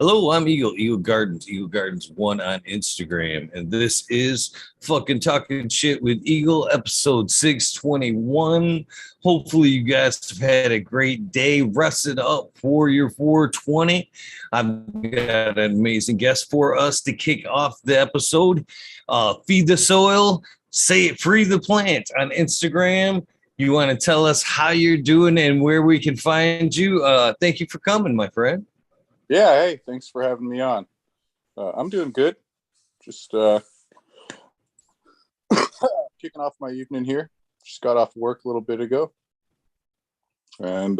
Hello, I'm Eagle Gardens 1 on Instagram, and this is fucking talking shit with Eagle, episode 621. Hopefully, you guys have had a great day, rested up for your 420. I've got an amazing guest for us to kick off the episode. Feed the Soil, Say It Free the Plant on Instagram. You want to tell us how you're doing and where we can find you? Thank you for coming, my friend. Yeah, hey, thanks for having me on. I'm doing good. Just kicking off my evening here. Just got off work a little bit ago. And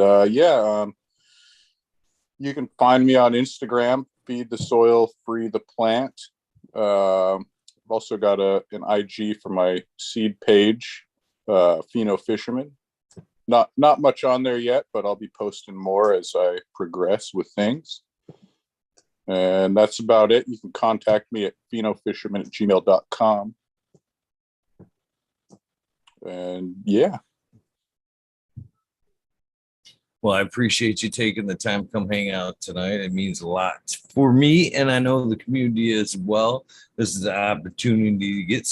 you can find me on Instagram, Feedthesoilfreetheplant. I've also got an IG for my seed page, Pheno Fisherman. Not much on there yet, but I'll be posting more as I progress with things. And that's about it. You can contact me at phenofisherman@gmail.com. And yeah. Well, I appreciate you taking the time to come hang out tonight. It means a lot for me, and I know the community as well. This is an opportunity to get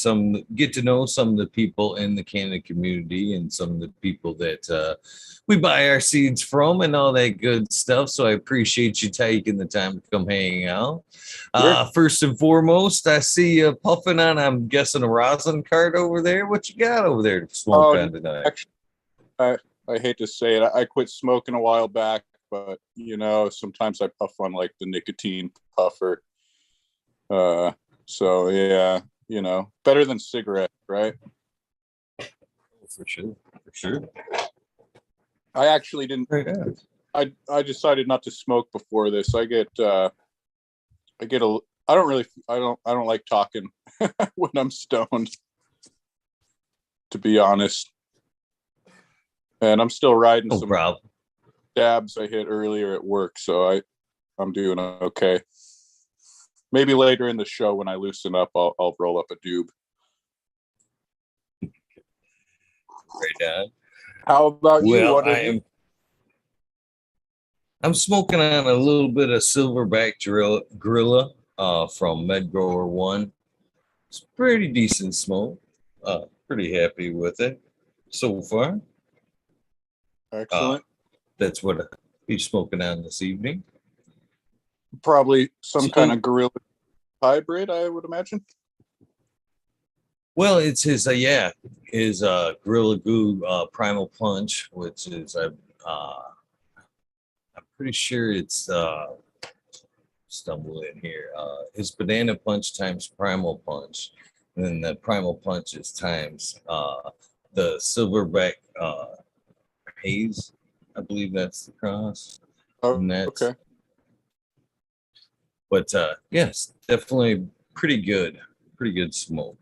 to know some of the people in the Canada community and some of the people that we buy our seeds from and all that good stuff. So I appreciate you taking the time to come hang out. Sure. First and foremost, I see you puffing on, I'm guessing, a rosin cart over there. What you got over there to smoke on tonight? Actually, I hate to say it. I quit smoking a while back, but sometimes I puff on like the nicotine puffer. So yeah, better than cigarette, right? For sure. I actually didn't. I decided not to smoke before this. I don't like talking when I'm stoned, to be honest. And I'm still riding some dabs I hit earlier at work, so I'm doing okay. Maybe later in the show when I loosen up, I'll roll up a doob. Right on. How about you? I'm smoking on a little bit of Silverback Gorilla from Med Grower 1. It's pretty decent smoke. Pretty happy with it so far. Excellent. That's what I'll be smoking on this evening. Probably some kind of Gorilla hybrid, I would imagine. Well, it's his Gorilla Glue Primal Punch, which is I'm pretty sure it's stumble in here. His Banana Punch times Primal Punch, and then the Primal Punch is times the Silverback Haze. I believe that's the cross. Oh, okay. But yes, definitely pretty good smoke.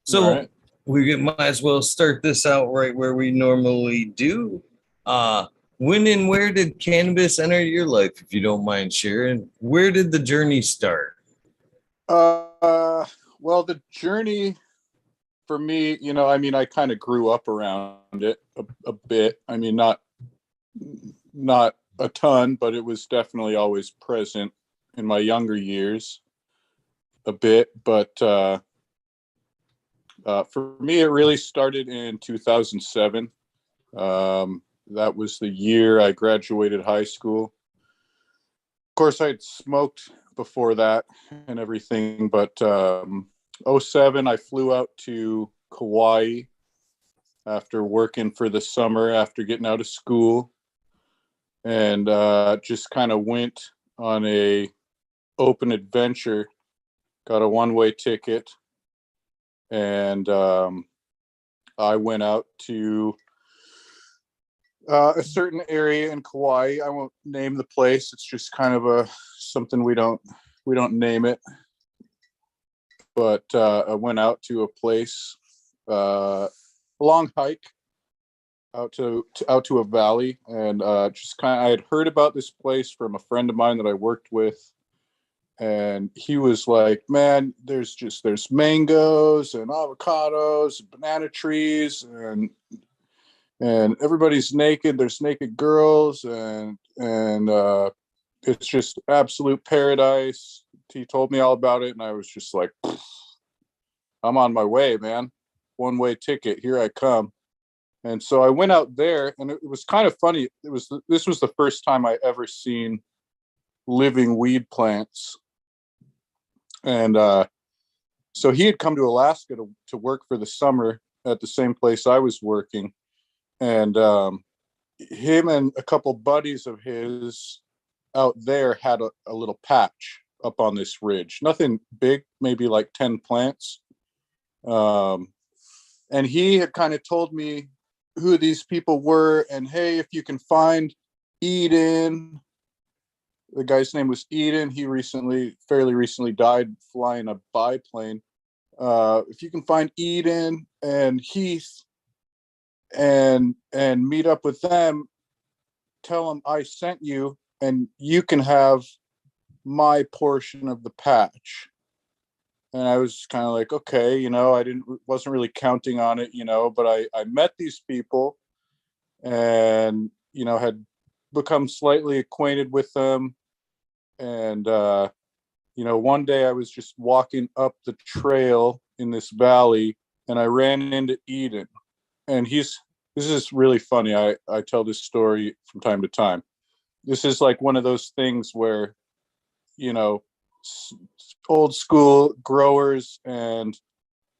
So we might as well start this out right where we normally do. When and where did cannabis enter your life, if you don't mind sharing? Where did the journey start? Well, the journey for me, I kind of grew up around it a bit. I mean, not a ton, but it was definitely always present in my younger years a bit. But for me, it really started in 2007. That was the year I graduated high school. Of course, I had smoked before that and everything, but 2007, I flew out to Kauai after working for the summer, after getting out of school, and just kind of went on a open adventure, got a one-way ticket, and I went out to a certain area in Kauai. I won't name the place. It's just kind of something we don't name it. But I went out to a place, a long hike out to a valley, and just I had heard about this place from a friend of mine that I worked with, and he was like, "Man, there's mangoes and avocados, and banana trees, and everybody's naked. There's naked girls, and it's just absolute paradise. He told me all about it, and I was just like, I'm on my way, man. One-way ticket. Here I come. And so I went out there, and it was kind of funny. This was the first time I ever seen living weed plants. And so he had come to Alaska to work for the summer at the same place I was working. And him and a couple buddies of his out there had a little patch up on this ridge. Nothing big, maybe like 10 plants. And he had kind of told me who these people were, and hey, if you can find Eden, the guy's name was Eden. He fairly recently died flying a biplane. If you can find Eden and Heath and meet up with them, tell them I sent you, and you can have my portion of the patch. And I was kind of like, okay, I wasn't really counting on it, but I met these people and, had become slightly acquainted with them. And, one day I was just walking up the trail in this valley, and I ran into Eden. And this is really funny. I tell this story from time to time. This is like one of those things where, old school growers, and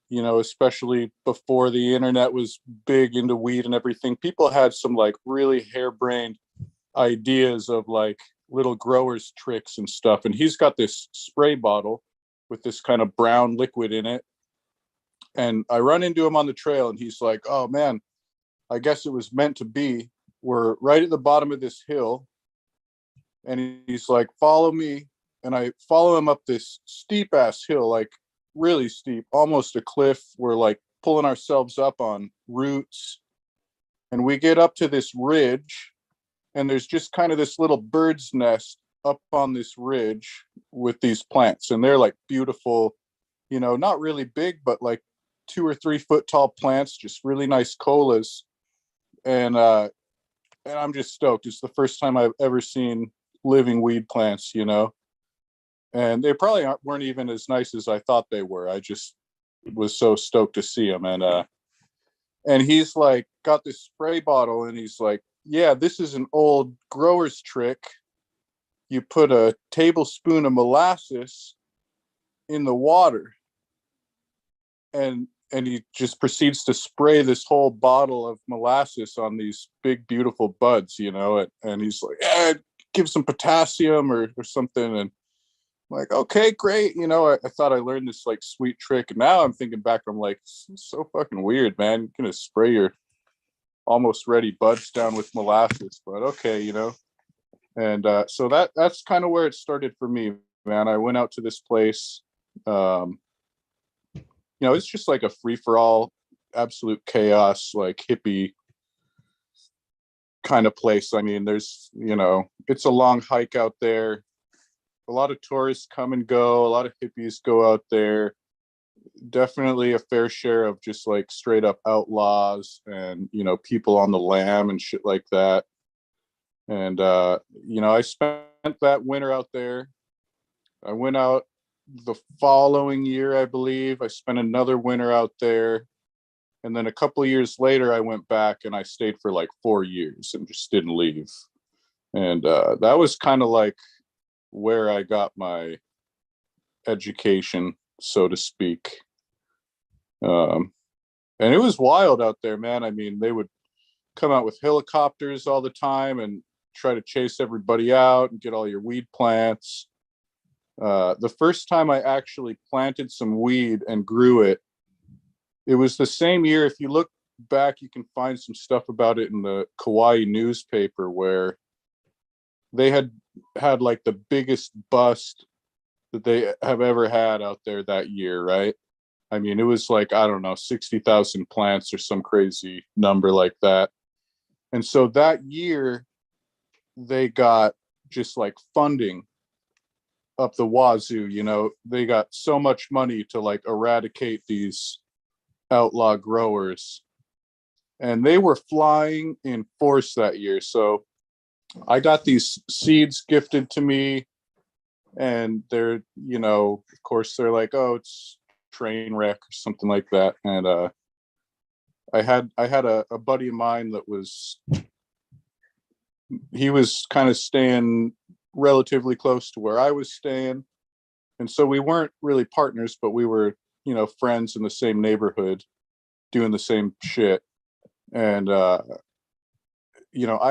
especially before the internet was big into weed and everything, people had some like really harebrained ideas of like little growers tricks and stuff. And he's got this spray bottle with this kind of brown liquid in it, and I run into him on the trail, and he's like, oh man, I guess it was meant to be. We're right at the bottom of this hill. And he's like, follow me. And I follow him up this steep ass hill, like really steep, almost a cliff. We're like pulling ourselves up on roots. And we get up to this ridge, and there's just kind of this little bird's nest up on this ridge with these plants. And they're like beautiful, not really big, but like 2 or 3 foot tall plants, just really nice colas. And I'm just stoked. It's the first time I've ever seen living weed plants, and they probably weren't even as nice as I thought they were. I just was so stoked to see them. And he's like got this spray bottle, and he's like, yeah, this is an old grower's trick. You put a tablespoon of molasses in the water, and he just proceeds to spray this whole bottle of molasses on these big, beautiful buds, and he's like, yeah, give some potassium or something. And I'm like, okay, great. I thought I learned this like sweet trick. And now I'm thinking back, I'm like, so fucking weird, man. You're going to spray your almost ready buds down with molasses, but okay, And so that's kind of where it started for me, man. I went out to this place. It's just like a free-for-all, absolute chaos, like hippie kind of place. I mean, there's, it's a long hike out there. A lot of tourists come and go. A lot of hippies go out there. Definitely a fair share of just like straight up outlaws and, people on the lam and shit like that. And, I spent that winter out there. I went out the following year, I believe. I spent another winter out there. And then a couple of years later, I went back and I stayed for like 4 years and just didn't leave. And that was kind of like where I got my education, so to speak. And it was wild out there, man. I mean, they would come out with helicopters all the time and try to chase everybody out and get all your weed plants. The first time I actually planted some weed and grew it, it was the same year. If you look back, you can find some stuff about it in the Kauai newspaper, where they had like the biggest bust that they have ever had out there that year, right? I mean, it was like, I don't know, 60,000 plants or some crazy number like that. And so that year, they got just like funding up the wazoo. They got so much money to like eradicate these outlaw growers, and they were flying in force that year. So I got these seeds gifted to me, and they're, of course, they're like, oh, it's train wreck or something like that. And I had a buddy of mine that he was kind of staying relatively close to where I was staying, and so we weren't really partners, but we were, friends in the same neighborhood, doing the same shit. And I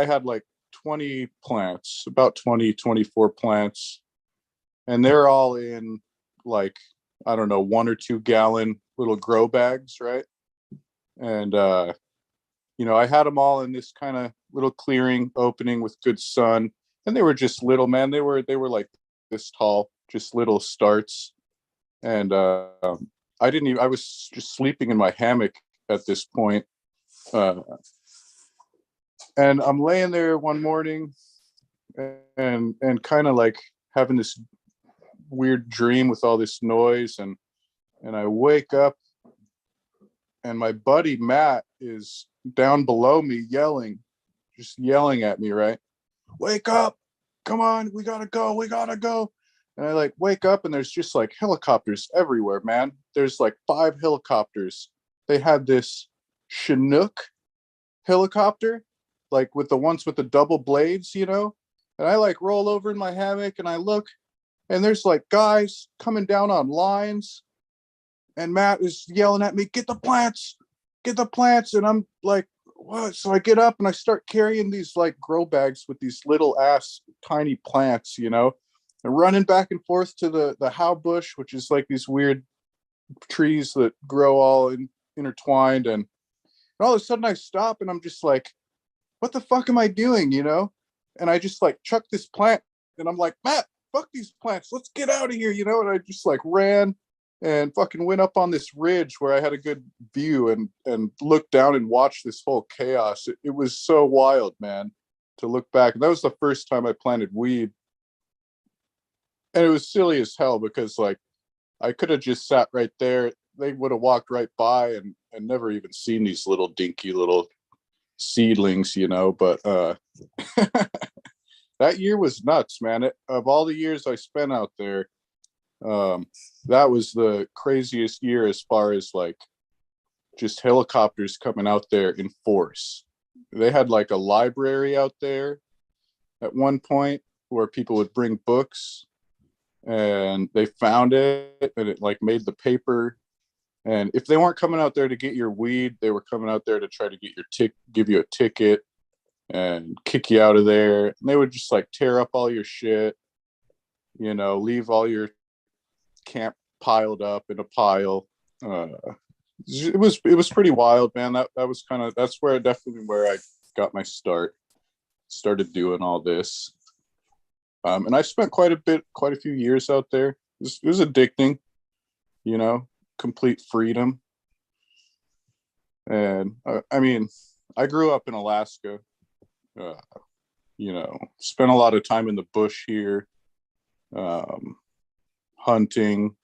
had like 20 plants, about 20, 24 plants, and they're all in, like, I don't know, 1 or 2 gallon little grow bags, right? And I had them all in this kind of little clearing opening with good sun, and they were just little, man. They were like this tall, just little starts. And I didn't even. I was just sleeping in my hammock at this point, uh, and I'm laying there one morning, and kind of like having this weird dream with all this noise, and I wake up, and my buddy Matt is down below me just yelling at me, right? Wake up, come on, we gotta go, we gotta go. And I like wake up, and there's just like helicopters everywhere, man. There's like 5 helicopters. They had this Chinook helicopter, like with the ones with the double blades, and I like roll over in my hammock, and I look, and there's like guys coming down on lines, and Matt is yelling at me, get the plants, get the plants. And I'm like, what? So I get up, and I start carrying these like grow bags with these little ass tiny plants, and running back and forth to the how bush, which is like these weird trees that grow all intertwined. And all of a sudden I stop, and I'm just like, what the fuck am I doing? And I just like chuck this plant, and I'm like, Matt, fuck these plants. Let's get out of here, And I just like ran and fucking went up on this ridge where I had a good view, and looked down and watched this whole chaos. It was so wild, man, to look back. And that was the first time I planted weed. And it was silly as hell, because like I could have just sat right there. They would have walked right by, and never even seen these little dinky little seedlings, But that year was nuts, man. Of all the years I spent out there, that was the craziest year, as far as like just helicopters coming out there in force. They had like a library out there at one point where people would bring books, and they found it, and it like made the paper. And if they weren't coming out there to get your weed, they were coming out there to try to get give you a ticket and kick you out of there. And they would just like tear up all your shit, leave all your camp piled up in a pile. It was pretty wild, man. That was that's definitely where I got my started doing all this. And I spent quite a few years out there. It was addicting, complete freedom. And I mean, I grew up in Alaska, spent a lot of time in the bush here, hunting,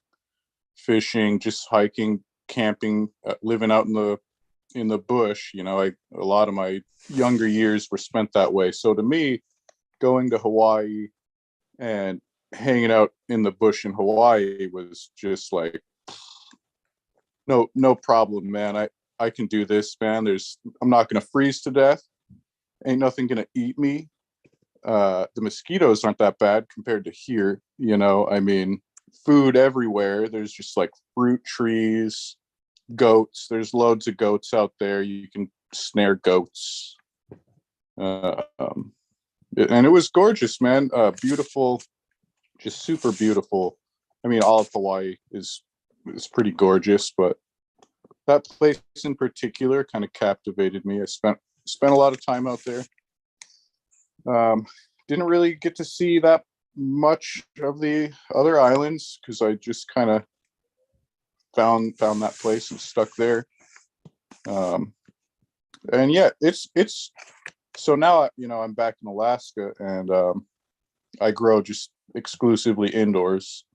fishing, just hiking, camping, living out in the bush. A lot of my younger years were spent that way. So to me, going to Hawaii and hanging out in the bush in Hawaii was just like, no problem, man. I can do this, man. I'm not going to freeze to death. Ain't nothing going to eat me. The mosquitoes aren't that bad compared to here. I mean, food everywhere. There's just like fruit trees, goats. There's loads of goats out there. You can snare goats. And it was gorgeous, man. Beautiful, just super beautiful. I mean, all of Hawaii is pretty gorgeous, but that place in particular kind of captivated me. I spent a lot of time out there. Didn't really get to see that much of the other islands, because I just kind of found that place and stuck there. And yeah, it's so now, I'm back in Alaska, and I grow just exclusively indoors.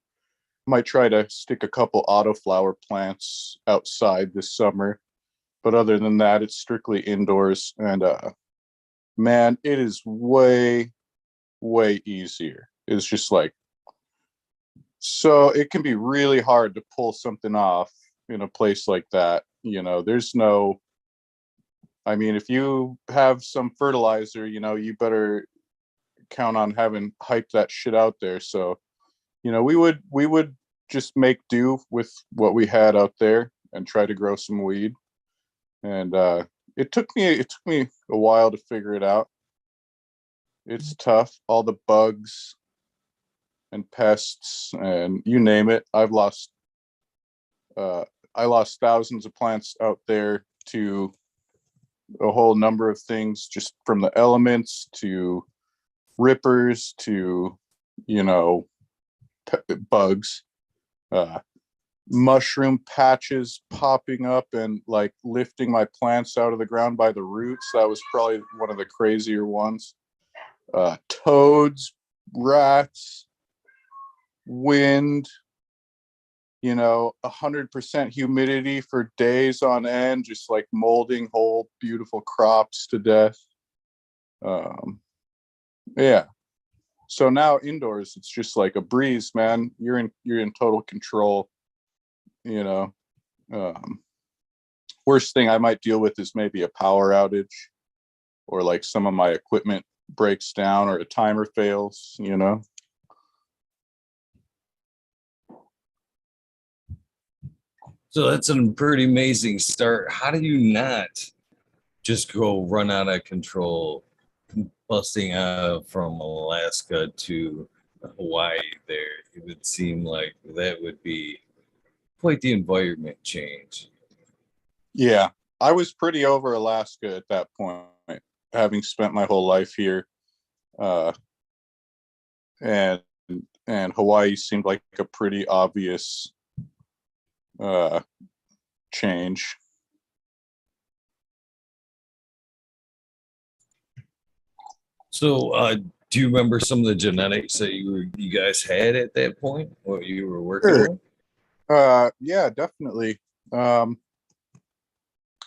Might try to stick a couple autoflower plants outside this summer, but other than that, it's strictly indoors. And man, it is way, way easier. It's just like, so it can be really hard to pull something off in a place like that. There's no, I mean, if you have some fertilizer, you better count on having hyped that shit out there. So, we would just make do with what we had out there and try to grow some weed. And it took me a while to figure it out. It's tough. All the bugs and pests and you name it. Uh, I lost thousands of plants out there to a whole number of things, just from the elements to rippers to, you know, bugs, uh, mushroom patches popping up and like lifting my plants out of the ground by the roots. That was probably one of the crazier ones. Toads, rats, wind, 100% humidity for days on end, just like molding whole beautiful crops to death. Yeah. So now indoors, it's just like a breeze, man. You're in total control. You know, worst thing I might deal with is maybe a power outage, or like some of my equipment breaks down or a timer fails. So that's a pretty amazing start. How do you not just go run out of control, busting out from Alaska to Hawaii there? It would seem like that would be quite the environment change. Yeah, I was pretty over Alaska at that point, having spent my whole life here, uh, and Hawaii seemed like a pretty obvious uh, change. So, do you remember some of the genetics that you guys had at that point, what you were working Sure. on? Yeah, definitely. Um,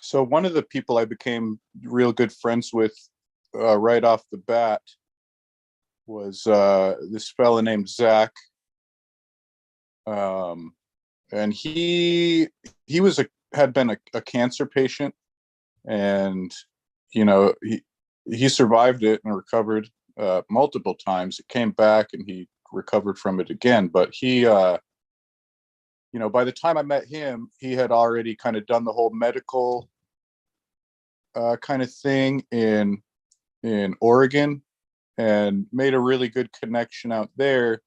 so one of the people I became real good friends with right off the bat was this fella named Zach, and he had been a cancer patient, and he survived it and recovered multiple times. It came back, and he recovered from it again. But he, by the time I met him, he had already kind of done the whole medical kind of thing in Oregon, and made a really good connection out there.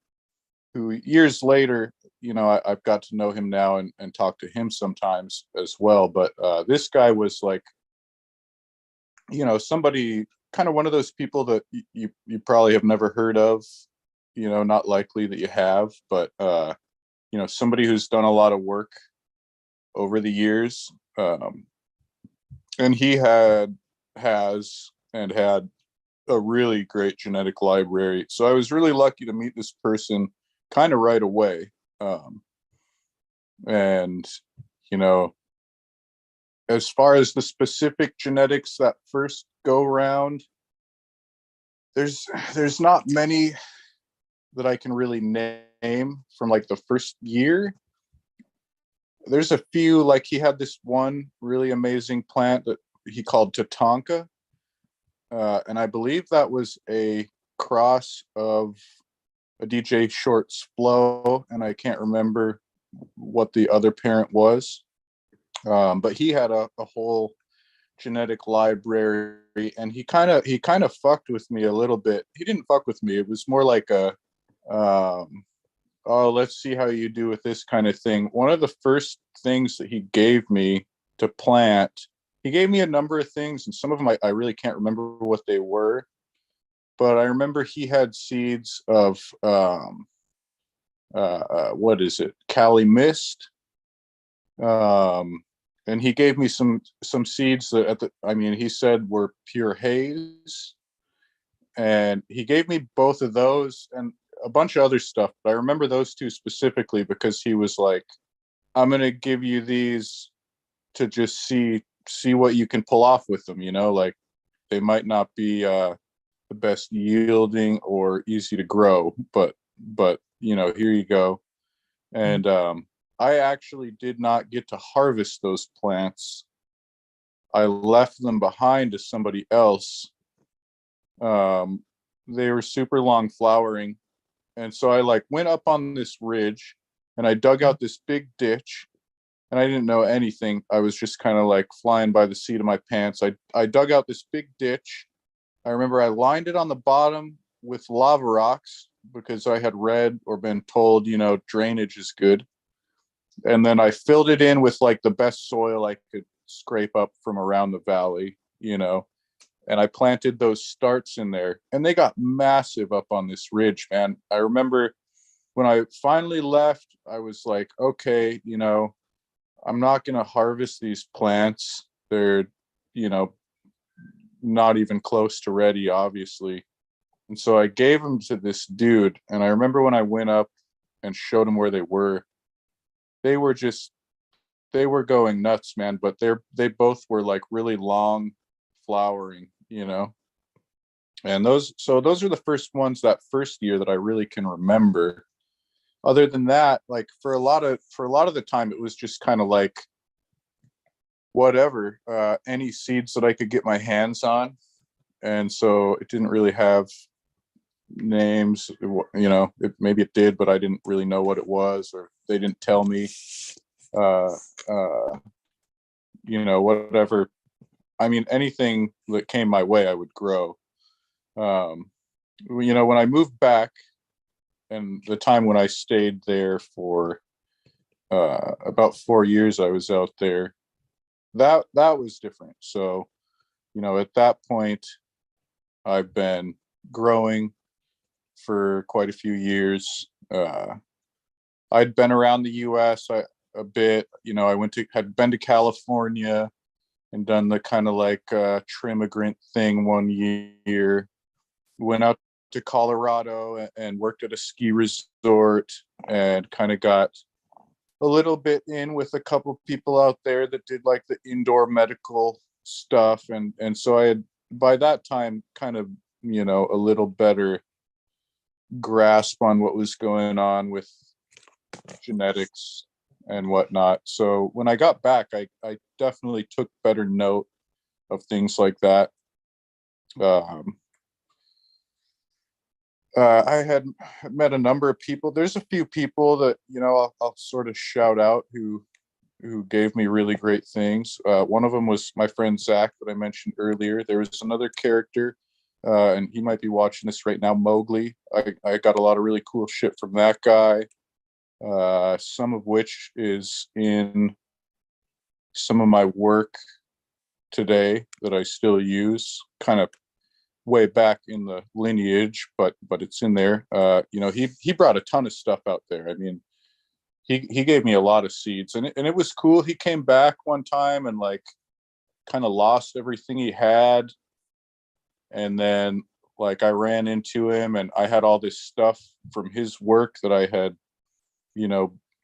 Who years later, I've got to know him now and talk to him sometimes as well. But this guy was like, somebody, kind of one of those people that you probably have never heard of, not likely that you have, but somebody who's done a lot of work over the years. And he has and had a really great genetic library. So I was really lucky to meet this person kind of right away. And, as far as the specific genetics that first go around, there's not many that I can really name from like the first year. There's a few, like he had this one really amazing plant that he called Tatanka. And I believe that was a cross of a DJ Short's Flow, and I can't remember what the other parent was. But he had a whole genetic library, and he kind of fucked with me a little bit. He didn't fuck with me. It was more like a oh, let's see how you do with this kind of thing. One of the first things that he gave me to plant, he gave me a number of things, and some of them I really can't remember what they were. But I remember he had seeds of what is it, Cali Mist, and he gave me some seeds that he said were pure haze, and he gave me both of those and a bunch of other stuff. But I remember those two specifically because he was like, "I'm gonna give you these to just see what you can pull off with them," like. they might not be the best yielding or easy to grow, but here you go. And I actually did not get to harvest those plants. I left them behind to somebody else. They were super long flowering, and so I like went up on this ridge and I dug out this big ditch, and I didn't know anything. I was just kind of like flying by the seat of my pants. I dug out this big ditch. I remember I lined it on the bottom with lava rocks because I had read or been told, drainage is good. And then I filled it in with like the best soil I could scrape up from around the valley, and I planted those starts in there, and they got massive up on this ridge, man. I remember when I finally left, I was like, okay, I'm not going to harvest these plants. They're, not even close to ready, obviously. And so I gave them to this dude. And I remember when I went up and showed him where they were going nuts, man. But they both were like really long flowering, and those are the first ones that first year that I really can remember. Other than that, like for a lot of the time, it was just kind of like whatever, any seeds that I could get my hands on. And so it didn't really have names, maybe it did, but I didn't really know what it was, or they didn't tell me, whatever. I mean, anything that came my way, I would grow. When I moved back, and the time when I stayed there for about 4 years, I was out there. That was different. So, at that point, I've been growing for quite a few years. I'd been around the U.S. a bit. Had been to California and done the kind of like trimmigrant thing one year. Went out to Colorado and worked at a ski resort, and kind of got a little bit in with a couple people out there that did like the indoor medical stuff. And so I had, by that time, kind of, a little better grasp on what was going on with genetics and whatnot. So when I got back, I definitely took better note of things like that. I had met a number of people. There's a few people that, I'll sort of shout out who gave me really great things. One of them was my friend Zach that I mentioned earlier. There was another character, and he might be watching this right now, Mowgli. I got a lot of really cool shit from that guy, some of which is in some of my work today that I still use, kind of way back in the lineage, but it's in there. He brought a ton of stuff out there. I mean, he gave me a lot of seeds, and it was cool. He came back one time and like kind of lost everything he had, and then like I ran into him, and I had all this stuff from his work that I had,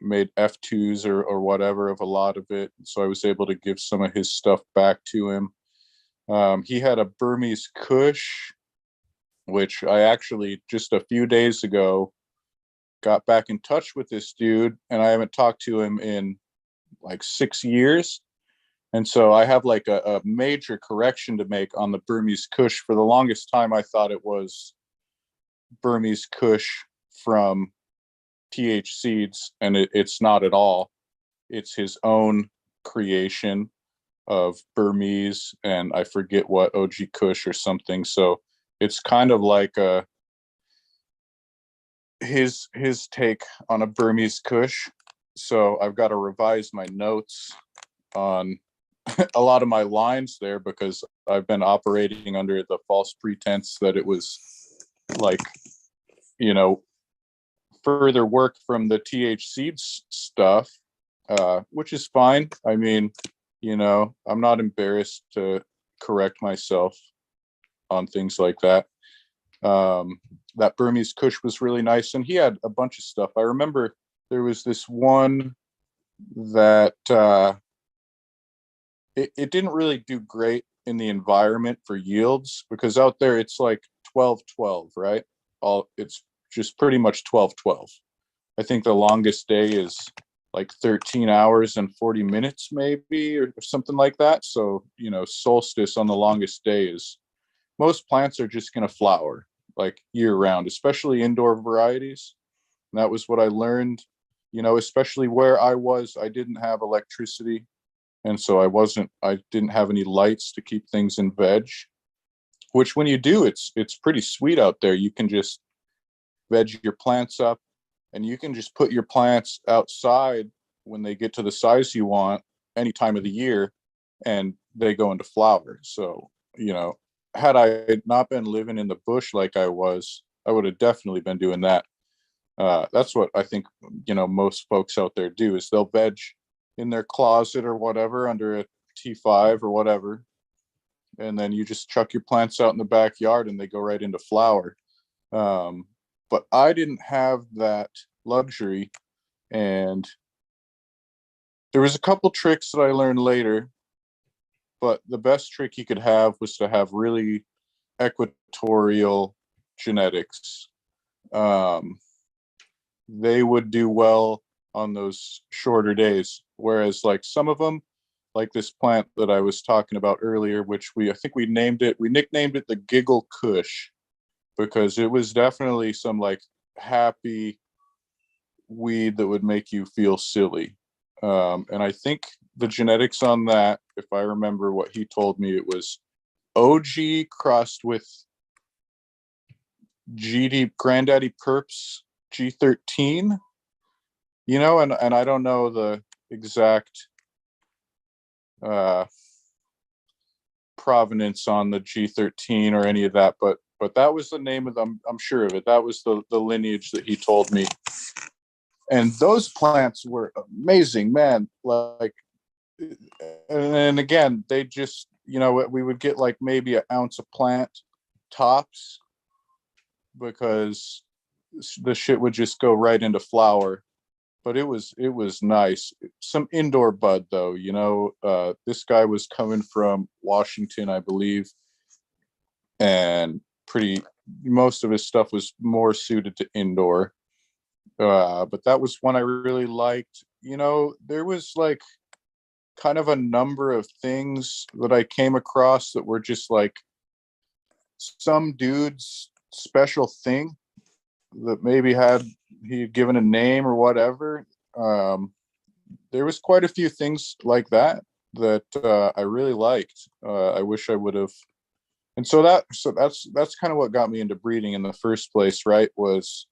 made F2s or whatever of a lot of it. So I was able to give some of his stuff back to him. He had a Burmese Kush, which I actually just a few days ago got back in touch with this dude, and I haven't talked to him in like 6 years. And so I have like a major correction to make on the Burmese Kush. For the longest time, I thought it was Burmese Kush from TH Seeds, and it's not at all. It's his own creation of Burmese, and I forget what, OG Kush or something. So it's kind of like his take on a Burmese Kush. So I've got to revise my notes on a lot of my lines there, because I've been operating under the false pretense that it was like, further work from the TH Seeds stuff, which is fine. I mean, I'm not embarrassed to correct myself on things like that. That Burmese Kush was really nice, and he had a bunch of stuff. I remember there was this one that it didn't really do great in the environment for yields, because out there it's like 12-12, right? It's just pretty much 12-12. I think the longest day is like 13 hours and 40 minutes maybe, or something like that. So, solstice on the longest day is, most plants are just going to flower like year round, especially indoor varieties. And that was what I learned, especially where I didn't have electricity. And so I didn't have any lights to keep things in veg, which when you do, it's pretty sweet out there. You can just veg your plants up, and you can just put your plants outside when they get to the size you want any time of the year, and they go into flower. So, had I not been living in the bush like I was, I would have definitely been doing that. That's what I think, most folks out there do, is they'll veg in their closet or whatever under a T5 or whatever. And then you just chuck your plants out in the backyard and they go right into flower. But I didn't have that luxury. And there was a couple tricks that I learned later, but the best trick you could have was to have really equatorial genetics. They would do well on those shorter days. Whereas like some of them, like this plant that I was talking about earlier, which I think we nicknamed it the Giggle Kush, because it was definitely some like happy weed that would make you feel silly. And I think the genetics on that, if I remember what he told me, it was OG crossed with GD Granddaddy Perps G13, and I don't know the exact provenance on the G13 or any of that, but that was the name of them. I'm sure of it. That was the lineage that he told me. And those plants were amazing, man. Like, and again, they just, we would get like maybe an ounce of plant tops, because the shit would just go right into flower. But it was nice. Some indoor bud though, this guy was coming from Washington, I believe, and most of his stuff was more suited to indoor. But that was one I really liked. There was like kind of a number of things that I came across that were just like some dude's special thing that maybe he had given a name or whatever. There was quite a few things like that I really liked. I wish I would have. And so that's kind of what got me into breeding in the first place, right? Was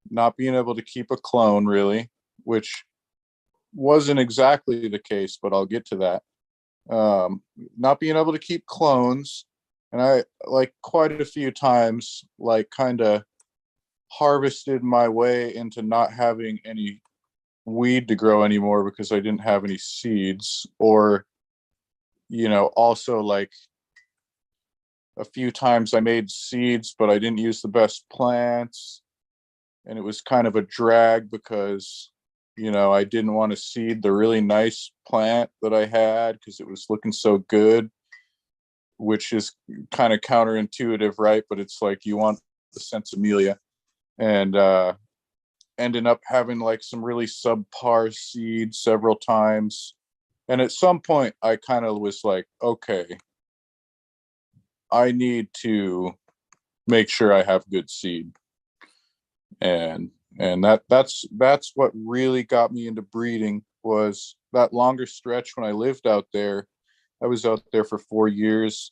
not being able to keep a clone, really, which wasn't exactly the case, but I'll get to that. Not being able to keep clones, and I like quite a few times like kind of harvested my way into not having any weed to grow anymore because I didn't have any seeds, or also like a few times I made seeds but I didn't use the best plants, and it was kind of a drag because I didn't want to seed the really nice plant that I had because it was looking so good, which is kind of counterintuitive, right? But it's like you want the Sensimelia, and ended up having like some really subpar seeds several times. And at some point I kind of was like, okay, I need to make sure I have good seed. And that's what really got me into breeding, was that longer stretch when I lived out there. I was out there for 4 years,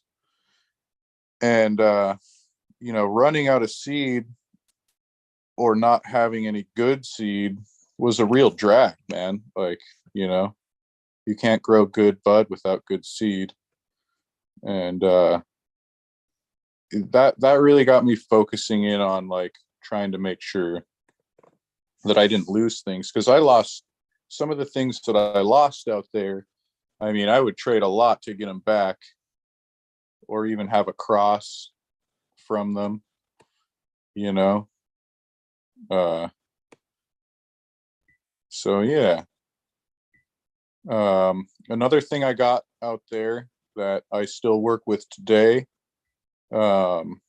and running out of seed or not having any good seed was a real drag, man. Like, you can't grow good bud without good seed. And that really got me focusing in on like trying to make sure that I didn't lose things, because I lost some of the things that I lost out there. I mean, I would trade a lot to get them back, or even have a cross from them, so yeah. Another thing I got out there that I still work with today um,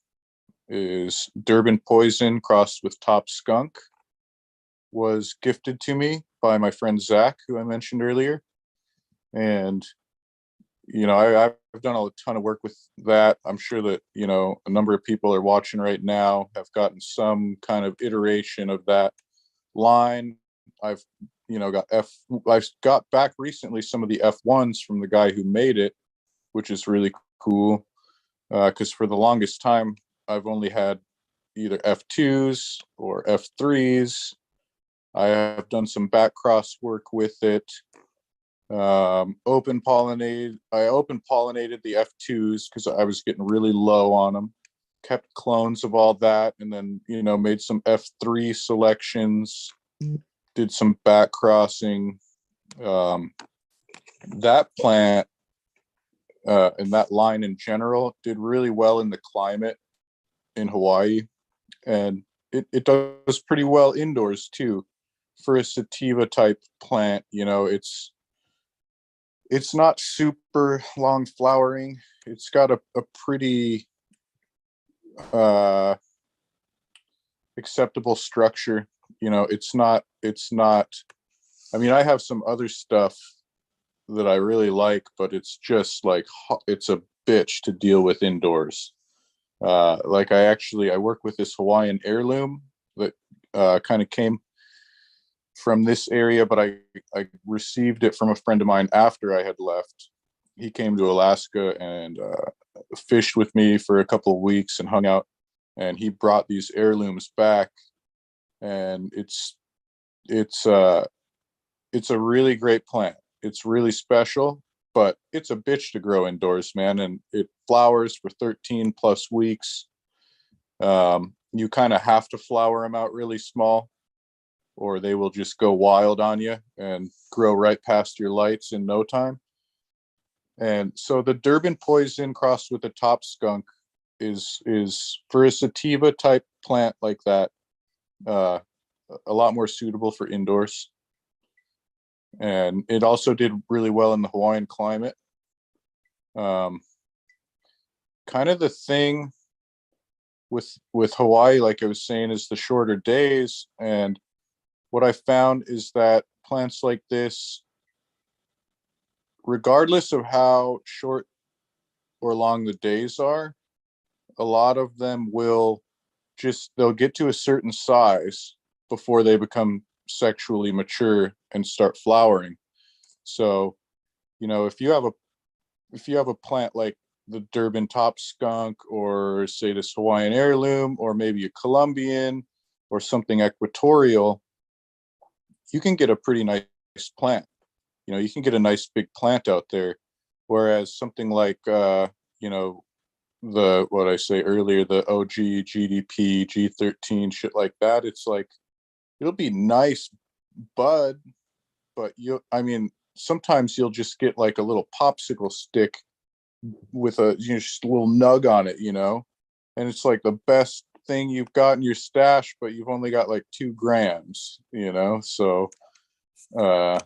is Durban Poison crossed with Top Skunk. Was gifted to me by my friend Zach, who I mentioned earlier. And, I've done a ton of work with that. I'm sure that, a number of people are watching right now have gotten some kind of iteration of that line. I've, I've got back recently some of the F1s from the guy who made it, which is really cool. Because for the longest time, I've only had either F2s or F3s. I have done some back cross work with it. Open pollinated. I open pollinated the F2s because I was getting really low on them. Kept clones of all that, and then made some F3 selections. Did some back crossing. That plant and that line in general did really well in the climate in Hawaii, and it does pretty well indoors too. For a sativa type plant, it's not super long flowering. It's got a pretty acceptable structure. It's not I mean, I have some other stuff that I really like, but it's just like it's a bitch to deal with indoors. Like I work with this Hawaiian heirloom that kind of came from this area, but I received it from a friend of mine after I had left. He came to Alaska and fished with me for a couple of weeks and hung out, and he brought these heirlooms back, and it's a really great plant. It's really special, but it's a bitch to grow indoors, man. And it flowers for 13 plus weeks. You kind of have to flower them out really small, or they will just go wild on you and grow right past your lights in no time. And so the Durban Poison crossed with the Top Skunk is for a sativa type plant like that, a lot more suitable for indoors. And it also did really well in the Hawaiian climate. Kind of the thing with Hawaii, like I was saying, is the shorter days. And what I found is that plants like this, regardless of how short or long the days are, a lot of them they'll get to a certain size before they become sexually mature and start flowering. So, if you have a plant like the Durban Top Skunk, or say this Hawaiian heirloom, or maybe a Colombian or something equatorial, you can get a pretty nice plant. You can get a nice big plant out there. Whereas something like, what I say earlier, the OG, GDP, G13, shit like that, it's like, it'll be nice bud, but sometimes you'll just get like a little popsicle stick with just a little nug on it, and it's like the best thing you've got in your stash, but you've only got like 2 grams, so the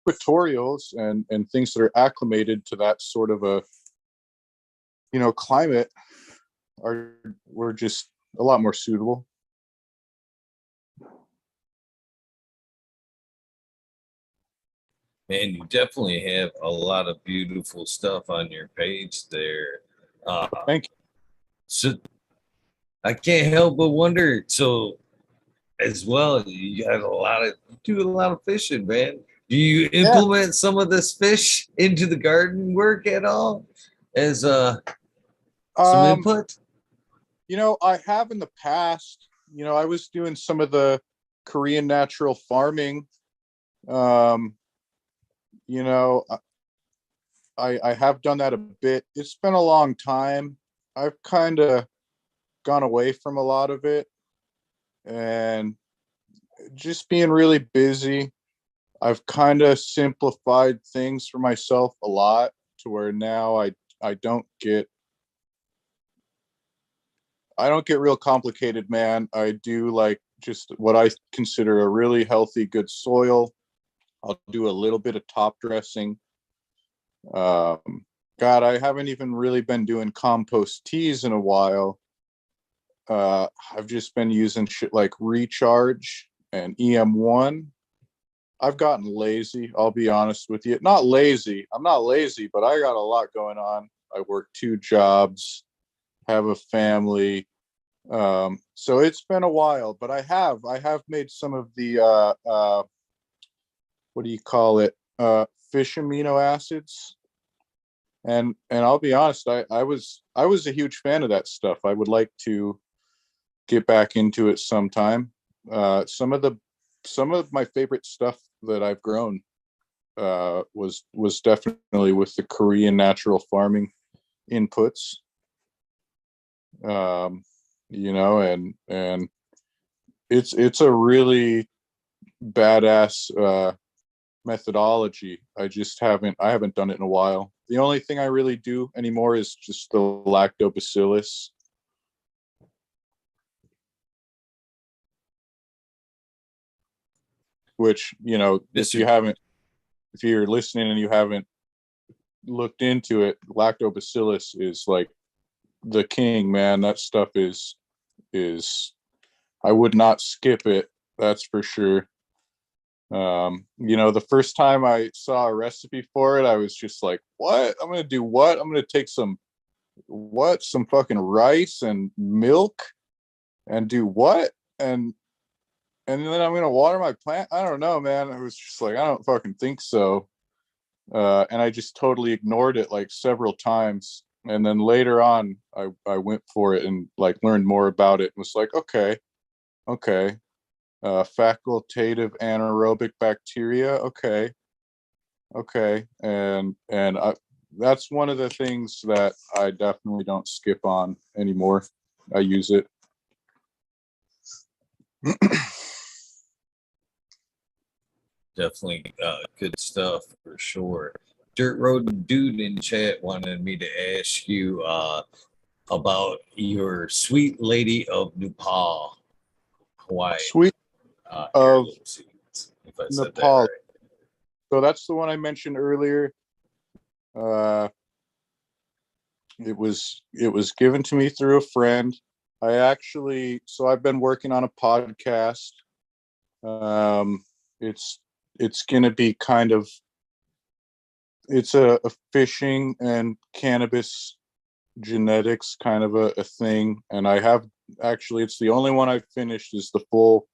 equatorials and things that are acclimated to that sort of a climate were just a lot more suitable. Man, you definitely have a lot of beautiful stuff on your page there. Thank you. So I can't help but wonder. So as well, you do a lot of fishing, man. Do you implement some of this fish into the garden work at all as some input? I have in the past. I was doing some of the Korean natural farming. I have done that a bit. It's been a long time. I've kind of gone away from a lot of it, and just being really busy, I've kind of simplified things for myself a lot, to where now I don't get real complicated, man. I do like just what I consider a really healthy, good soil. I'll do a little bit of top dressing. God, I haven't even really been doing compost teas in a while. I've just been using shit like Recharge and EM1. I've gotten lazy, I'll be honest with you. Not lazy. I'm not lazy, but I got a lot going on. I work 2 jobs, have a family. So it's been a while, but I have made some of the what do you call it? Fish amino acids. And I'll be honest, I was a huge fan of that stuff. I would like to get back into it sometime. Some of my favorite stuff that I've grown was definitely with the Korean natural farming inputs. You know, and it's a really badass methodology. I haven't done it in a while. The only thing I really do anymore is just the lactobacillus. Which, you know, if you're listening and you haven't looked into it, lactobacillus is like the king, man. That stuff is I would not skip it, that's for sure. You know, the first time I saw a recipe for it, I was just like, what? I'm gonna do what? I'm gonna take some fucking rice and milk and do what? And then I'm gonna water my plant. I don't know, man. I was just like, I don't fucking think so. And I just totally ignored it like several times. And then later on, I went for it and like learned more about it and was like, okay. Facultative anaerobic bacteria. Okay. That's one of the things that I definitely don't skip on anymore. I use it. Definitely good stuff for sure. Dirt Road Dude in chat wanted me to ask you about your Sweet Lady of Nepal, Hawaii. Sweet of seeds, if I said Nepal. that right. So that's the one I mentioned earlier. It was given to me through a friend. I've been working on a podcast. It's going to be kind of, it's a fishing and cannabis genetics kind of a thing. And it's the only one I've finished is the full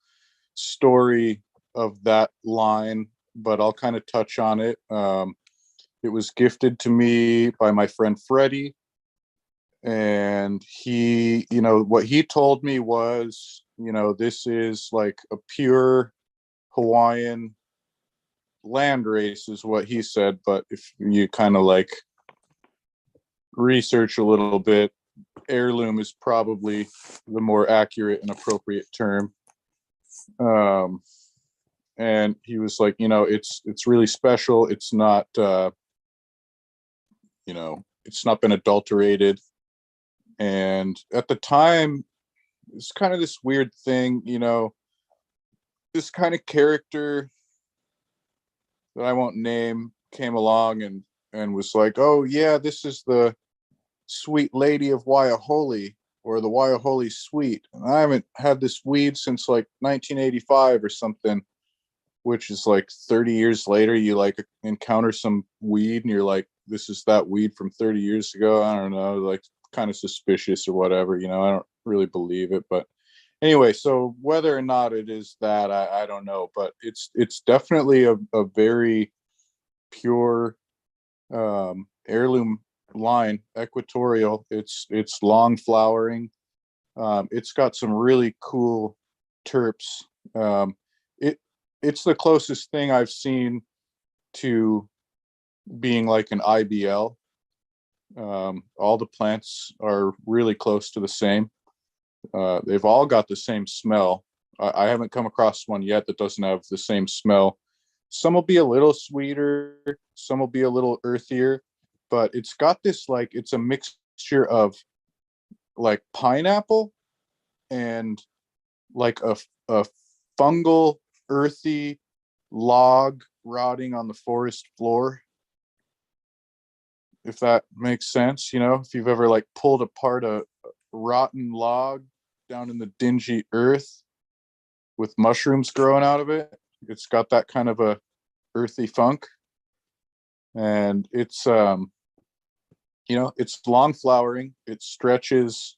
story of that line, but I'll kind of touch on it. It was gifted to me by my friend Freddie. And he, you know, what he told me was, you know, this is like a pure Hawaiian land race is what he said. But if you kind of like research a little bit, heirloom is probably the more accurate and appropriate term. And he was like, you know, it's really special. It's not, you know, it's not been adulterated. And at the time, it's kind of this weird thing, you know, this kind of character that I won't name came along and was like, oh yeah, this is the Sweet Lady of Waiahole, or the Waiahole Sweet. And I haven't had this weed since like 1985 or something, which is like 30 years later, you like encounter some weed and you're like, this is that weed from 30 years ago. I don't know, like kind of suspicious or whatever, you know, I don't really believe it. But anyway, so whether or not it is that, I don't know, but it's definitely a very pure heirloom line, equatorial. It's long flowering. It's got some really cool terps. It's the closest thing I've seen to being like an IBL. All the plants are really close to the same. They've all got the same smell. I haven't come across one yet that doesn't have the same smell. Some will be a little sweeter, some will be a little earthier, but it's got this, like, it's a mixture of like pineapple and like a fungal, earthy log rotting on the forest floor, if that makes sense. You know, if you've ever like pulled apart a rotten log down in the dingy earth with mushrooms growing out of it, it's got that kind of a earthy funk. And it's it's long flowering. It stretches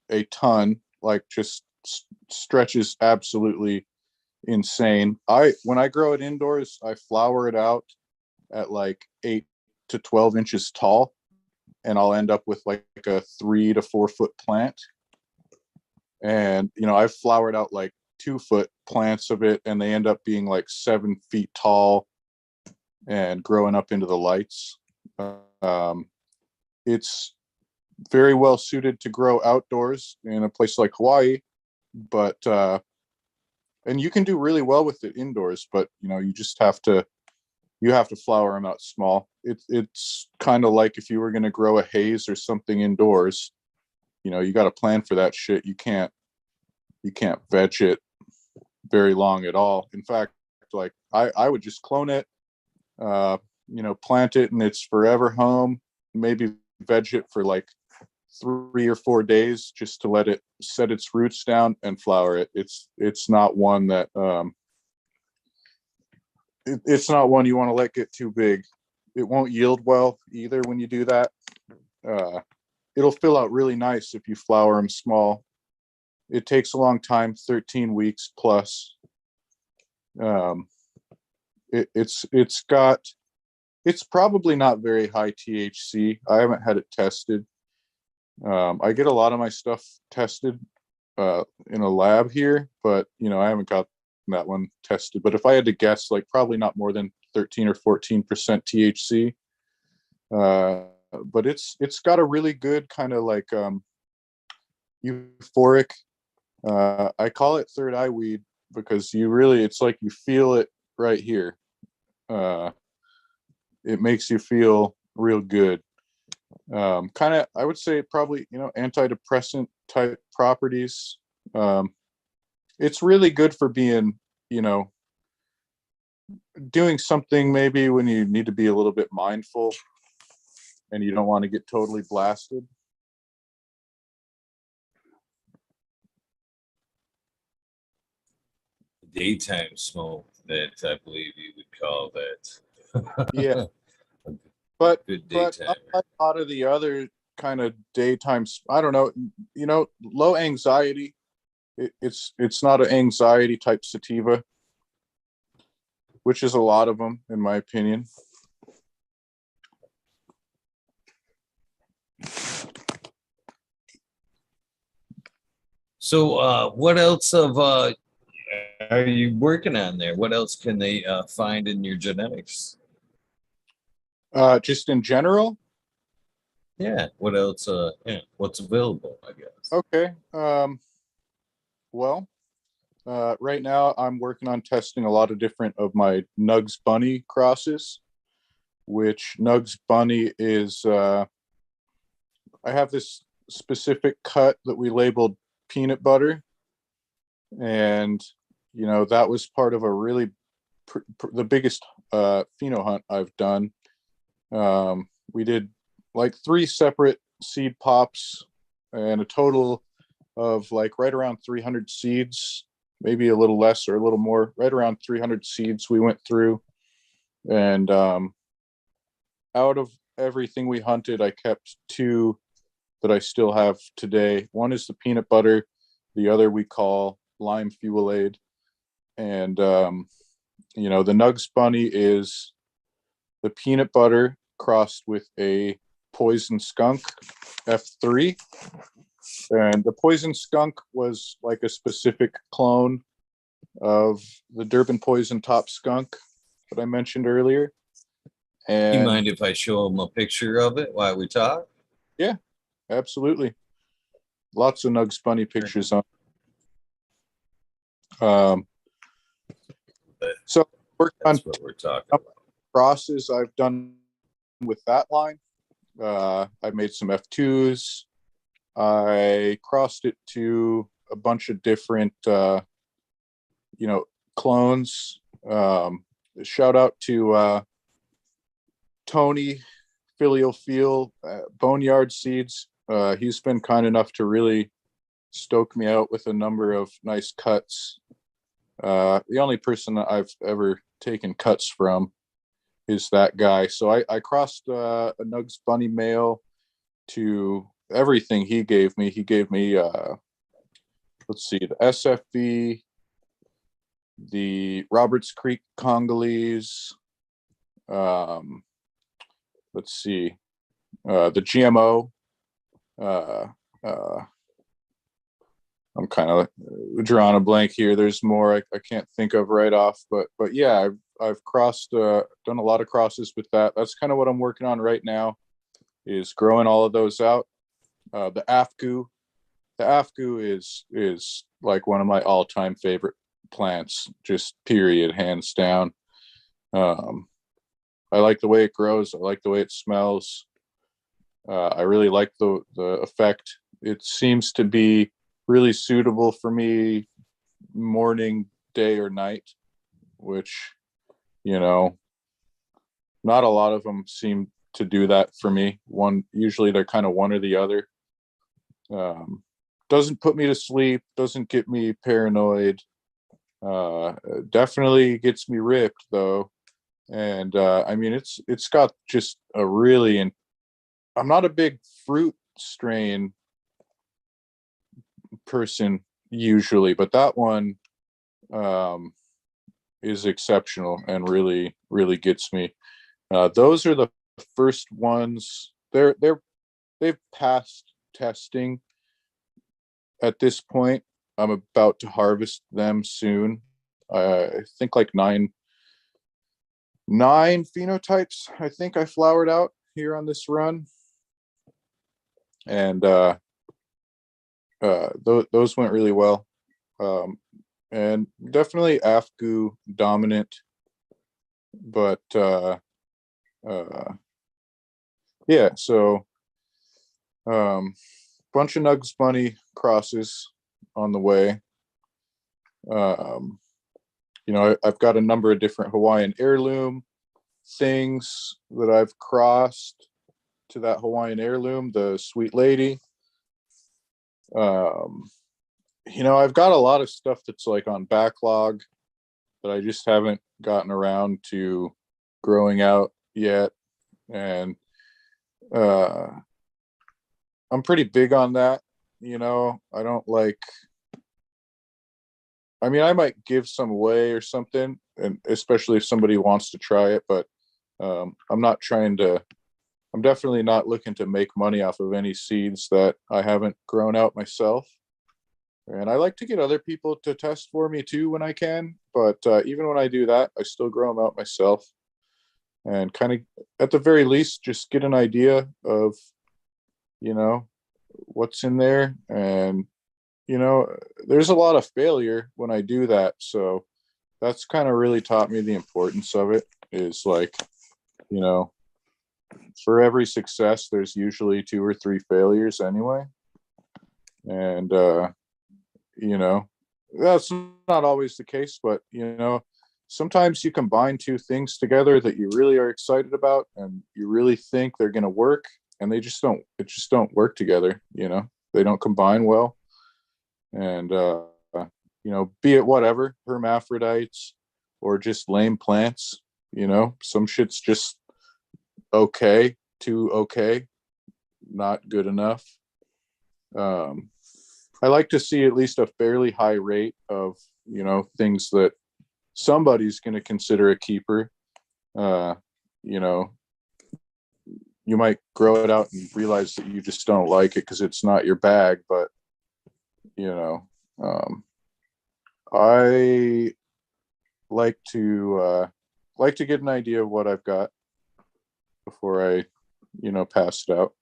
a ton, like just stretches absolutely insane. When I grow it indoors, I flower it out at like 8 to 12 inches tall, and I'll end up with like a 3 to 4 foot plant. And I've flowered out like 2-foot plants of it, and they end up being like 7 feet tall and growing up into the lights. It's very well suited to grow outdoors in a place like Hawaii, but and you can do really well with it indoors, but you just have to flower them out small. It's kind of like if you were going to grow a haze or something indoors, you got to plan for that shit. You can't veg it very long at all. In fact, like I would just clone it, plant it in its forever home, maybe veg it for like 3 or 4 days just to let it set its roots down and flower it. It's not one that it's not one you want to let get too big. It won't yield well either when you do that. It'll fill out really nice if you flower them small. It takes a long time, 13 weeks plus. It's probably not very high THC. I haven't had it tested. I get a lot of my stuff tested in a lab here, but I haven't got that one tested. But if I had to guess, like probably not more than 13 or 14% THC. But it's got a really good kind of like euphoric. I call it third eye weed because it's like you feel it right here. It makes you feel real good. Kind of, I would say probably, antidepressant type properties. It's really good for being, doing something maybe when you need to be a little bit mindful and you don't want to get totally blasted. Daytime smoke, that I believe you would call that. Yeah. But Good unlike daytime. a lot of the other kind of daytime, I don't know, low anxiety. It's not an anxiety type sativa, which is a lot of them, in my opinion. So, what else are you working on there? What else can they find in your genetics? Just in general. Yeah. What else? What's available? I guess. Okay. Well, right now I'm working on testing a lot of different of my Nugs Bunny crosses, which Nugs Bunny is. I have this specific cut that we labeled peanut butter, and that was part of a really the biggest pheno hunt I've done. We did like 3 separate seed pops and a total of like right around 300 seeds, maybe a little less or a little more, right around 300 seeds we went through. And out of everything we hunted, I kept 2 that I still have today. One is the peanut butter, the other we call lime fuelade. And the Nugs Bunny is the peanut butter crossed with a poison skunk F3. And the poison skunk was like a specific clone of the Durban poison top skunk that I mentioned earlier. And You mind if I show them a picture of it while we talk? Yeah, absolutely. Lots of Nugs Bunny pictures on. So that's what we're talking about. Crosses I've done with that line. I've made some F2s. I crossed it to a bunch of different, clones. shout out to Tony Filial Feel Boneyard Seeds. He's been kind enough to really stoke me out with a number of nice cuts. The only person that I've ever taken cuts from is that guy. So I crossed a Nugs Bunny male to everything he gave me. He gave me, let's see, the SFV, the Roberts Creek Congolese, let's see, the GMO. I'm kind of drawing a blank here. There's more I can't think of right off, but yeah, I've crossed, done a lot of crosses with that. That's kind of what I'm working on right now, is growing all of those out. The Afgoo is like one of my all-time favorite plants, just period, hands down. I like the way it grows. I like the way it smells. I really like the effect. It seems to be really suitable for me morning, day, or night, which, you know, not a lot of them seem to do that for me. Usually they're kind of one or the other. Doesn't put me to sleep, doesn't get me paranoid. Definitely gets me ripped though. And I mean, it's got just a really, and I'm not a big fruit strain person usually, but that one is exceptional and really gets me. Those are the first ones. They've passed testing at this point. I'm about to harvest them soon. I think like nine phenotypes I think I flowered out here on this run, and those went really well, and definitely Afgoo dominant, but yeah, so bunch of Nugs Bunny crosses on the way. You know, I've got a number of different Hawaiian heirloom things that I've crossed to that Hawaiian heirloom, the Sweet Lady. You know, I've got a lot of stuff that's like on backlog that I just haven't gotten around to growing out yet. And I'm pretty big on that. You know, I don't like, I mean, I might give some away or something, and especially if somebody wants to try it, but I'm definitely not looking to make money off of any seeds that I haven't grown out myself. And I like to get other people to test for me too when I can, but even when I do that, I still grow them out myself, and kind of, at the very least, just get an idea of, you know, what's in there. And, you know, there's a lot of failure when I do that. So that's kind of really taught me the importance of it, is like, you know, for every success, there's usually 2 or 3 failures anyway. And, you know, that's not always the case, but, you know, sometimes you combine 2 things together that you really are excited about and you really think they're going to work, and it just don't work together. You know, they don't combine well. And, you know, be it whatever, hermaphrodites or just lame plants, you know, some shit's just okay, too okay, not good enough. I like to see at least a fairly high rate of, you know, things that somebody's going to consider a keeper. You know, you might grow it out and realize that you just don't like it because it's not your bag, but, you know, I like to get an idea of what I've got before I, you know, pass it out.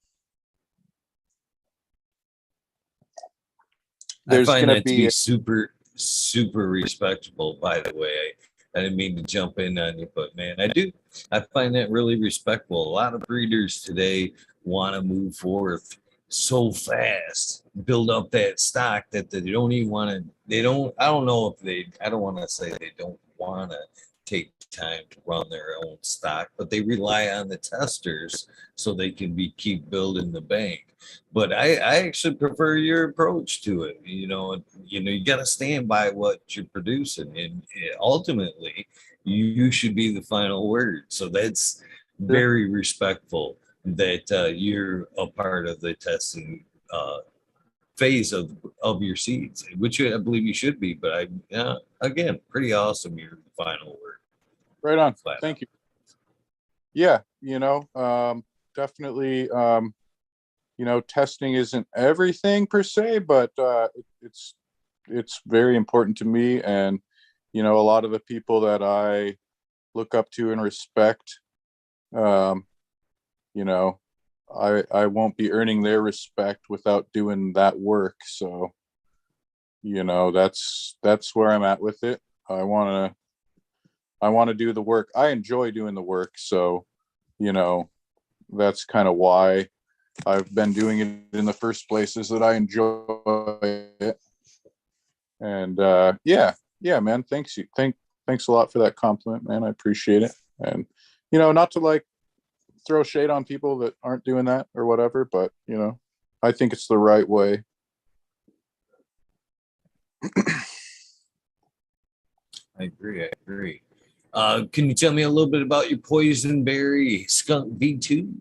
I find that to be super, super respectable, by the way. I didn't mean to jump in on you, but man, I find that really respectful. A lot of breeders today want to move forth so fast, build up that stock that they don't even want to, I don't know if I don't want to say they don't want to take time to run their own stock, but they rely on the testers so they can keep building the bank. But I actually prefer your approach to it. You got to stand by what you're producing, and ultimately, you should be the final word. So that's Sure. very respectful that you're a part of the testing phase of your seeds, which I believe you should be. But again, pretty awesome. You're the final word. Right on. Flat Thank out. you. Yeah, definitely. Testing isn't everything per se, but it's very important to me, and a lot of the people that I look up to and respect, um, you know, I won't be earning their respect without doing that work. So, that's where I'm at with it. I want to do the work. I enjoy doing the work, so you know that's kind of why I've been doing it in the first place, is that I enjoy it. And yeah, man, thanks a lot for that compliment, man. I appreciate it. And not to like throw shade on people that aren't doing that or whatever, but I think it's the right way. I agree. I agree. Can you tell me a little bit about your poisonberry skunk V2?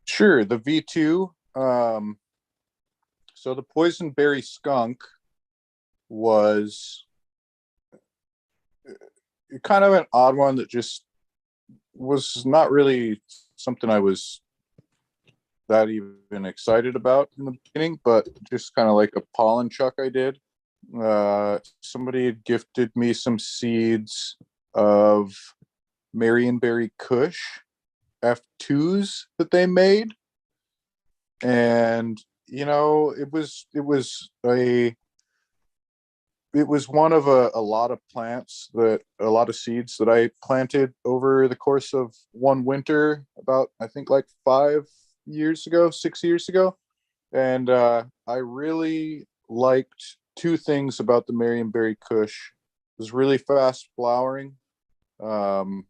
Sure, the V2. So the poisonberry skunk was kind of an odd one that just was not really something I was that even excited about in the beginning, but just kind of like a pollen chuck I did. Somebody had gifted me some seeds of Marionberry Kush F2s that they made, and it was one of a lot of a lot of seeds that I planted over the course of one winter, about I think like 5 years ago, 6 years ago. And I really liked two things about the Marionberry Kush. It was really fast flowering. Um,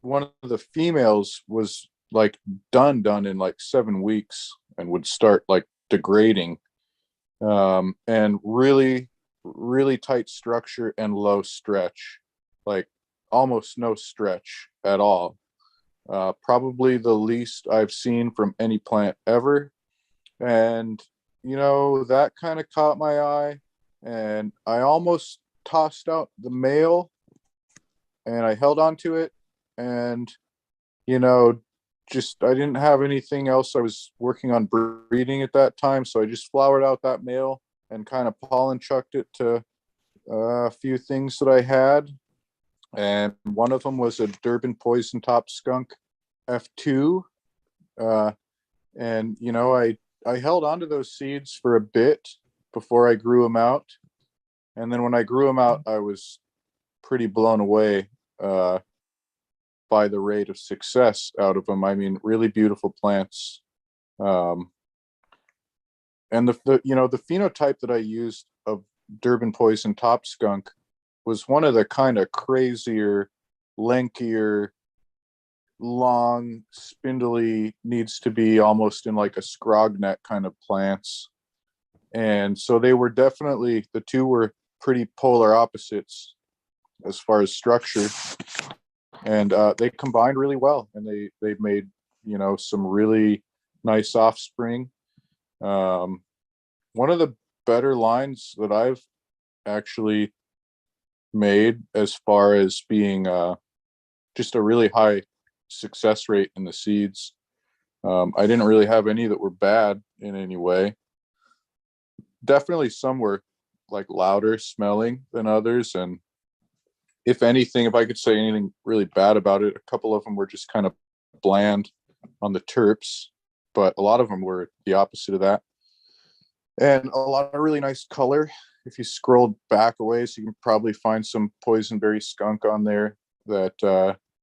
One of the females was like done in like 7 weeks and would start like degrading. And really tight structure and low stretch, like almost no stretch at all. Probably the least I've seen from any plant ever. And, that kind of caught my eye. And I almost tossed out the male, and I held on to it. And, you know, just I didn't have anything else. I was working on breeding at that time. So I just flowered out that male and kind of pollen chucked it to a few things that I had. And one of them was a Durban poison top skunk F2. Uh, and I held on to those seeds for a bit before I grew them out. And then when I grew them out, I was pretty blown away by the rate of success out of them. I mean, really beautiful plants. Um, and the phenotype that I used of Durban poison top skunk was one of the kind of crazier, lankier, long, spindly, needs to be almost in like a scrogneck kind of plants. And so they were definitely, the two were pretty polar opposites as far as structure. And they combined really well, and they made some really nice offspring. One of the better lines that I've actually made, as far as being just a really high success rate in the seeds. I didn't really have any that were bad in any way. Definitely some were like louder smelling than others, and if anything, if I could say anything really bad about it, a couple of them were just kind of bland on the terps, but a lot of them were the opposite of that. And a lot of really nice color. If you scroll back a ways, you can probably find some poisonberry skunk on there that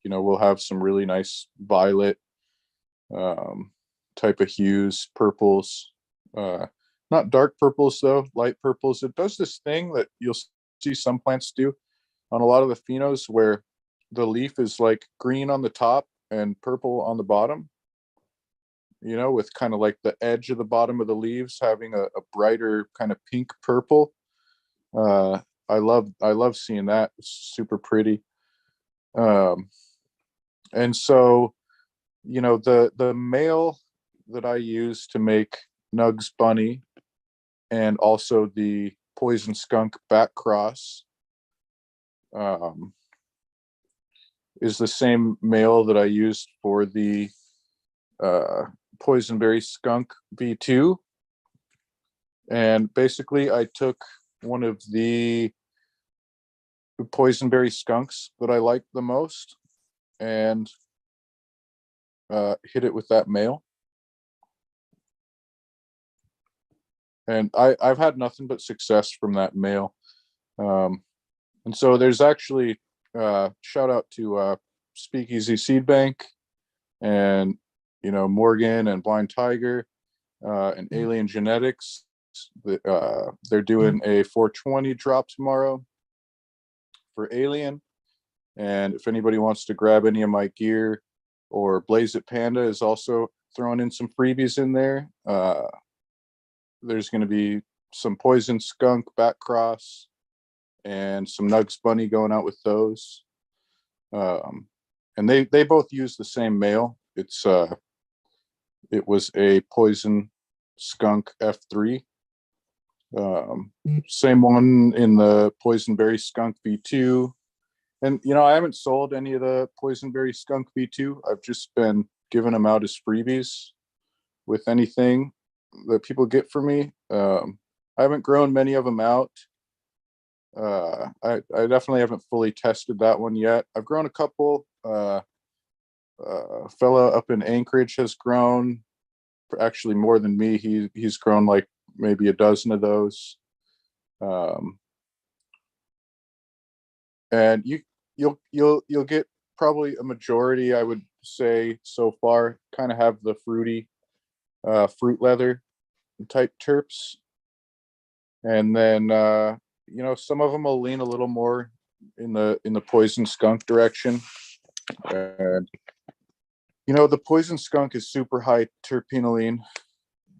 will have some really nice violet type of hues, purples, not dark purples though, light purples. It does this thing that you'll see some plants do. on a lot of the phenos where the leaf is like green on the top and purple on the bottom, you know, with kind of like the edge of the bottom of the leaves having a brighter kind of pink purple. I love seeing that. It's super pretty. And so, you know, the male that I use to make Nugs Bunny and also the Poison Skunk back cross is the same male that I used for the Poisonberry Skunk V2. And basically I took one of the Poisonberry skunks that I liked the most and hit it with that male. And I've had nothing but success from that male. And so there's actually shout out to Speakeasy Seed Bank and, you know, Morgan and Blind Tiger and Alien Genetics. They're doing a 420 drop tomorrow for Alien. And if anybody wants to grab any of my gear, or Blaze It Panda is also throwing in some freebies in there. There's going to be some Poison Skunk back cross and some Nugs Bunny going out with those. And they both use the same male. It was a Poison Skunk F3. Same one in the Poisonberry Skunk V2. And, you know, I haven't sold any of the Poisonberry Skunk V2. I've just been giving them out as freebies with anything that people get for me. I haven't grown many of them out. I definitely haven't fully tested that one yet. I've grown a couple. A fella up in Anchorage has grown actually more than me. He's grown like maybe a dozen of those. And you'll get probably a majority, I would say so far, kind of have the fruity fruit leather type terps. And then you know, some of them will lean a little more in the Poison Skunk direction. And you know, the Poison Skunk is super high terpenoline.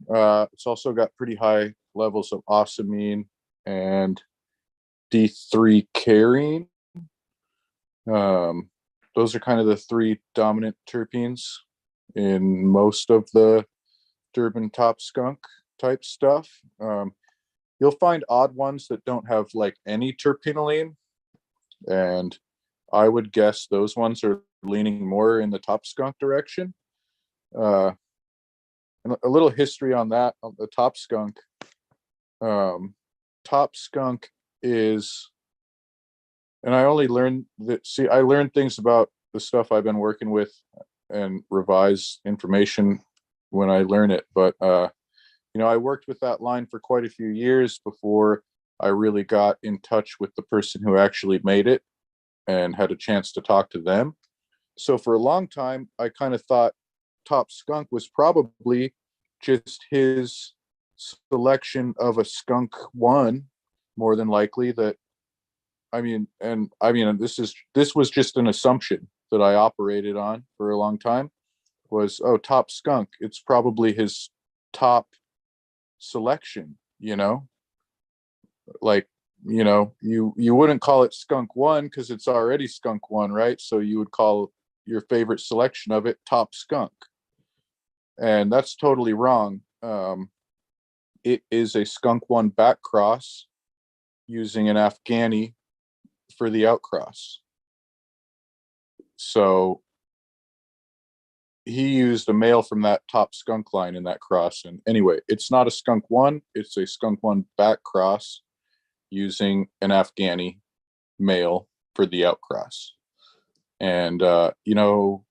It's also got pretty high levels of ocimene and D3 carine. Those are kind of the three dominant terpenes in most of the Durban top skunk type stuff. You'll find odd ones that don't have like any terpenoline, and I would guess those ones are leaning more in the top skunk direction. And a little history on that, on the top skunk. Top skunk is, and I only learned that, see, I learned things about the stuff I've been working with and revise information when I learn it. But, you know, I worked with that line for quite a few years before I really got in touch with the person who actually made it and had a chance to talk to them. So for a long time, I kind of thought Top Skunk was probably just his selection of a skunk one, more than likely. That I mean, this was just an assumption that I operated on for a long time. Was, oh, Top Skunk, it's probably his top selection, you know? Like, you know, you wouldn't call it Skunk One because it's already Skunk One, right? So you would call your favorite selection of it Top Skunk. And that's totally wrong. It is a Skunk One back cross using an Afghani for the outcross. So he used a male from that top skunk line in that cross. And anyway, it's not a Skunk One, it's a Skunk One back cross using an Afghani male for the outcross. And you know,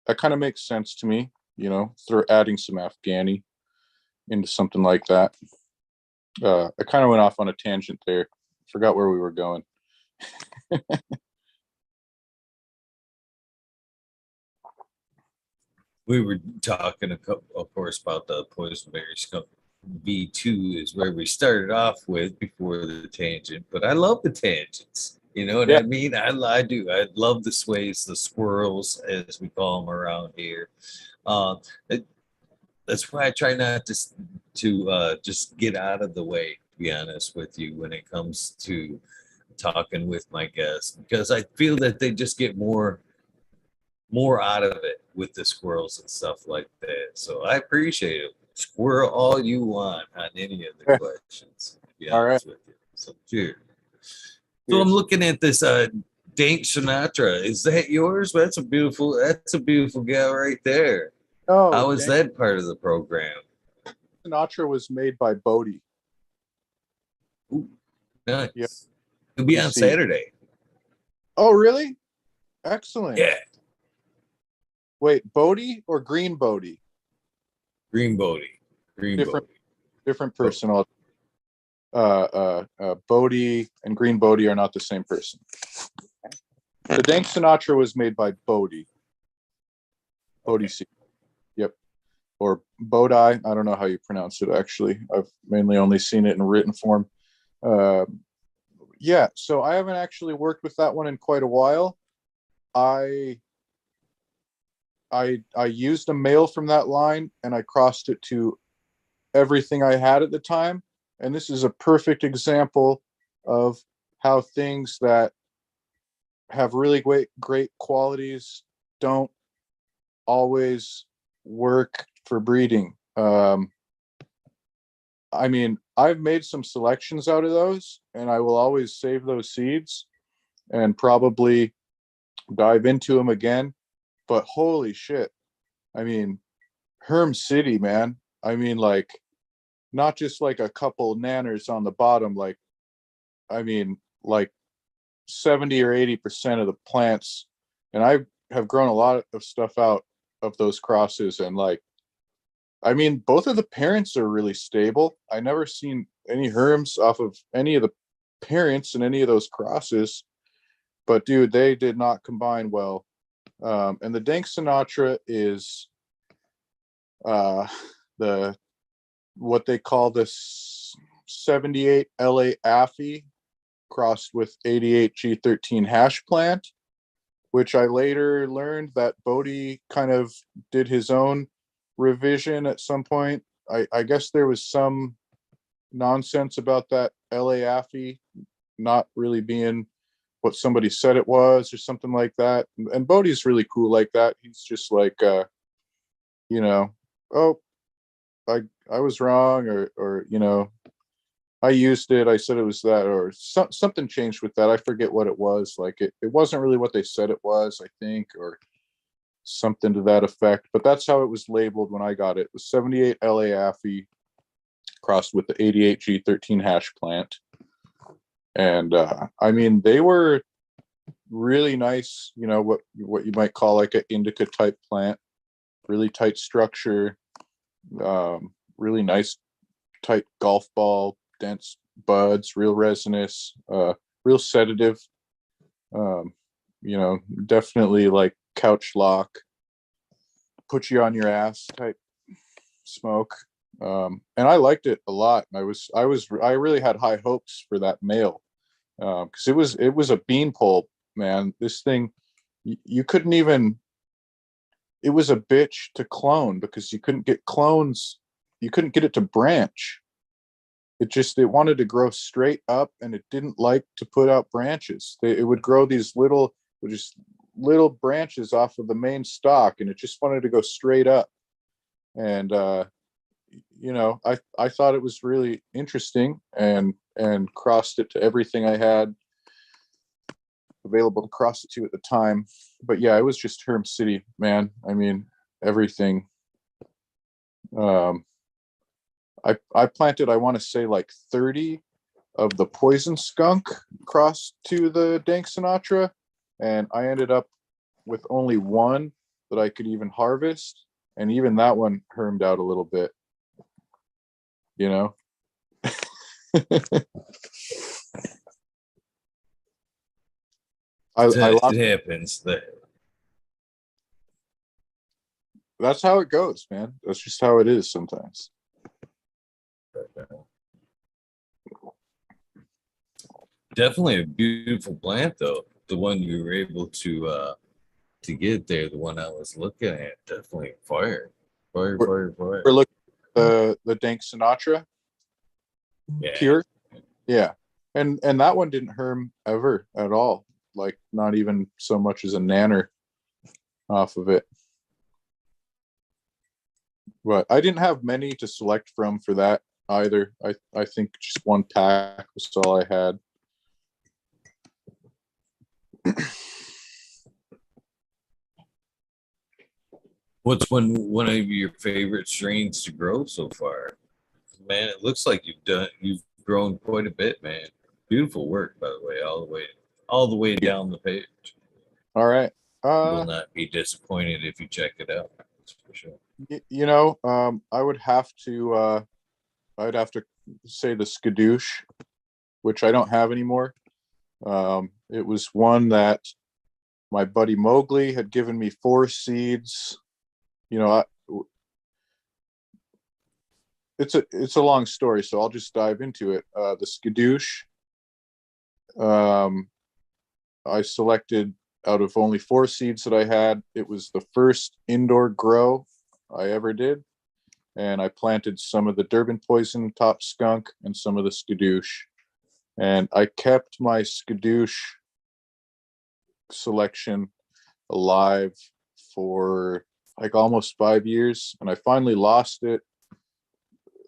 that kind of makes sense to me, you know, through adding some Afghani into something like that. I kind of went off on a tangent there. Forgot where we were going. We were talking, of course, about the Poisonberry Skunk V2 is where we started off with before the tangent, but I love the tangents. You know what Yeah. I mean? I do. I love the sways, the squirrels, as we call them around here. Uh, it, that's why I try not to just get out of the way. To be honest with you, when it comes to talking with my guests, because I feel that they just get more out of it with the squirrels and stuff like that. So I appreciate it. Squirrel all you want on any of the questions. To be All right. honest with you. So cheers. So I'm Cheers. looking at this Dank Sinatra. Is that yours? That's a beautiful gal right there. Oh, How is dang. that part of the program? Sinatra was made by Bodie. Ooh, Yeah. nice. It'll Let be me on see. Saturday. Oh, really? Excellent. Yeah. Wait, Bodie or Green Bodie? Green Bodie. Green Different, Bodie. different Oh, person. Bodie and Green Bodie are not the same person. The Dank Sinatra was made by Bodie. Bodie okay. C. Yep. Or Bodie. I don't know how you pronounce it, actually. I've mainly only seen it in written form. Yeah, so I haven't actually worked with that one in quite a while. I I used a male from that line and I crossed it to everything I had at the time. And this is a perfect example of how things that have really great qualities don't always work for breeding. I mean, I've made some selections out of those, and I will always save those seeds and probably dive into them again. But holy shit, I mean, Herm City, man. I mean, like, not just like a couple nanners on the bottom, like, I mean, like 70 or 80% of the plants. And I have grown a lot of stuff out of those crosses. And like, I mean, both of the parents are really stable. I never seen any Herms off of any of the parents in any of those crosses. But dude, they did not combine well. And the Dank Sinatra is uh, the what they call this 78 LA Affy crossed with 88 G13 hash plant, which I later learned that Bodie kind of did his own revision at some point. I guess there was some nonsense about that LA Affy not really being what somebody said it was or something like that. And Bodie's really cool like that. He's just like, you know, oh, I was wrong, or I used it. I said it was that, or something changed with that. I forget what it was. Like it wasn't really what they said it was, I think, or something to that effect. But that's how it was labeled when I got it. It was 78 LA Affy crossed with the 88 G13 hash plant. And I mean, they were really nice. What you might call like an indica type plant. Really tight structure. Really nice tight golf ball, dense buds, real resinous, real sedative. Definitely like couch lock, put you on your ass type smoke. And I liked it a lot. I really had high hopes for that male because it was a beanpole, man. This thing, you couldn't even. It was a bitch to clone because you couldn't get clones. You couldn't get it to branch. It wanted to grow straight up, and it didn't like to put out branches. It would grow these just little branches off of the main stalk, and it just wanted to go straight up. And I thought it was really interesting, and crossed it to everything I had available to cross it to at the time. But yeah, it was just Herm City, man. I mean, everything. um I planted, I want to say, like 30 of the poison skunk crossed to the Dank Sinatra, and I ended up with only one that I could even harvest, and even that one hermed out a little bit, you know. I It lost. happens. That's how it goes, man. That's just how it is sometimes. Definitely a beautiful plant, though. The one you were able to get there, the one I was looking at, definitely fire, fire, We're, fire, fire. we're looking at the Dank Sinatra Yeah, pure. Yeah. And that one didn't harm ever at all. Like not even so much as a nanner off of it. But I didn't have many to select from for that either. I think just one pack was all I had. what's one of your favorite strains to grow so far? Man, it looks like you've grown quite a bit, man. Beautiful work, by the way, all the way down the page. All right. You will Uh not be disappointed if you check it out. That's for sure. I would have to I'd have to say the skadoosh, which I don't have anymore. It was one that my buddy Mowgli had given me 4 seeds. You know, it's a long story, so I'll just dive into it. The skadoosh, um, I selected out of only 4 seeds that I had. It was the first indoor grow I ever did, and I planted some of the Durban poison top skunk and some of the skadoosh, and I kept my skadoosh selection alive for like almost 5 years, and I finally lost it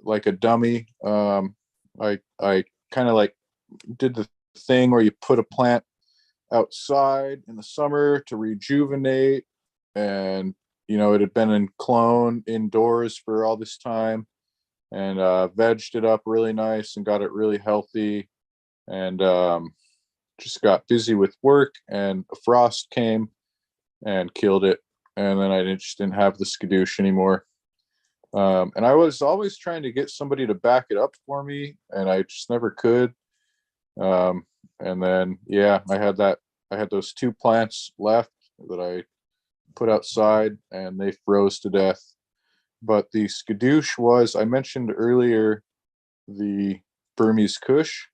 like a dummy. I kind of like did the thing where you put a plant outside in the summer to rejuvenate, and it had been in clone indoors for all this time, and vegged it up really nice and got it really healthy, and just got busy with work, and a frost came and killed it, and then I just didn't have the skadoosh anymore. And I was always trying to get somebody to back it up for me, and I just never could. And then, yeah, I had those 2 plants left that I put outside, and they froze to death. But the skadoosh was, I mentioned earlier, the Burmese Kush.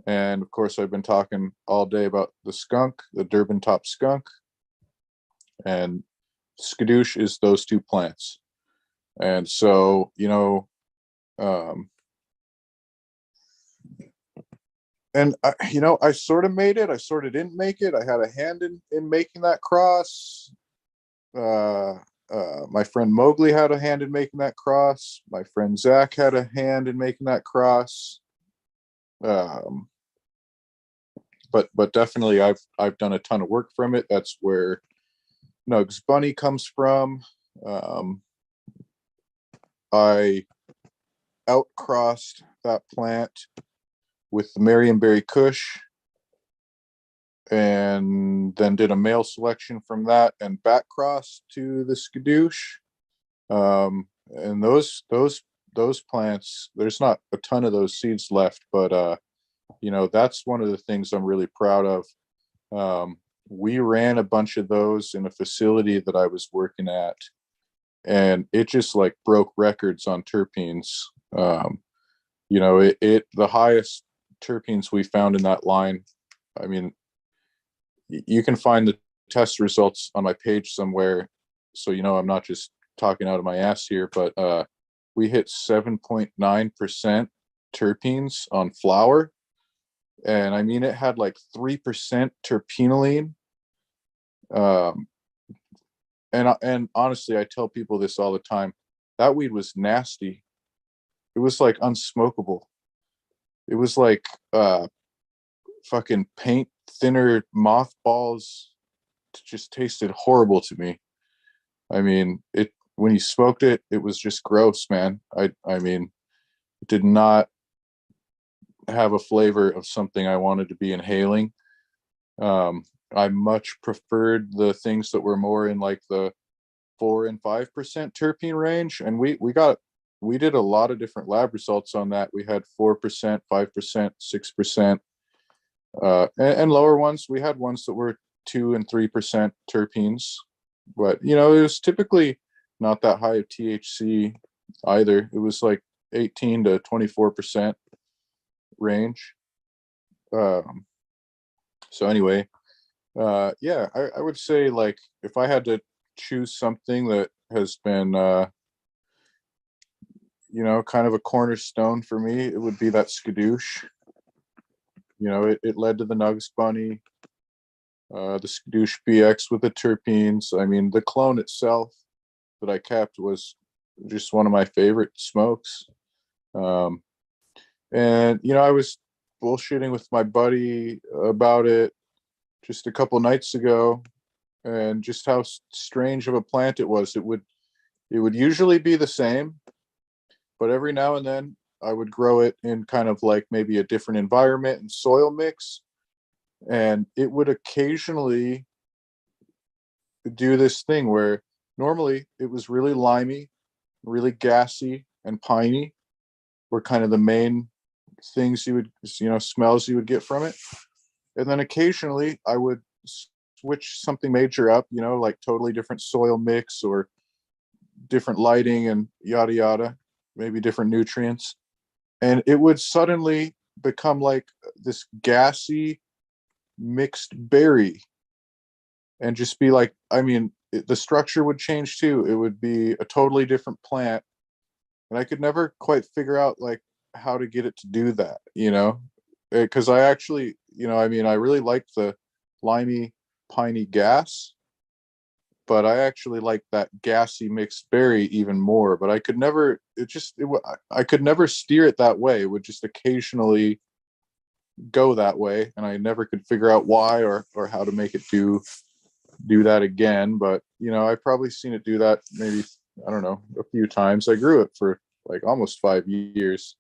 And of course, I've been talking all day about the skunk, the Durban top skunk. And skadoosh is those 2 plants. And so, um, and I sort of made it. I sort of didn't make it. I had a hand in making that cross. Uh, my friend Mowgli had a hand in making that cross. My friend Zach had a hand in making that cross. Um, but definitely, I've done a ton of work from it. That's where Nugs Bunny comes from. I outcrossed that plant with the Marionberry Kush, and then did a male selection from that and back cross to the skadoosh. And those plants, there's not a ton of those seeds left, but that's one of the things I'm really proud of. We ran a bunch of those in a facility that I was working at, and it just like broke records on terpenes. The highest terpenes we found in that line, I mean, you can find the test results on my page somewhere, so I'm not just talking out of my ass here, but we hit 7.9% terpenes on flower, and I mean it had like 3% terpenoline. And honestly, I tell people this all the time, that weed was nasty. It was like unsmokable. It was like fucking paint thinner mothballs. It just tasted horrible to me. I mean, it when you smoked it, it was just gross, man. I mean, it did not have a flavor of something I wanted to be inhaling. I much preferred the things that were more in like the 4 and 5% terpene range, and we did a lot of different lab results on that. We had 4%, 5%, 6%, and lower ones. We had ones that were 2 and 3% terpenes, but it was typically not that high of THC either. It was like 18 to 24% range. Um, so anyway, yeah, I would say, like, if I had to choose something that has been, kind of a cornerstone for me, it would be that skadoosh. It led to the Nugs Bunny, the skadoosh BX with the terpenes. I mean, the clone itself that I kept was just one of my favorite smokes. Um, and I was bullshitting with my buddy about it just a couple nights ago, and just how strange of a plant it was. It would usually be the same, but every now and then I would grow it in kind of like maybe a different environment and soil mix, and it would occasionally do this thing where normally it was really limey, really gassy, and piney were kind of the main things you would, smells you would get from it. And then occasionally I would switch something major up, like totally different soil mix or different lighting and yada yada, maybe different nutrients. And it would suddenly become like this gassy mixed berry, and just be like, I mean, the structure would change too. It would be a totally different plant. And I could never quite figure out like how to get it to do that, because I actually, I mean, I really like the limey, piney gas, but I actually like that gassy mixed berry even more. But I could never, I could never steer it that way. It would just occasionally go that way, and I never could figure out why or how to make it do that again. But I've probably seen it do that maybe, I don't know, a few times. I grew it for like almost 5 years.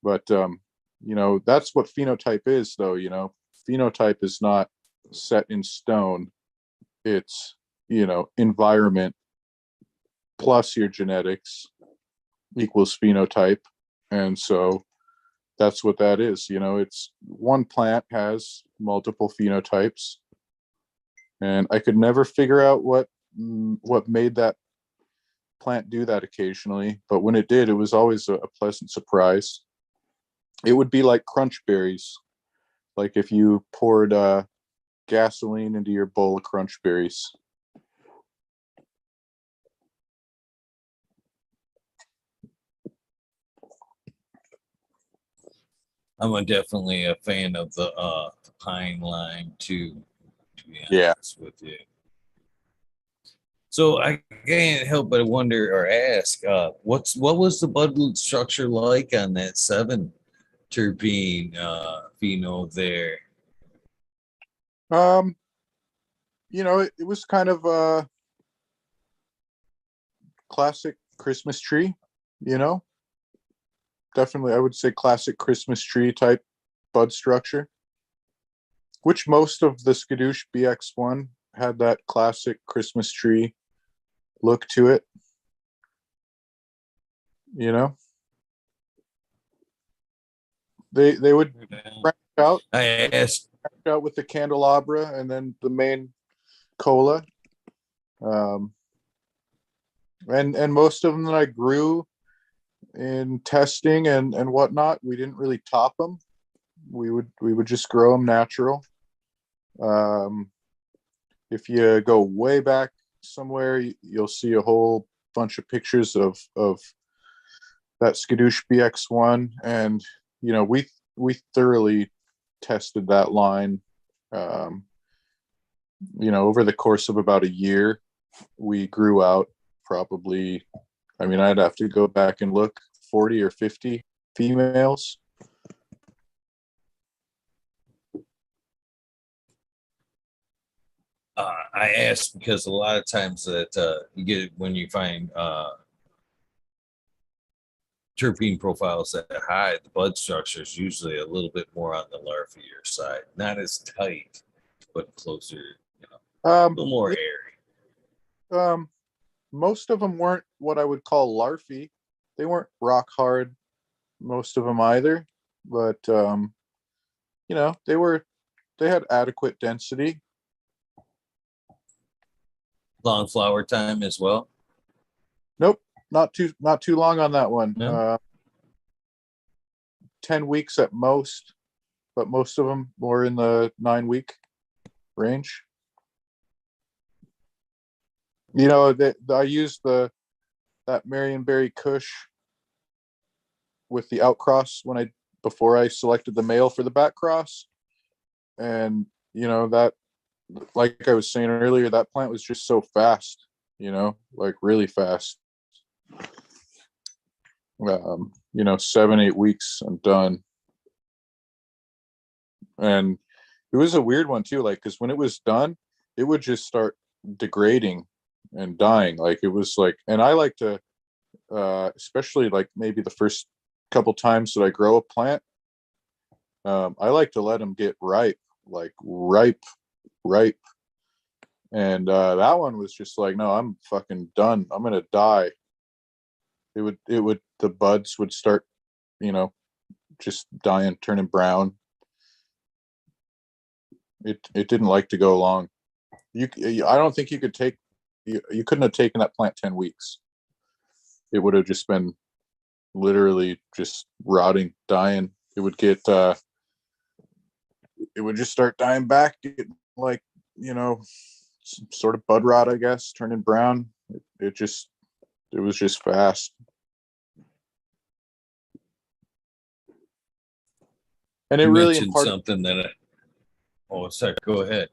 But that's what phenotype is, though. Phenotype is not set in stone. It's environment plus your genetics equals phenotype. And so that's what that is. It's one plant has multiple phenotypes, and I could never figure out what made that plant do that occasionally. But when it did, it was always a pleasant surprise. It would be like crunch berries, like if you poured gasoline into your bowl of crunch berries. I'm definitely a fan of the pine lime too, to be Yeah. honest with you. So I can't help but wonder or ask, what was the bud structure like on that 7 terpene pheno there? It was kind of a classic Christmas tree, definitely I would say classic Christmas tree type bud structure, which most of the skadoosh BX1 had that classic Christmas tree look to it. They would branch out I asked. with the candelabra and then the main cola. And most of them that I grew in testing and whatnot, we didn't really top them. We would just grow them natural. If you go way back somewhere, you'll see a whole bunch of pictures of that skadoosh BX1, and we thoroughly tested that line. Over the course of about a year, we grew out probably, I mean, I'd have to go back and look, 40 or 50 females. I asked because a lot of times that you get when you find terpene profiles that high, the bud structure is usually a little bit more on the larvier side, not as tight, but closer, a little more airy. Most of them weren't what I would call larfy. They weren't rock hard, most of them either, but they had adequate density. Long flower time as well. Nope, not too long on that one. No? 10 weeks at most. but most of them were in the 9-week range. You know, I used that Marionberry Kush with the outcross before I selected the male for the back cross. And, you know, that, like I was saying earlier, that plant was just so fast, you know, like really fast. You know, 7-8 weeks, I'm done. And it was a weird one too, like, because when it was done, it would just start degrading and dying. Like it was like, and I like to, especially like maybe the first couple times that I grow a plant, I like to let them get ripe, like ripe. And that one was just like, no, I'm fucking done. I'm gonna die. The buds would start, you know, just dying, turning brown. It didn't like to go long. I don't think you could take, you couldn't have taken that plant 10 weeks. It would have just been literally just rotting, dying. It would get, it would just start dying back, like, you know, some sort of bud rot, I guess, turning brown. It was just fast. And it You really mentioned imparted. something that oh, sorry, go ahead.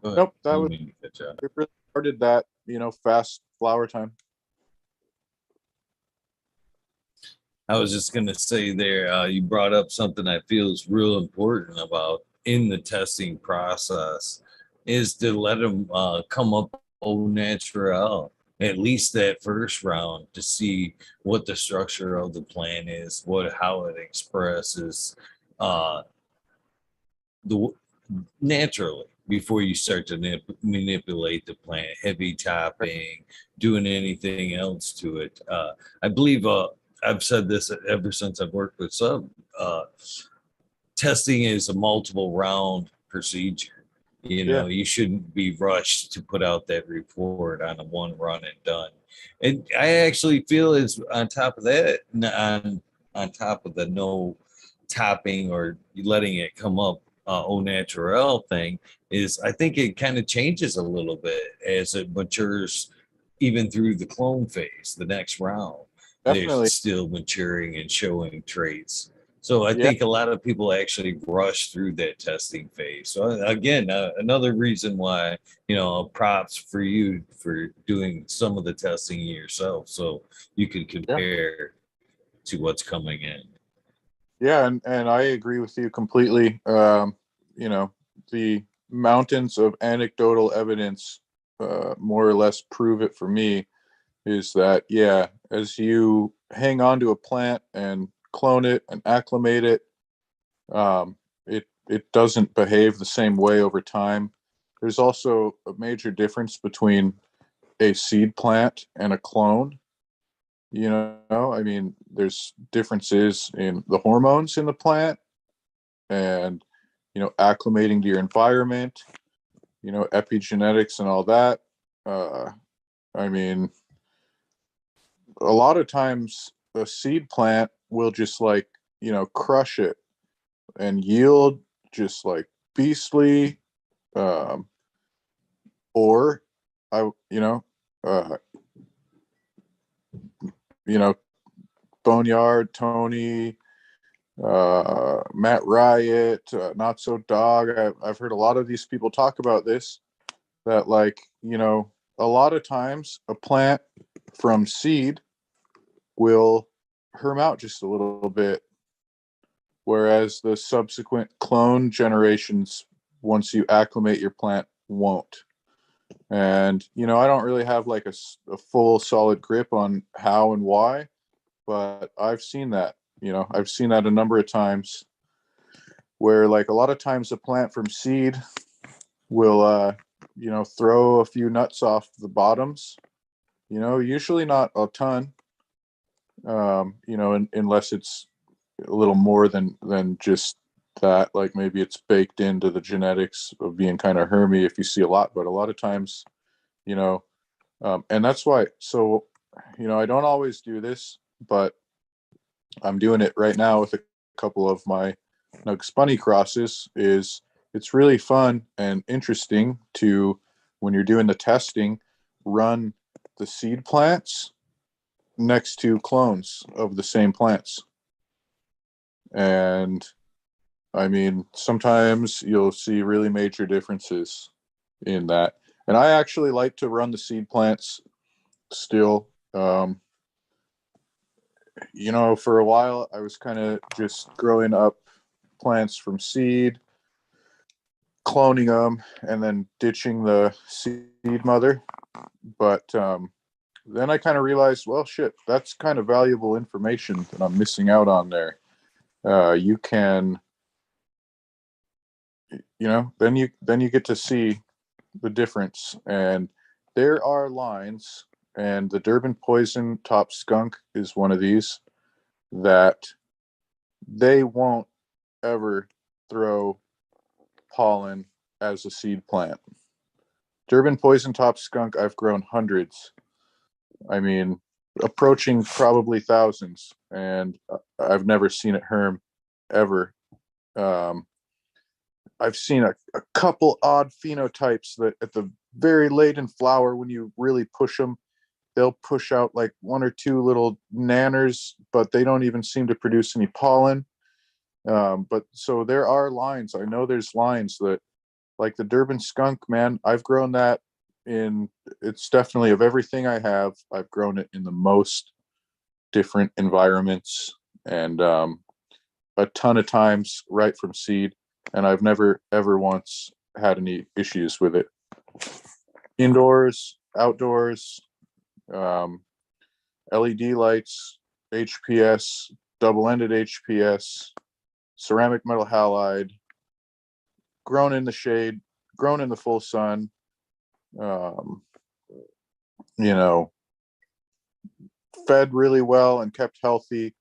Go ahead. Nope, that was it. Really imparted that, you know, fast flower time. I was just gonna say there, you brought up something I feel is real important about in the testing process is to let them come up au naturel, at least that first round, to see what the structure of the plant is, how it expresses uh, the naturally before you start to manipulate the plant, heavy topping, doing anything else to it. I believe I've said this ever since I've worked with sub. Testing is a multiple round procedure. You know, you shouldn't be rushed to put out that report on a one run and done. And I actually feel it's on top of that, on top of the no topping or letting it come up au naturel thing, is I think it kind of changes a little bit as it matures, even through the clone phase, the next round. Definitely. They're still maturing and showing traits. So I Yeah. think a lot of people actually rush through that testing phase. So again, another reason why, you know, props for you for doing some of the testing yourself, so you can compare to what's coming in. Yeah, and I agree with you completely. You know, the mountains of anecdotal evidence more or less prove it for me, is that, yeah, as you hang on to a plant and clone it and acclimate it, it doesn't behave the same way over time. There's also a major difference between a seed plant and a clone. You know, I mean, there's differences in the hormones in the plant and, you know, acclimating to your environment, you know, epigenetics and all that. I mean, a lot of times a seed plant will just, like, you know, crush it and yield just like beastly. Um, or you know, uh, you know, Boneyard, Tony, Matt Riot, Not So Dog. I've heard a lot of these people talk about this, that, like, you know, a lot of times a plant from seed will herm out just a little bit, whereas the subsequent clone generations, once you acclimate your plant, won't. And, you know, I don't really have like a full solid grip on how and why, but I've seen that. You know, I've seen that a number of times, where, like, a lot of times a plant from seed will you know, throw a few nuts off the bottoms, you know, usually not a ton, you know, unless it's a little more than just that. Like, maybe it's baked into the genetics of being kind of hermy if you see a lot. But a lot of times, you know, and that's why, so, you know, I don't always do this, but I'm doing it right now with a couple of my Now, spunny crosses it's really fun and interesting to, when you're doing the testing, run the seed plants next to clones of the same plants. And I mean, sometimes you'll see really major differences in that. And I actually like to run the seed plants still. For a while, I was kind of just growing up plants from seed, cloning them, and then ditching the seed mother. But then I kind of realized, well, shit, that's kind of valuable information that I'm missing out on there. You can, then you get to see the difference. And there are lines, and the Durban poison top skunk is one of these, that they won't ever throw pollen as a seed plant. Durban poison top skunk, I've grown hundreds. I mean, approaching probably thousands, and I've never seen it herm ever. I've seen a couple odd phenotypes that at the very late in flower, when you really push them, they'll push out like one or two little nanners, but they don't even seem to produce any pollen. But so there are lines. I know there's lines that, like the Durban skunk, man, I've grown that it's definitely, of everything I have, I've grown it in the most different environments, and a ton of times right from seed. And I've never, ever once had any issues with it. Indoors, outdoors, LED lights, HPS, double-ended HPS, ceramic metal halide, grown in the shade, grown in the full sun, fed really well and kept healthy,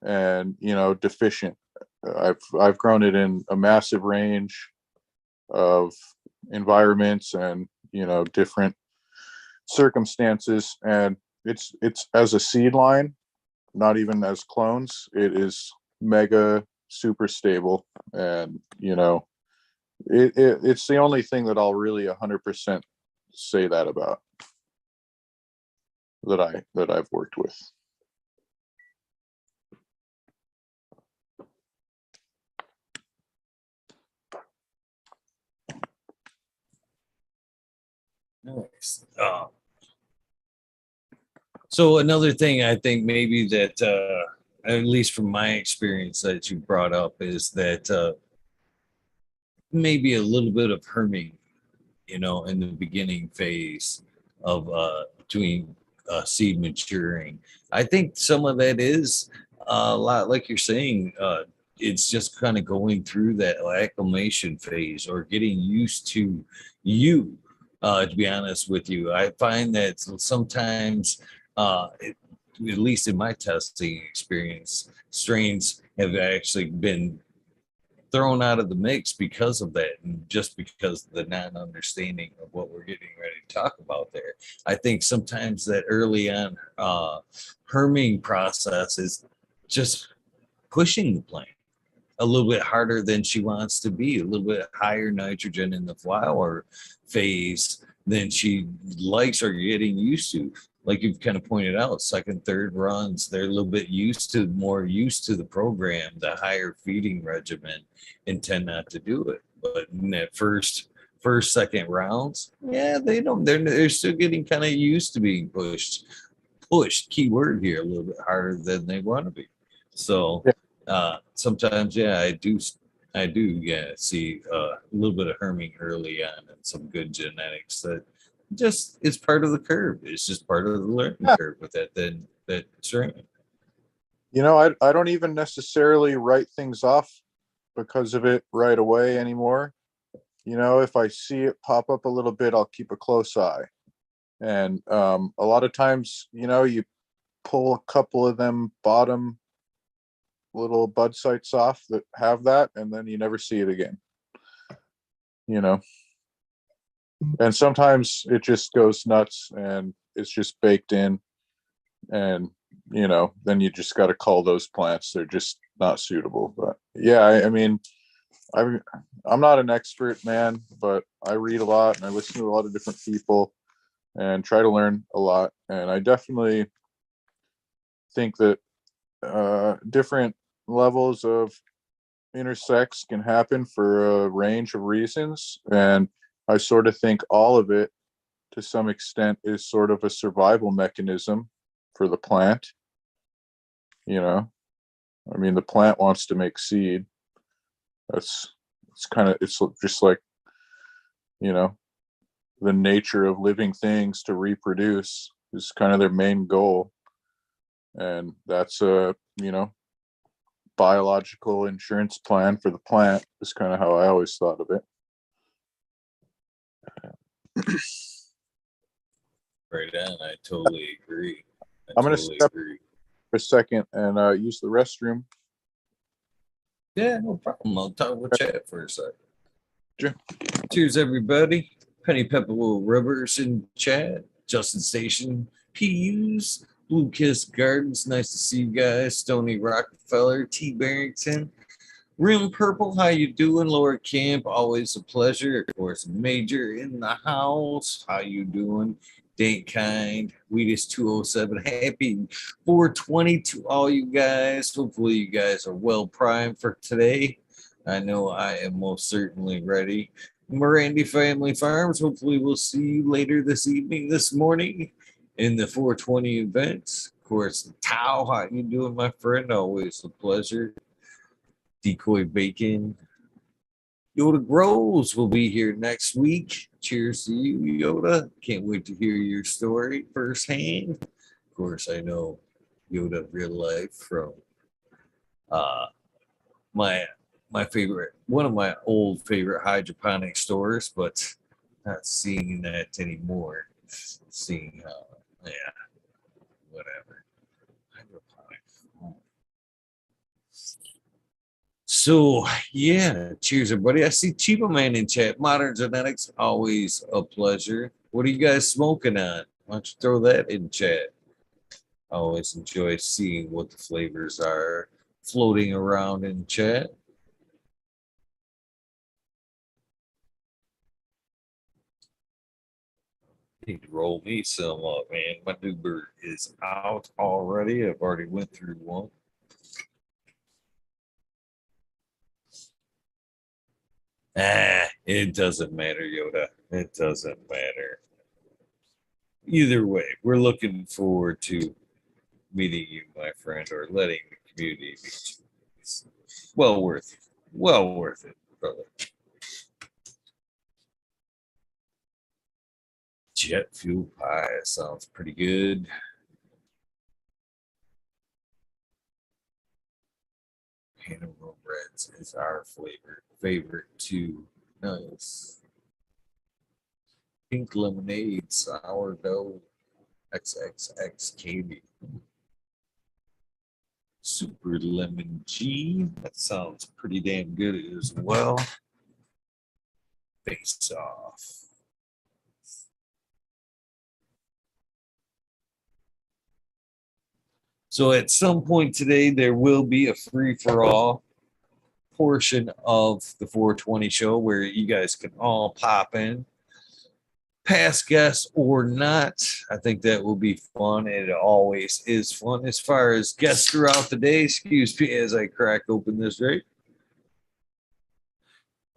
and deficient. I've grown it in a massive range of environments and different circumstances, and it's as a seed line, not even as clones, it is mega super stable. And it's the only thing that I'll really 100% say that about, that I've worked with. Nice. So another thing I think maybe that, at least from my experience that you brought up, is that maybe a little bit of herming, in the beginning phase of between seed maturing. I think some of that is a lot like you're saying. It's just kind of going through that acclimation phase or getting used to you. To be honest with you, I find that sometimes, at least in my testing experience, strains have actually been thrown out of the mix because of that, and just because of the non-understanding of what we're getting ready to talk about there. I think sometimes that early on herming process is just pushing the plant a little bit harder than she wants to be, a little bit higher nitrogen in the flower phase than she likes or getting used to. Like you've kind of pointed out, second, third runs, they're a little bit more used to the program, the higher feeding regimen, and tend not to do it. But in that first, second rounds, yeah, they're still getting kind of used to being pushed, keyword here, a little bit harder than they want to be. So sometimes, yeah, I do see a little bit of herming early on and some good genetics that just it's part of the curve. It's just part of the learning curve with that strain. I don't even necessarily write things off because of it right away anymore. If I see it pop up a little bit, I'll keep a close eye. And a lot of times, you pull a couple of them bottom little bud sites off that have that, and then you never see it again. And sometimes it just goes nuts and it's just baked in, and then you just got to call those plants. They're just not suitable. But yeah, I mean, I'm not an expert, man, but I read a lot and I listen to a lot of different people and try to learn a lot. And I definitely think that different levels of intersex can happen for a range of reasons. And I sort of think all of it, to some extent, is sort of a survival mechanism for the plant. You know, I mean, the plant wants to make seed. That's it's just like, you know, the nature of living things to reproduce is kind of their main goal. And that's a, you know, biological insurance plan for the plant is kind of how I always thought of it. Right on. I totally agree. I'm going to step for a second and use the restroom. Yeah, no problem. I'll talk with chat for a second. Sure. Cheers, everybody. Penny Pepper Rubbers in chat. Justin Station, PUs, Blue Kiss Gardens. Nice to see you guys. Stony Rockefeller, T. Barrington. Rim Purple, how you doing? Laura Camp, always a pleasure. Of course, Major in the house. How you doing? Date Kind, Weedus 207. Happy 420 to all you guys. Hopefully you guys are well primed for today. I know I am most certainly ready. Mirandi Family Farms, hopefully we'll see you later this evening, this morning in the 420 event. Of course, Tao, how you doing, my friend? Always a pleasure. Decoy Bacon. Yoda Grows will be here next week. Cheers to you, Yoda. Can't wait to hear your story firsthand. Of course, I know Yoda real life from my favorite, one of my old favorite hydroponic stores, but not seeing that anymore. Seeing how, yeah, whatever. Hydroponic. So yeah, cheers everybody. I see Chiba Man in chat. Modern Genetics, always a pleasure. What are you guys smoking on? Why don't you throw that in chat? I always enjoy seeing what the flavors are floating around in chat. Need to roll me some up, man. My new bird is out already. I've already went through one. It doesn't matter, Yoda. It doesn't matter. Either way, we're looking forward to meeting you, my friend, or letting the community meet you. It's well worth it. Well worth it, brother. Jet fuel pie sounds pretty good. Hannibal Reds is our favorite too. Nice. Pink lemonade, sourdough, XXX candy. Super lemon G. That sounds pretty damn good as well. Face off. So at some point today, there will be a free-for-all portion of the 420 show where you guys can all pop in, past guests or not. I think that will be fun. It always is fun. As far as guests throughout the day, excuse me as I crack open this, right?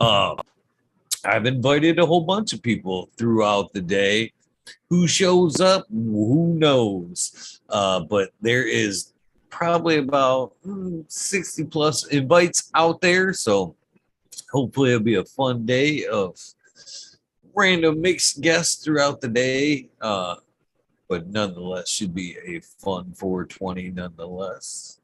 I've invited a whole bunch of people throughout the day. Who shows up? Who knows? But there is probably about 60 plus invites out there. So hopefully it'll be a fun day of random mixed guests throughout the day. But nonetheless, should be a fun 420 nonetheless.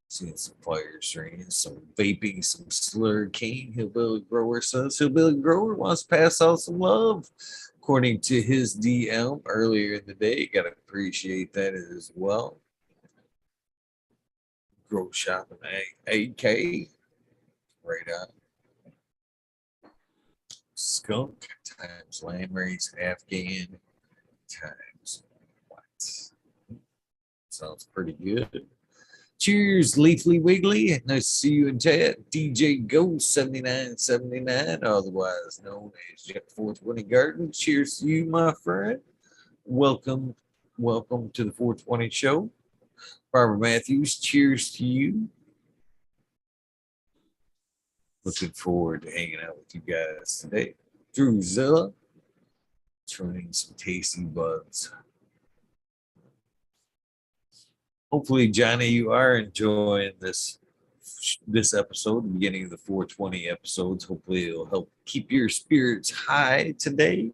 Seeing some fire strains, some vaping, some slur. Kane, Hillbilly Grower says Hillbilly Grower wants to pass out some love. According to his DM earlier in the day, got to appreciate that as well. Grow Shop and AK. Right on. Skunk times Landrace Afghan times what? Sounds pretty good. Cheers, Leafly Wiggly. Nice to see you in chat. DJ Ghost 7979, otherwise known as Jet 420 Garden. Cheers to you, my friend. Welcome to the 420 show. Barbara Matthews, cheers to you. Looking forward to hanging out with you guys today. Drew Zilla, turning some tasty buds. Hopefully, Johnny, you are enjoying this episode, the beginning of the 420 episodes. Hopefully, it'll help keep your spirits high today.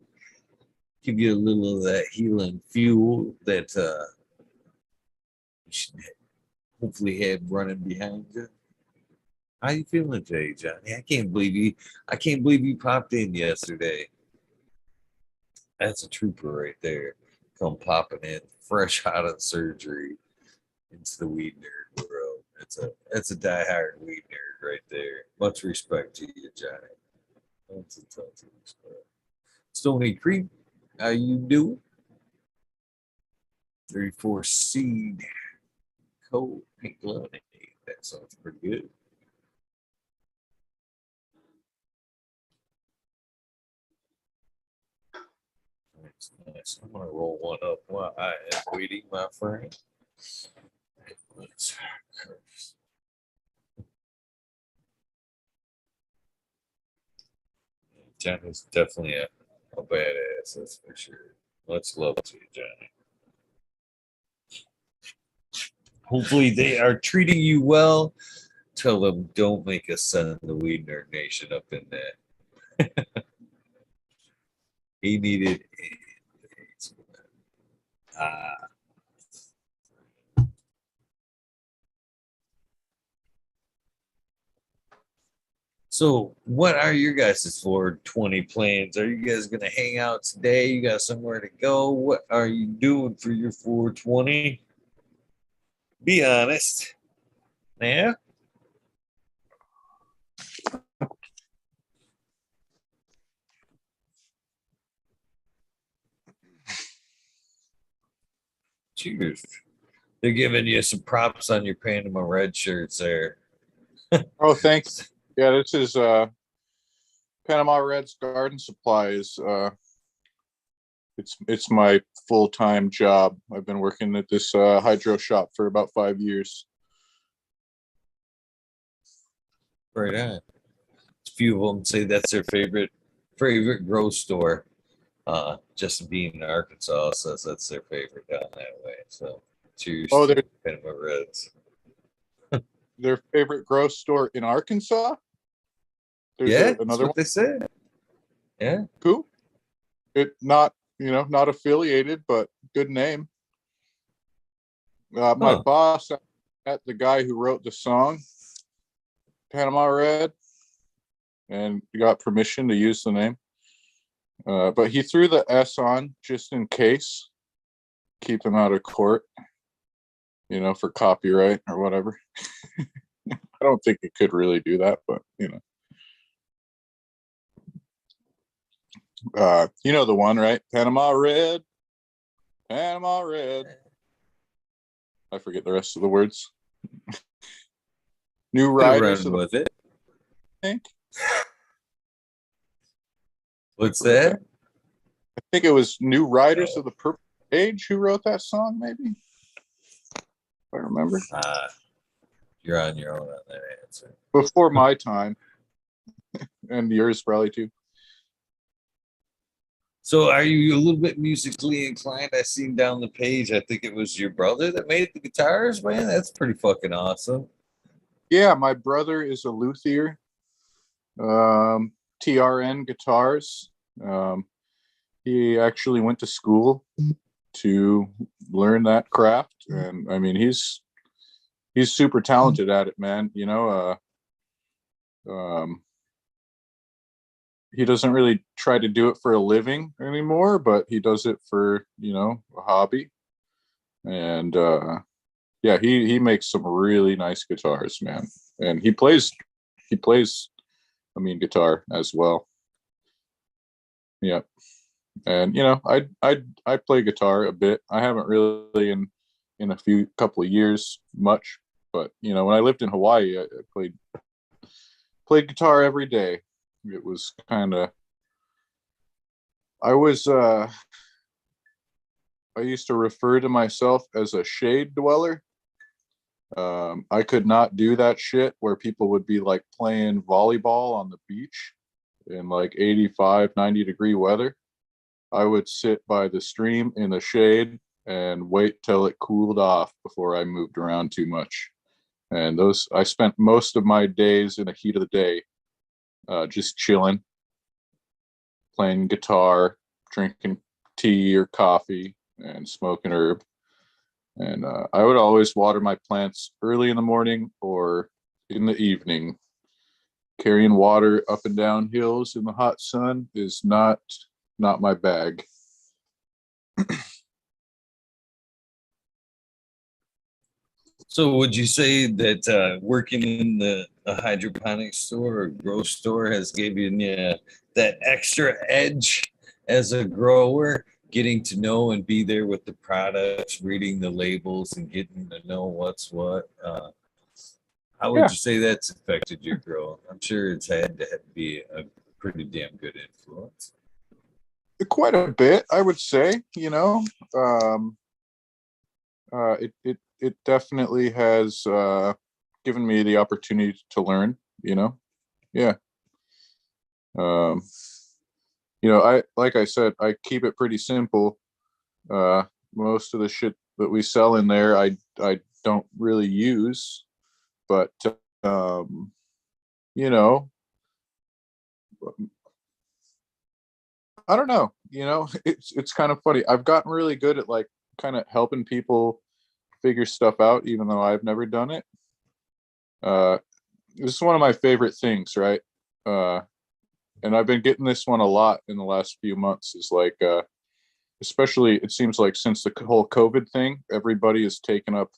Give you a little of that healing fuel that you should hopefully have running behind you. How you feeling today, Johnny? I can't believe you popped in yesterday. That's a trooper right there. Come popping in fresh out of surgery into the weed nerd world. That's a diehard weed nerd right there. Much respect to you, Johnny. Lots of respect. Stony Creek, how you doing? 34 seed cold pink lemonade. That sounds pretty good. Nice. I'm gonna roll one up while I am waiting, my friend. Let's curse. Johnny's definitely a badass, that's for sure. Much love to you, Johnny. Hopefully they are treating you well. Tell them don't make us send the Weed Nerd Nation up in there. He needed So what are your guys' 420 plans? Are you guys gonna hang out today? You got somewhere to go? What are you doing for your 420? Be honest. Yeah. Cheers. They're giving you some props on your Panama Red shirts there. Oh, thanks. Yeah, this is Panama Red's garden supplies. It's my full-time job. I've been working at this hydro shop for about 5 years. Right on. A few of them say that's their favorite grow store. Just being in Arkansas says that's their favorite down that way. So cheers to Panama Reds. Their favorite grow store in Arkansas? There's another one they said. Yeah. Cool. It not affiliated, but good name. My boss at the guy who wrote the song Panama Red, and got permission to use the name. But he threw the S on just in case, keep him out of court, for copyright or whatever. I don't think it could really do that, but the one, right? Panama Red. Panama Red. I forget the rest of the words. New Riders of the... with it. I think. What's that? I think it was New Riders of the Purple Age who wrote that song, maybe. If I remember. You're on your own on that answer. Before my time. And yours probably too. So are you a little bit musically inclined? I seen down the page, I think it was your brother that made the guitars, man. That's pretty fucking awesome. Yeah, my brother is a luthier. TRN guitars. He actually went to school to learn that craft, and I mean he's super talented at it, man. He doesn't really try to do it for a living anymore, but he does it for a hobby. And he makes some really nice guitars, man. And he plays guitar as well. Yeah. And I play guitar a bit. I haven't really in a couple of years much, But when I lived in Hawaii, I played guitar every day. It was kind of, I was I used to refer to myself as a shade dweller. I could not do that shit where people would be like playing volleyball on the beach in like 85, 90-degree weather. I would sit by the stream in the shade and wait till it cooled off before I moved around too much. And I spent most of my days in the heat of the day just chilling, playing guitar, drinking tea or coffee, and smoking herb. And I would always water my plants early in the morning or in the evening. Carrying water up and down hills in the hot sun is not my bag. So would you say that working in a hydroponics store or grow store has given you that extra edge as a grower, getting to know and be there with the products, reading the labels and getting to know what's what? How would Yeah, you say that's affected your growth? I'm sure it's had to be a pretty damn good influence. quite a bit, I would say. Um, it definitely has given me the opportunity to learn. Yeah. Um, I like I said, I keep it pretty simple. Most of the shit that we sell in there, I don't really use, but um, you know, I don't know. It's kind of funny. I've gotten really good at like kind of helping people figure stuff out, even though I've never done it. Uh, this is one of my favorite things, right? Uh, and I've been getting this one a lot in the last few months. Is like, especially it seems like since the whole COVID thing, everybody has taken up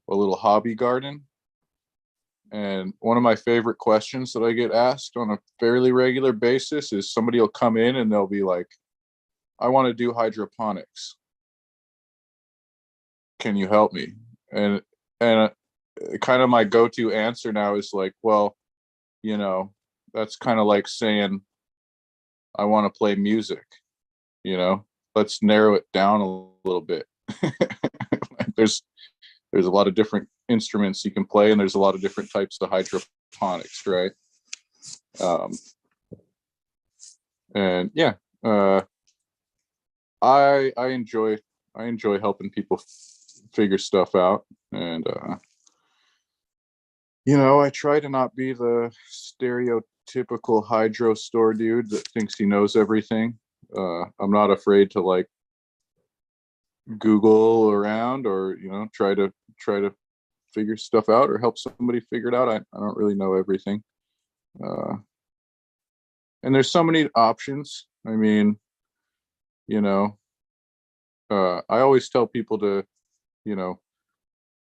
a little hobby garden. And one of my favorite questions that I get asked on a fairly regular basis is somebody will come in and they'll be like, I want to do hydroponics. Can you help me? And kind of my go-to answer now is like, well, that's kind of like saying I want to play music, you know. Let's narrow it down a little bit. there's there's a lot of different instruments you can play, and there's a lot of different types of hydroponics, right? Um, and yeah, I enjoy helping people figure stuff out, and I try to not be the stereotypical hydro store dude that thinks he knows everything. I'm not afraid to like Google around or try to figure stuff out or help somebody figure it out. I don't really know everything, uh, and there's so many options. I mean, you know, I always tell people to you know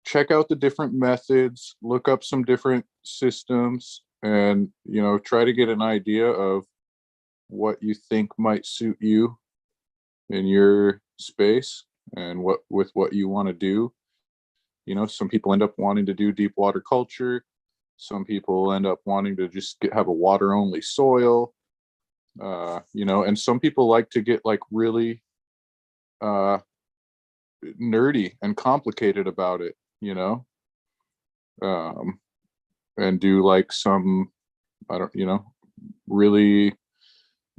check out the different methods, look up some different systems, and try to get an idea of what you think might suit you in your space and what you want to do. Some people end up wanting to do deep water culture. Some people end up wanting to just have a water only soil. And some people like to get like really uh, nerdy and complicated about it. Um, and do like some, I don't, really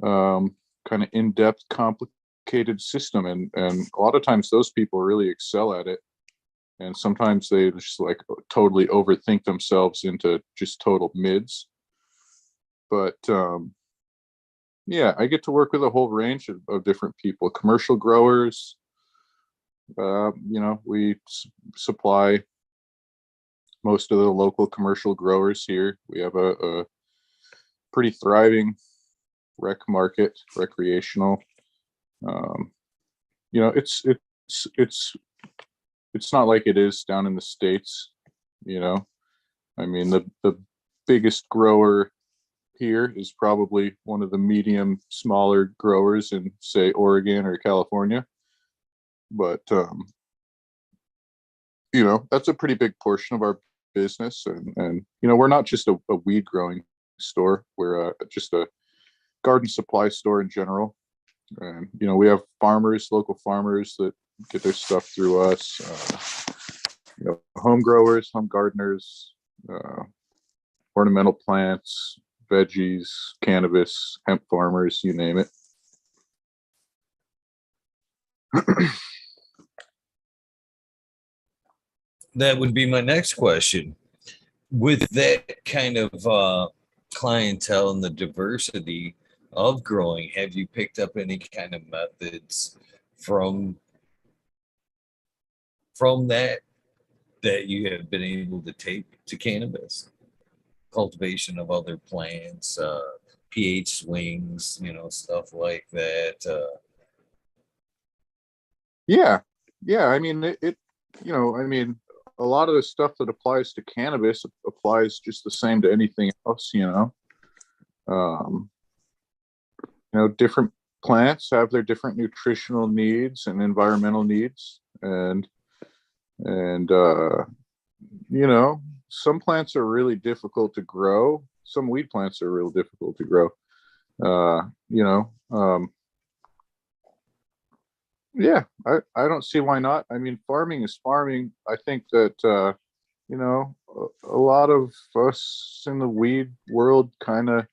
kind of in-depth, complicated system, and a lot of times those people really excel at it, and sometimes they just like totally overthink themselves into just total mids. But yeah, I get to work with a whole range of different people, commercial growers. We supply most of the local commercial growers here. We have a pretty thriving rec market, recreational. Um, it's not like it is down in the States. you know I mean, the biggest grower here is probably one of the medium smaller growers in say Oregon or California, but that's a pretty big portion of our business, and we're not just a weed growing store. We're just a garden supply store in general. And we have local farmers that get their stuff through us. Home growers, home gardeners, ornamental plants, veggies, cannabis, hemp farmers, you name it. That would be my next question. With that kind of clientele and the diversity of growing, have you picked up any kind of methods from that you have been able to take to cannabis? Cultivation of other plants, pH swings, stuff like that. Yeah. I mean, a lot of the stuff that applies to cannabis applies just the same to anything else. Different plants have their different nutritional needs and environmental needs, and some plants are really difficult to grow. Some weed plants are real difficult to grow. Yeah, I don't see why not. I mean, farming is farming. I think that a lot of us in the weed world kind of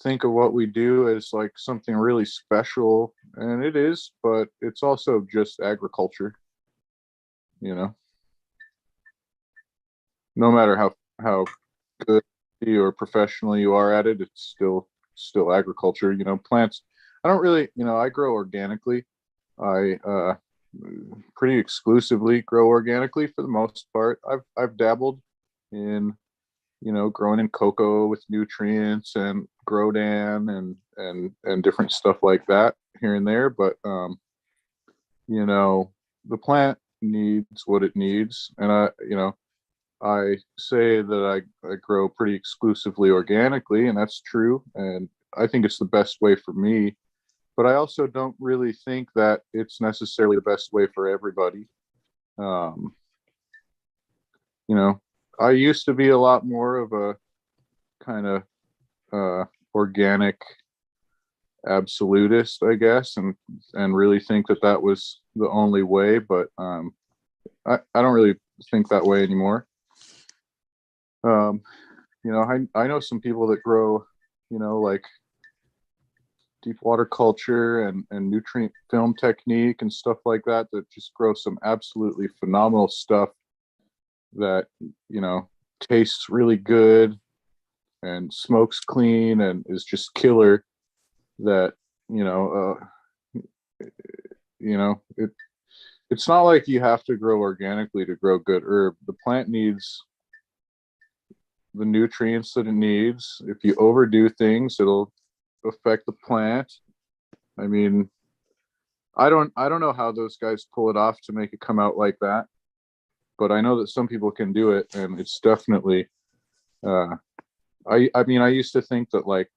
think of what we do as like something really special, and it is, but it's also just agriculture. No matter how good or professional you are at it, it's still agriculture. Plants. I don't really, I grow organically. I pretty exclusively grow organically for the most part. I've dabbled in growing in cocoa with nutrients and Grodan and different stuff like that here and there, but the plant needs what it needs, and I say that I grow pretty exclusively organically, and that's true, and I think it's the best way for me. But I also don't really think that it's necessarily the best way for everybody. I used to be a lot more of a kind of organic absolutist, I guess, and really think that was the only way. But I don't really think that way anymore. I know some people that grow, like deep water culture and nutrient film technique and stuff like that just grow some absolutely phenomenal stuff that tastes really good and smokes clean and is just killer. That it's not like you have to grow organically to grow good herb. The plant needs the nutrients that it needs. If you overdo things, it'll affect the plant. I mean, I don't know how those guys pull it off to make it come out like that, but I know that some people can do it, and it's definitely I mean, I used to think that, like,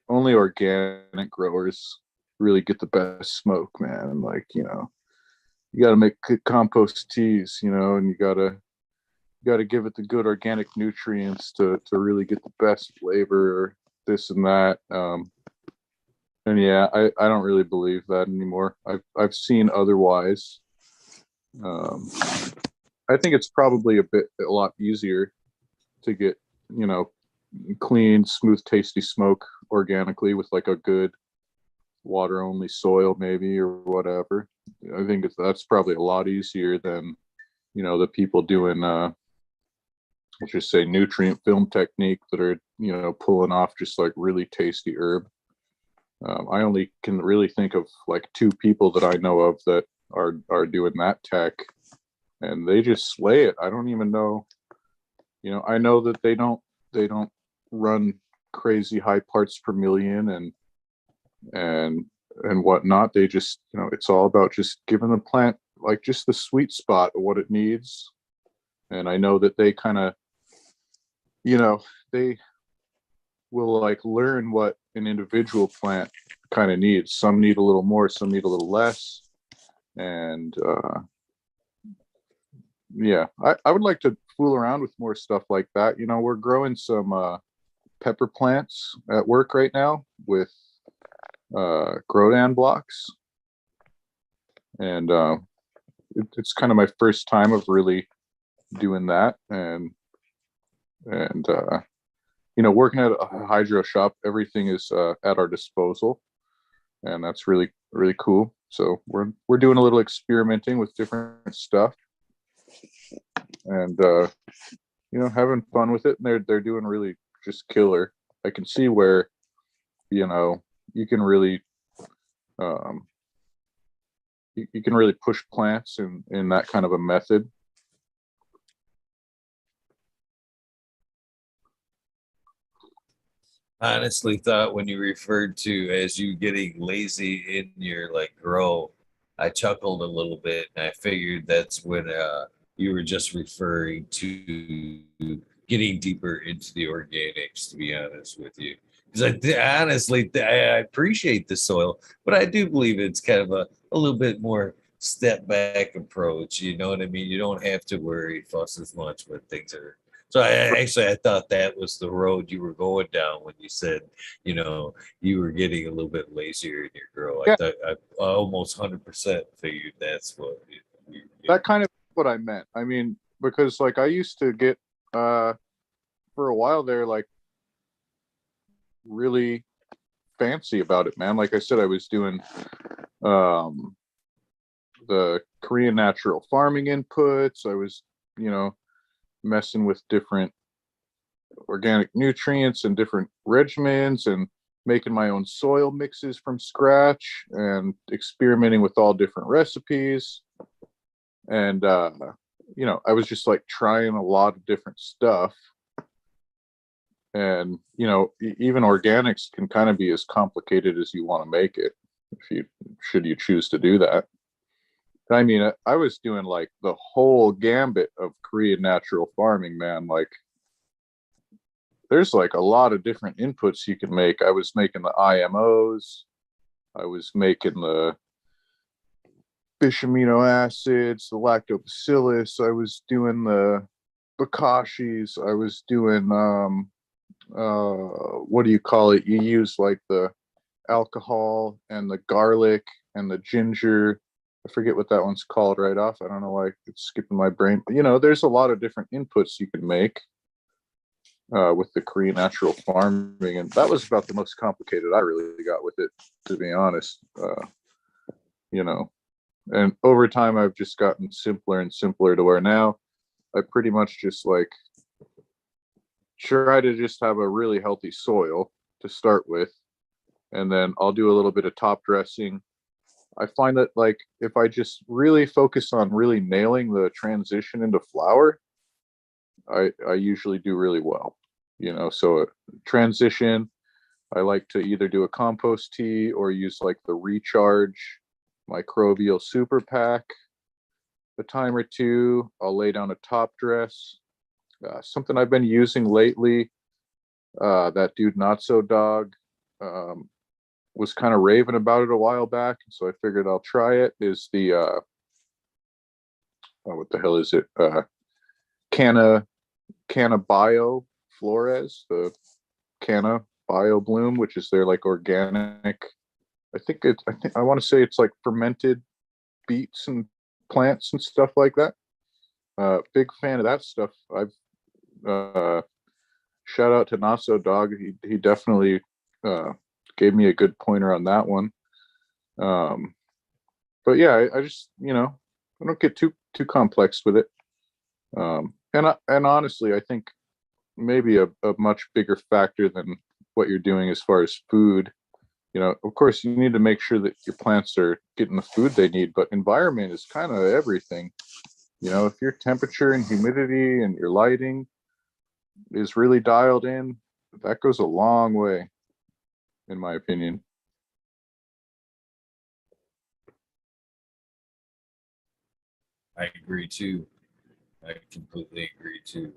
only organic growers really get the best smoke, man. Like, you got to make compost teas, and you got to give it the good organic nutrients to really get the best flavor, this and that. And yeah, I don't really believe that anymore. I've seen otherwise. I think it's probably a lot easier to get, clean, smooth, tasty smoke organically with like a good water only soil maybe, or whatever. I think that's probably a lot easier than, the people doing, let's just say, nutrient film technique that are, pulling off just like really tasty herb. I only can really think of like two people that I know of that are doing that tech, and they just slay it. I don't even know, I know that they don't run crazy high parts per million and whatnot. They just, it's all about just giving the plant like just the sweet spot of what it needs. And I know that they kind of, they will like learn what an individual plant kind of needs. Some need a little more, some need a little less. And Yeah, I would like to fool around with more stuff like that. We're growing some pepper plants at work right now with Grodan blocks, and it's kind of my first time of really doing that, and working at a hydro shop, everything is at our disposal, and that's really really cool. So we're doing a little experimenting with different stuff, and having fun with it. And they're doing really just killer. I can see where you can really um, you can really push plants in that kind of a method. Honestly thought when you referred to as you getting lazy in your like grow, I chuckled a little bit and I figured that's when you were just referring to getting deeper into the organics, to be honest with you. Because I appreciate the soil, but I do believe it's kind of a little bit more step back approach. You know what I mean? You don't have to worry, fuss as much when things are so I thought that was the road you were going down when you said, you were getting a little bit lazier in your grow. Yeah, I almost 100% figured that's what that kind of what I meant. I mean, because like I used to get for a while there, like really fancy about it, man. Like I said, I was doing um the Korean natural farming inputs. I was, messing with different organic nutrients and different regimens, and making my own soil mixes from scratch, and experimenting with all different recipes. And I was just like trying a lot of different stuff. And even organics can kind of be as complicated as you want to make it, should you choose to do that. I mean, I was doing like the whole gambit of Korean natural farming, man. Like there's like a lot of different inputs you can make. I was making the IMOs, I was making the fish amino acids, the lactobacillus, I was doing the bakashis, I was doing what do you call it? You use like the alcohol and the garlic and the ginger. I forget what that one's called right off. I don't know why it's skipping my brain. But, there's a lot of different inputs you can make with the Korean natural farming, and that was about the most complicated I really got with it, to be honest. You know, and over time, I've just gotten simpler and simpler to where now I pretty much just like try to just have a really healthy soil to start with, and then I'll do a little bit of top dressing. I find that like if I just really focus on really nailing the transition into flower, I usually do really well. So transition, I like to either do a compost tea or use like the recharge microbial super pack a time or two. I'll lay down a top dress. Something I've been using lately, that dude Not So Dog um, was kind of raving about it a while back, so I figured I'll try it. Is the what the hell is it? Canna Bio Flores, the Canna Bio Bloom, which is their like organic. I want to say it's like fermented beets and plants and stuff like that. Big fan of that stuff. I've shout out to Naso Dog. He definitely gave me a good pointer on that one. But yeah, I just I don't get too complex with it. And honestly, I think maybe a much bigger factor than what you're doing as far as food. Of course, you need to make sure that your plants are getting the food they need, but environment is kind of everything. If your temperature and humidity and your lighting is really dialed in, that goes a long way, in my opinion. I agree too. I completely agree too.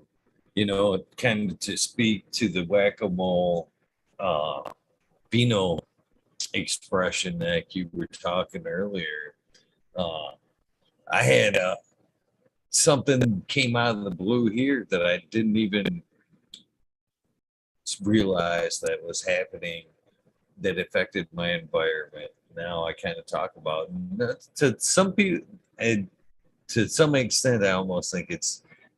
Kind of to speak to the whack-a-mole Pheno expression that you were talking earlier. Uh, I had something came out of the blue here that I didn't even realize that was happening that affected my environment. Now I kind of talk about to some people, and to some extent, I almost think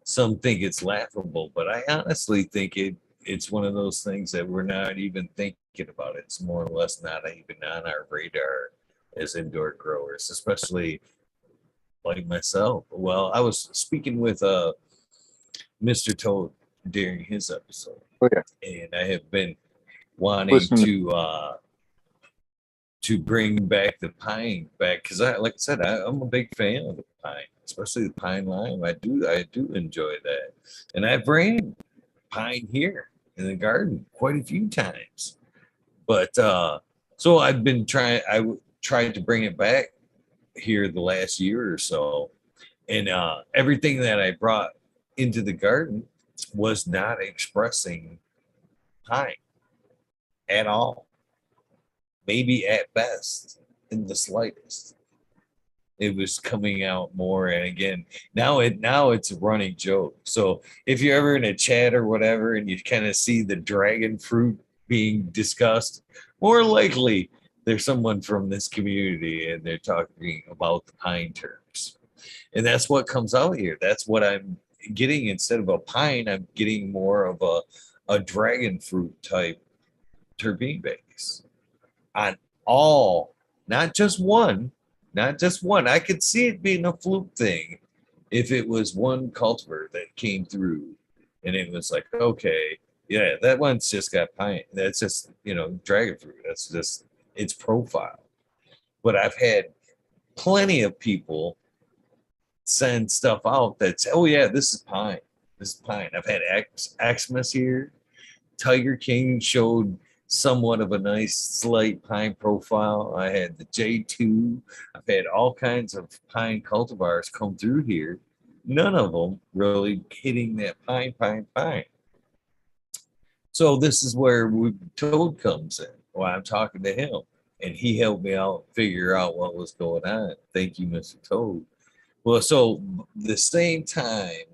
some think it's laughable, but I honestly think it's one of those things that we're not even thinking about. It's more or less not even on our radar as indoor growers, especially like myself. Well, I was speaking with Mr. Toad during his episode, Oh yeah. and I have been wanting Listen. to bring back the pine back because like I said, I'm a big fan of the pine, especially the pine lime. I do enjoy that, and I've ran pine here in the garden quite a few times. But so I've been trying. Tried to bring it back here the last year or so, and everything that I brought into the garden was not expressing pine at all. Maybe at best, in the slightest. It was coming out more, and again, now it's a running joke. So if you're ever in a chat or whatever, and you kind of see the dragon fruit being discussed, more likely there's someone from this community, and they're talking about the pine terms, and that's what comes out here. That's what I'm getting. Instead of a pine, I'm getting more of a dragon fruit type terpene base on all, not just one, not just one. I could see it being a fluke thing if it was one cultivar that came through and it was like, okay, yeah, that one's just got pine. That's just, dragon fruit. That's just its profile. But I've had plenty of people send stuff out that's, oh yeah, this is pine. This is pine. I've had Xmas here. Tiger King showed somewhat of a nice slight pine profile. I had the J2. I've had all kinds of pine cultivars come through here. None of them really hitting that pine. So this is where Toad comes in. Well, I'm talking to him, and he helped me out figure out what was going on. Thank you, Mr. Toad. Well, so the same time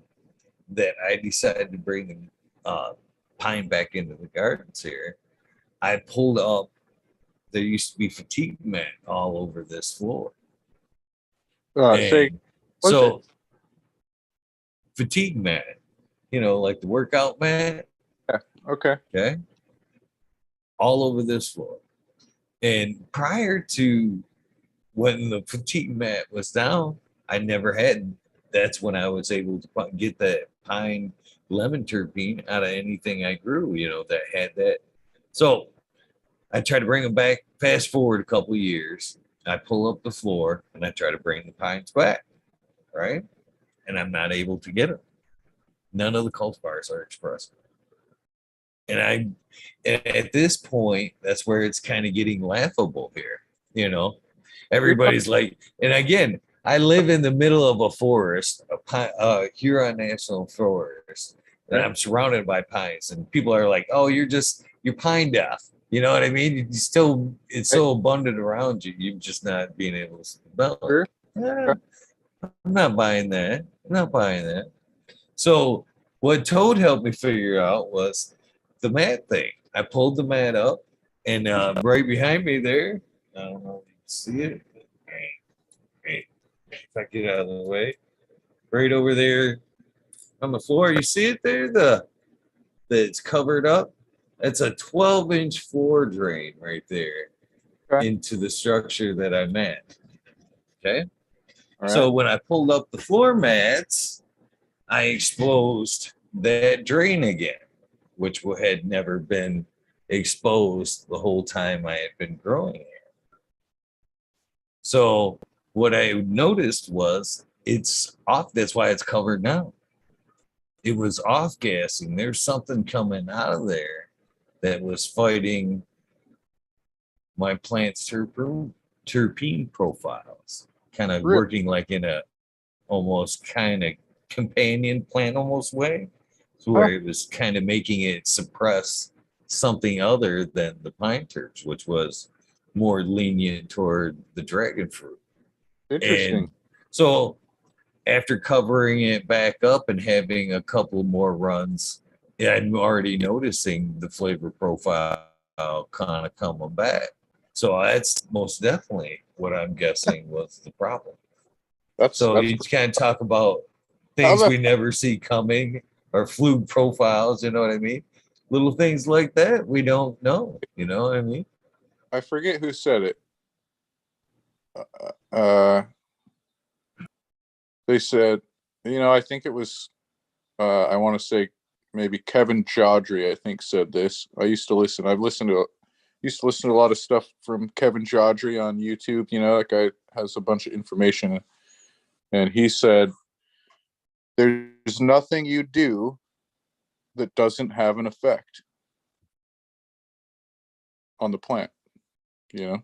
that I decided to bring the pine back into the gardens here, I pulled up, there used to be fatigue mat all over this floor. Say, so fatigue mat, like the workout mat. Yeah. Okay. Okay. All over this floor. And prior to when the fatigue mat was down, I never had, that's when I was able to get that pine lemon terpene out of anything I grew, that had that. So I try to bring them back. Fast forward a couple of years, I pull up the floor and I try to bring the pines back, right? And I'm not able to get them. None of the cultivars are expressing. And at this point, that's where it's kind of getting laughable here. Everybody's like, and again, I live in the middle of a forest, a Huron National Forest, and I'm surrounded by pines. And people are like, "Oh, you're pine deaf." You know what I mean? It's so abundant around you. You're just not being able to smell it. Sure. I'm not buying that. So what Toad helped me figure out was the mat thing. I pulled the mat up, and right behind me there, I don't know if you can see it. If I get out of the way, right over there on the floor, you see it there? That's covered up. That's a 12-inch floor drain right there into the structure that I'm at. Okay. Right. So when I pulled up the floor mats, I exposed that drain again, which had never been exposed the whole time I had been growing here. So what I noticed was it's off. That's why it's covered now. It was off gassing. There's something coming out of there that was fighting my plant's terpene profiles, kind of working like in a almost kind of companion plant almost way, so where it was kind of making it suppress something other than the pine terps, which was more lenient toward the dragon fruit. Interesting. And so after covering it back up and having a couple more runs, I'm already noticing the flavor profile kind of coming back. So that's most definitely what I'm guessing was the problem. So That's you kind of talk about how things the we never see coming or fluke profiles, you know what I mean? Little things like that we don't know, you know what I mean? I forget who said it. Uh, they said, I think it was I want to say maybe Kevin Jodry, I think, said this. Used to listen to a lot of stuff from Kevin Jodry on YouTube. That guy has a bunch of information, and he said, "There's nothing you do that doesn't have an effect on the plant. You know,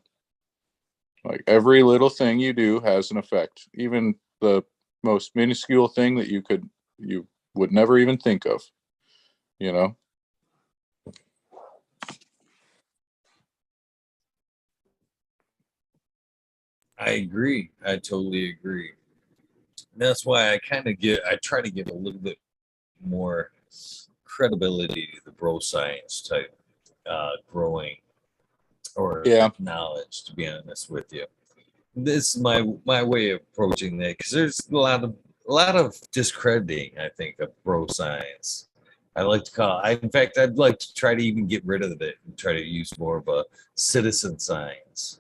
like every little thing you do has an effect, even the most minuscule thing that you would never even think of. You know." I agree. I totally agree. That's why I try to give a little bit more credibility to the bro science type growing or Yeah, knowledge, to be honest with you. This is my way of approaching that because there's a lot of discrediting, I think, of bro science. I like to call in fact I'd like to try to even get rid of it and try to use more of a citizen science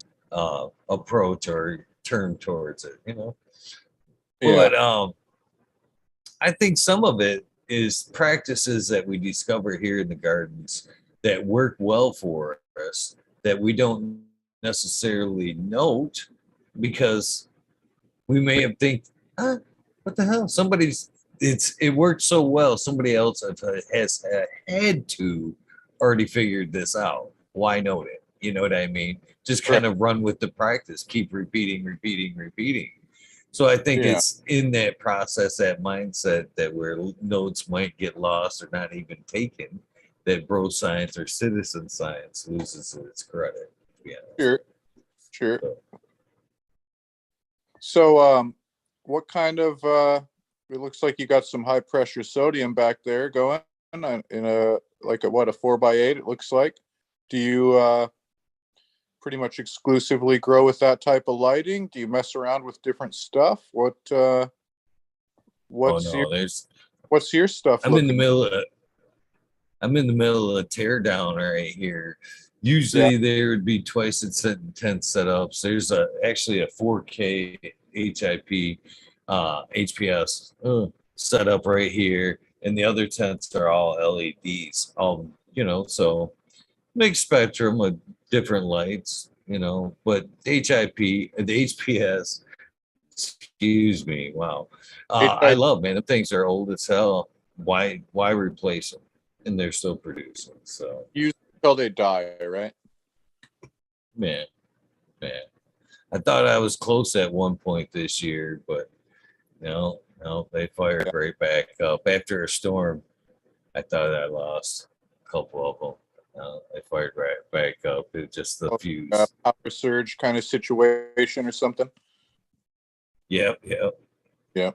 approach or term towards it, you know. yeah, But I think some of it is practices that we discover here in the gardens that work well for us that we don't necessarily note because we may have think, what the hell? It worked so well. Somebody else has had to already figured this out. Why note it? You know what I mean? Just right, kind of run with the practice, keep repeating, repeating, repeating. So I think yeah. it's in that process, that mindset that where notes might get lost or not even taken, that bro science or citizen science loses its credit. To be honest. Sure, sure. So, So, what kind of? It looks like you got some high pressure sodium back there going in a like a 4x8. It looks like. Do you pretty much exclusively grow with that type of lighting? Do you mess around with different stuff? oh What's your no, there's what's your stuff I'm in the looking? middle of I'm in the middle of a tear down right here. Yeah, Usually there would be twice its tent setups. There's actually a 4K HIP HPS setup right here, and the other tents are all LEDs. So mixed spectrum of different lights, but HIP, the HPS, excuse me, wow. I HI love, man, the things are old as hell. Why replace them? And they're still producing. So use until they die, right? man, man. I thought I was close at one point this year, but no, they fired Yeah. right back up after a storm. I thought I lost a couple of them. They fired right back up. It just the fuse. Power surge kind of situation or something. Yep, yep. Yeah.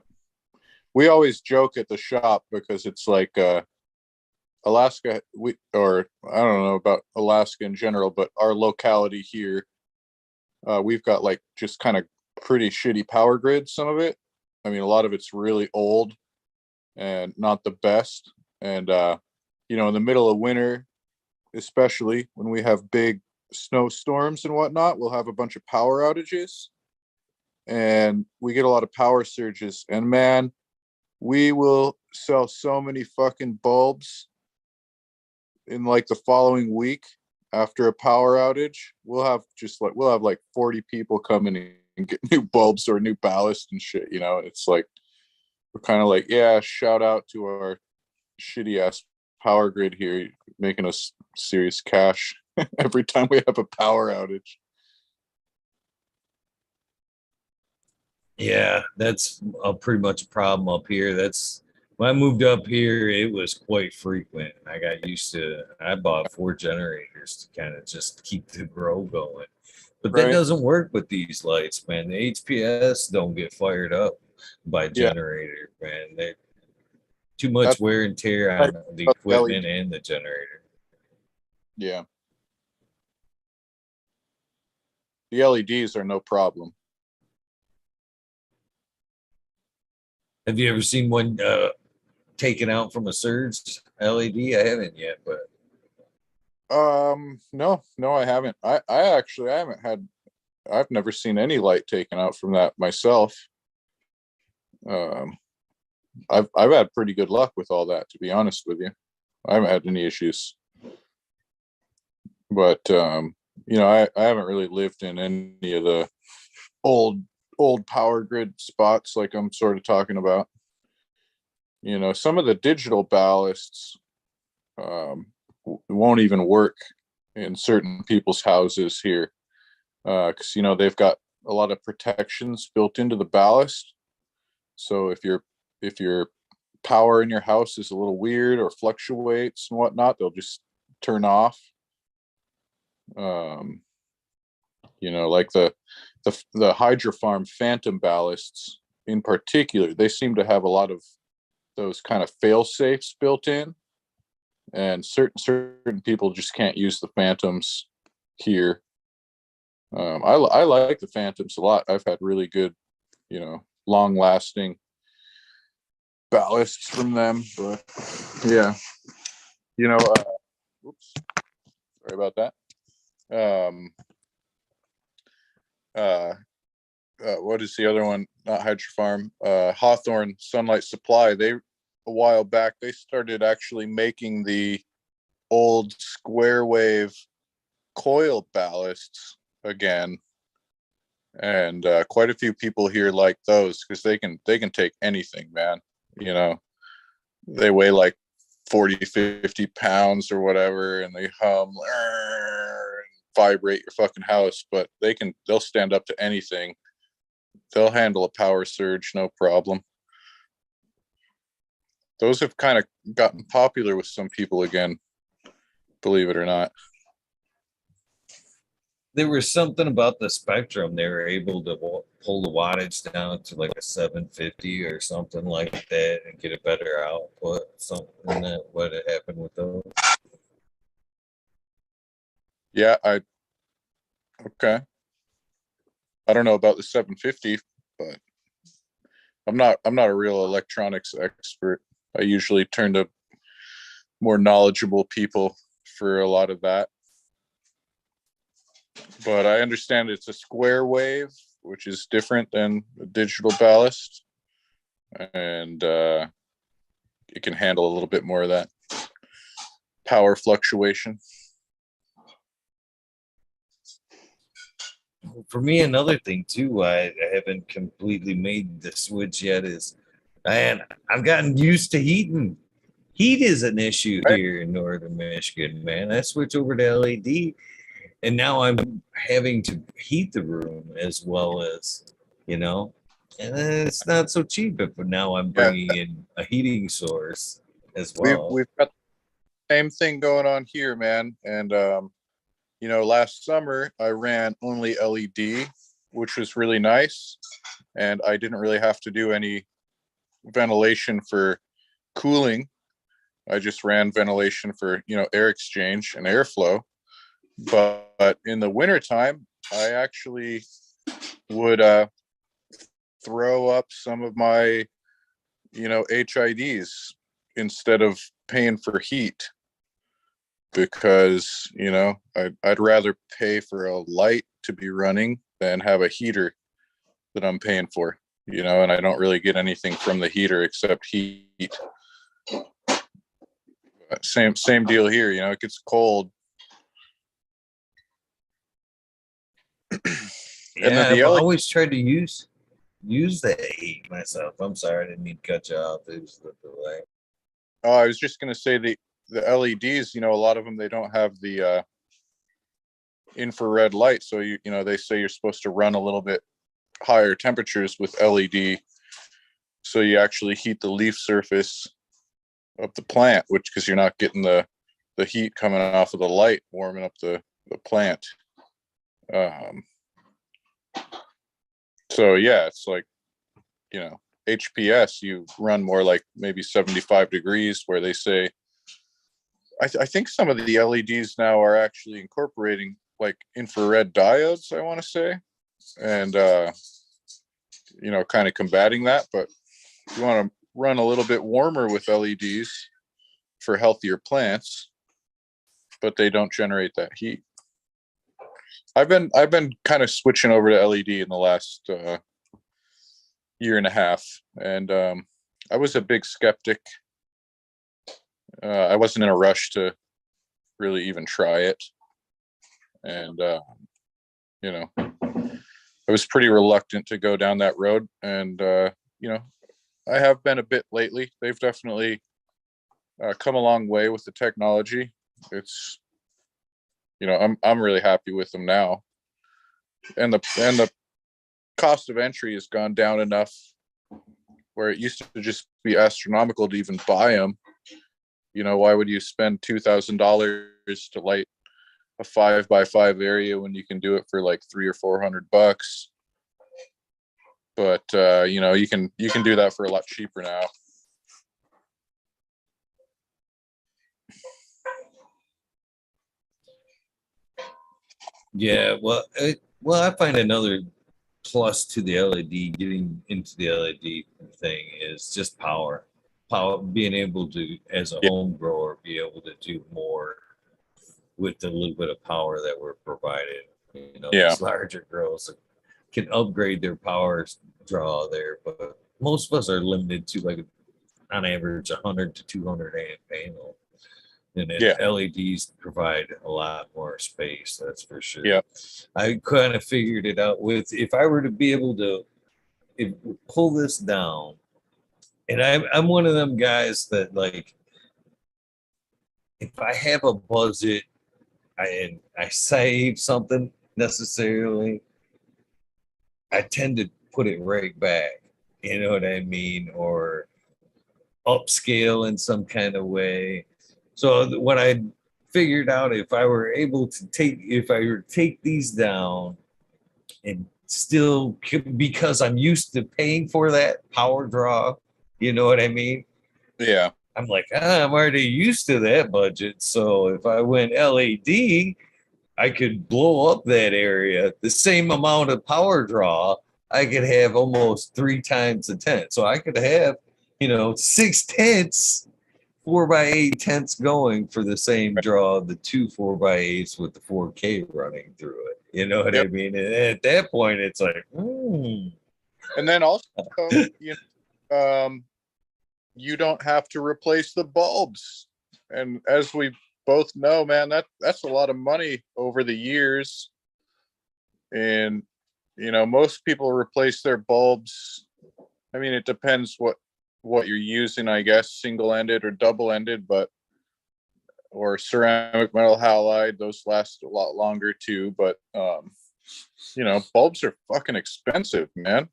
We always joke at the shop because it's like Alaska, or I don't know about Alaska in general, but our locality here, we've got like just kind of pretty shitty power grid. Some of it, I mean, a lot of it's really old and not the best. And in the middle of winter, especially when we have big snowstorms and whatnot, we'll have a bunch of power outages, and we get a lot of power surges. And man, we will sell so many fucking bulbs in like the following week after a power outage. We'll have like 40 people come in and get new bulbs or new ballast and shit. It's like we're kind of like, yeah, shout out to our shitty ass power grid here, making us serious cash every time we have a power outage. Yeah, that's pretty much a problem up here. That's when I moved up here, it was quite frequent. I got used to it. I bought 4 generators to kind of just keep the grow going. But that Right. doesn't work with these lights, man. The HPS don't get fired up. by Yeah, generator, man. They too much that's wear and tear right. on the LED. equipment and the generator. Yeah, the LEDs are no problem. Have you ever seen one taken out from a surge LED? I haven't yet, but No, I haven't. I actually I haven't had. I've never seen any light taken out from that myself. Um, I've had pretty good luck with all that, to be honest with you. I haven't had any issues, but I haven't really lived in any of the old power grid spots like I'm sort of talking about. Some of the digital ballasts won't even work in certain people's houses here because they've got a lot of protections built into the ballast. So if your power in your house is a little weird or fluctuates and whatnot, they'll just turn off. Like the Hydrofarm Phantom ballasts in particular, they seem to have a lot of those kind of fail safes built in, and certain people just can't use the Phantoms here. I like the Phantoms a lot. I've had really good, long lasting ballasts from them, but yeah, oops, sorry about that. Uh, what is the other one? Not Hydrofarm, Hawthorne Sunlight Supply. They a while back they started actually making the old square wave coil ballasts again, and quite a few people here like those because they can take anything, man. They weigh like 40-50 pounds or whatever, and they hum and vibrate your fucking house, but they'll stand up to anything. They'll handle a power surge no problem. Those have kind of gotten popular with some people again, believe it or not. there was something about the Spectrum. They were able to pull the wattage down to like a 750 or something like that and get a better output. Something that what had happened with those. Yeah, okay. I don't know about the 750, but I'm not a real electronics expert. I usually turn to more knowledgeable people for a lot of that. But I understand it's a square wave, which is different than a digital ballast, and it can handle a little bit more of that power fluctuation. For me, another thing too, I haven't completely made the switch yet. Is man, I've gotten used to heating. Heat is an issue here in northern Michigan, man. I switched over to LED, and now I'm having to heat the room as well as, you know, and it's not so cheap. But now I'm Yeah, bringing in a heating source as we've well. we've got the same thing going on here, man. And last summer I ran only LED, which was really nice, and I didn't really have to do any ventilation for cooling. I just ran ventilation for air exchange and airflow. But in the wintertime, I actually would throw up some of my HIDs instead of paying for heat, because I'd rather pay for a light to be running than have a heater that I'm paying for, and I don't really get anything from the heater except heat. Same deal here. It gets cold. And then Yeah, the I've LED. always tried to use the heat myself. I'm sorry, I didn't mean to cut you off. It was the delay. Oh, I was just going to say the LEDs. A lot of them, they don't have the infrared light, so they say you're supposed to run a little bit higher temperatures with LED, so you actually heat the leaf surface of the plant, which because you're not getting the heat coming off of the light warming up the plant. So yeah, it's like HPS, you run more like maybe 75 degrees, where they say, I think some of the LEDs now are actually incorporating like infrared diodes, I want to say, and kind of combating that. But you want to run a little bit warmer with LEDs for healthier plants, but they don't generate that heat. I've been kind of switching over to LED in the last year and a half, and I was a big skeptic. I wasn't in a rush to really even try it, and I was pretty reluctant to go down that road, and I have been a bit lately. They've definitely come a long way with the technology. It's I'm really happy with them now, and the cost of entry has gone down enough where it used to just be astronomical to even buy them. Why would you spend $2,000 to light a 5x5 area when you can do it for like $300 or $400? But you can do that for a lot cheaper now. Yeah, well, I find another plus to the LED, getting into the LED thing, is just power. Being able to, as a home grower, be able to do more with the little bit of power that we're provided. These larger growers can upgrade their power draw there, but most of us are limited to, like, on average 100 to 200 amp panel. And LEDs provide a lot more space, that's for sure. Yeah. I kind of figured it out with, if I were to be able to pull this down, and I'm one of them guys that, like, if I have a budget and I save something necessarily, I tend to put it right back. You know what I mean? Or upscale in some kind of way. So what I figured out, if I were to take these down and still, because I'm used to paying for that power draw, you know what I mean? Yeah. I'm like, I'm already used to that budget. So if I went LED, I could blow up that area. The same amount of power draw, I could have almost 3 times the tent. So I could have, 6 tents, 4x8 tents going for the same draw, the 2 4x8s with the 4K running through it. You know what I mean? And at that point, it's like, And then also, you don't have to replace the bulbs. And as we both know, man, that's a lot of money over the years. And, most people replace their bulbs. I mean, it depends what you're using, I guess, single-ended or double-ended, or ceramic metal halide, those last a lot longer too. But, bulbs are fucking expensive, man.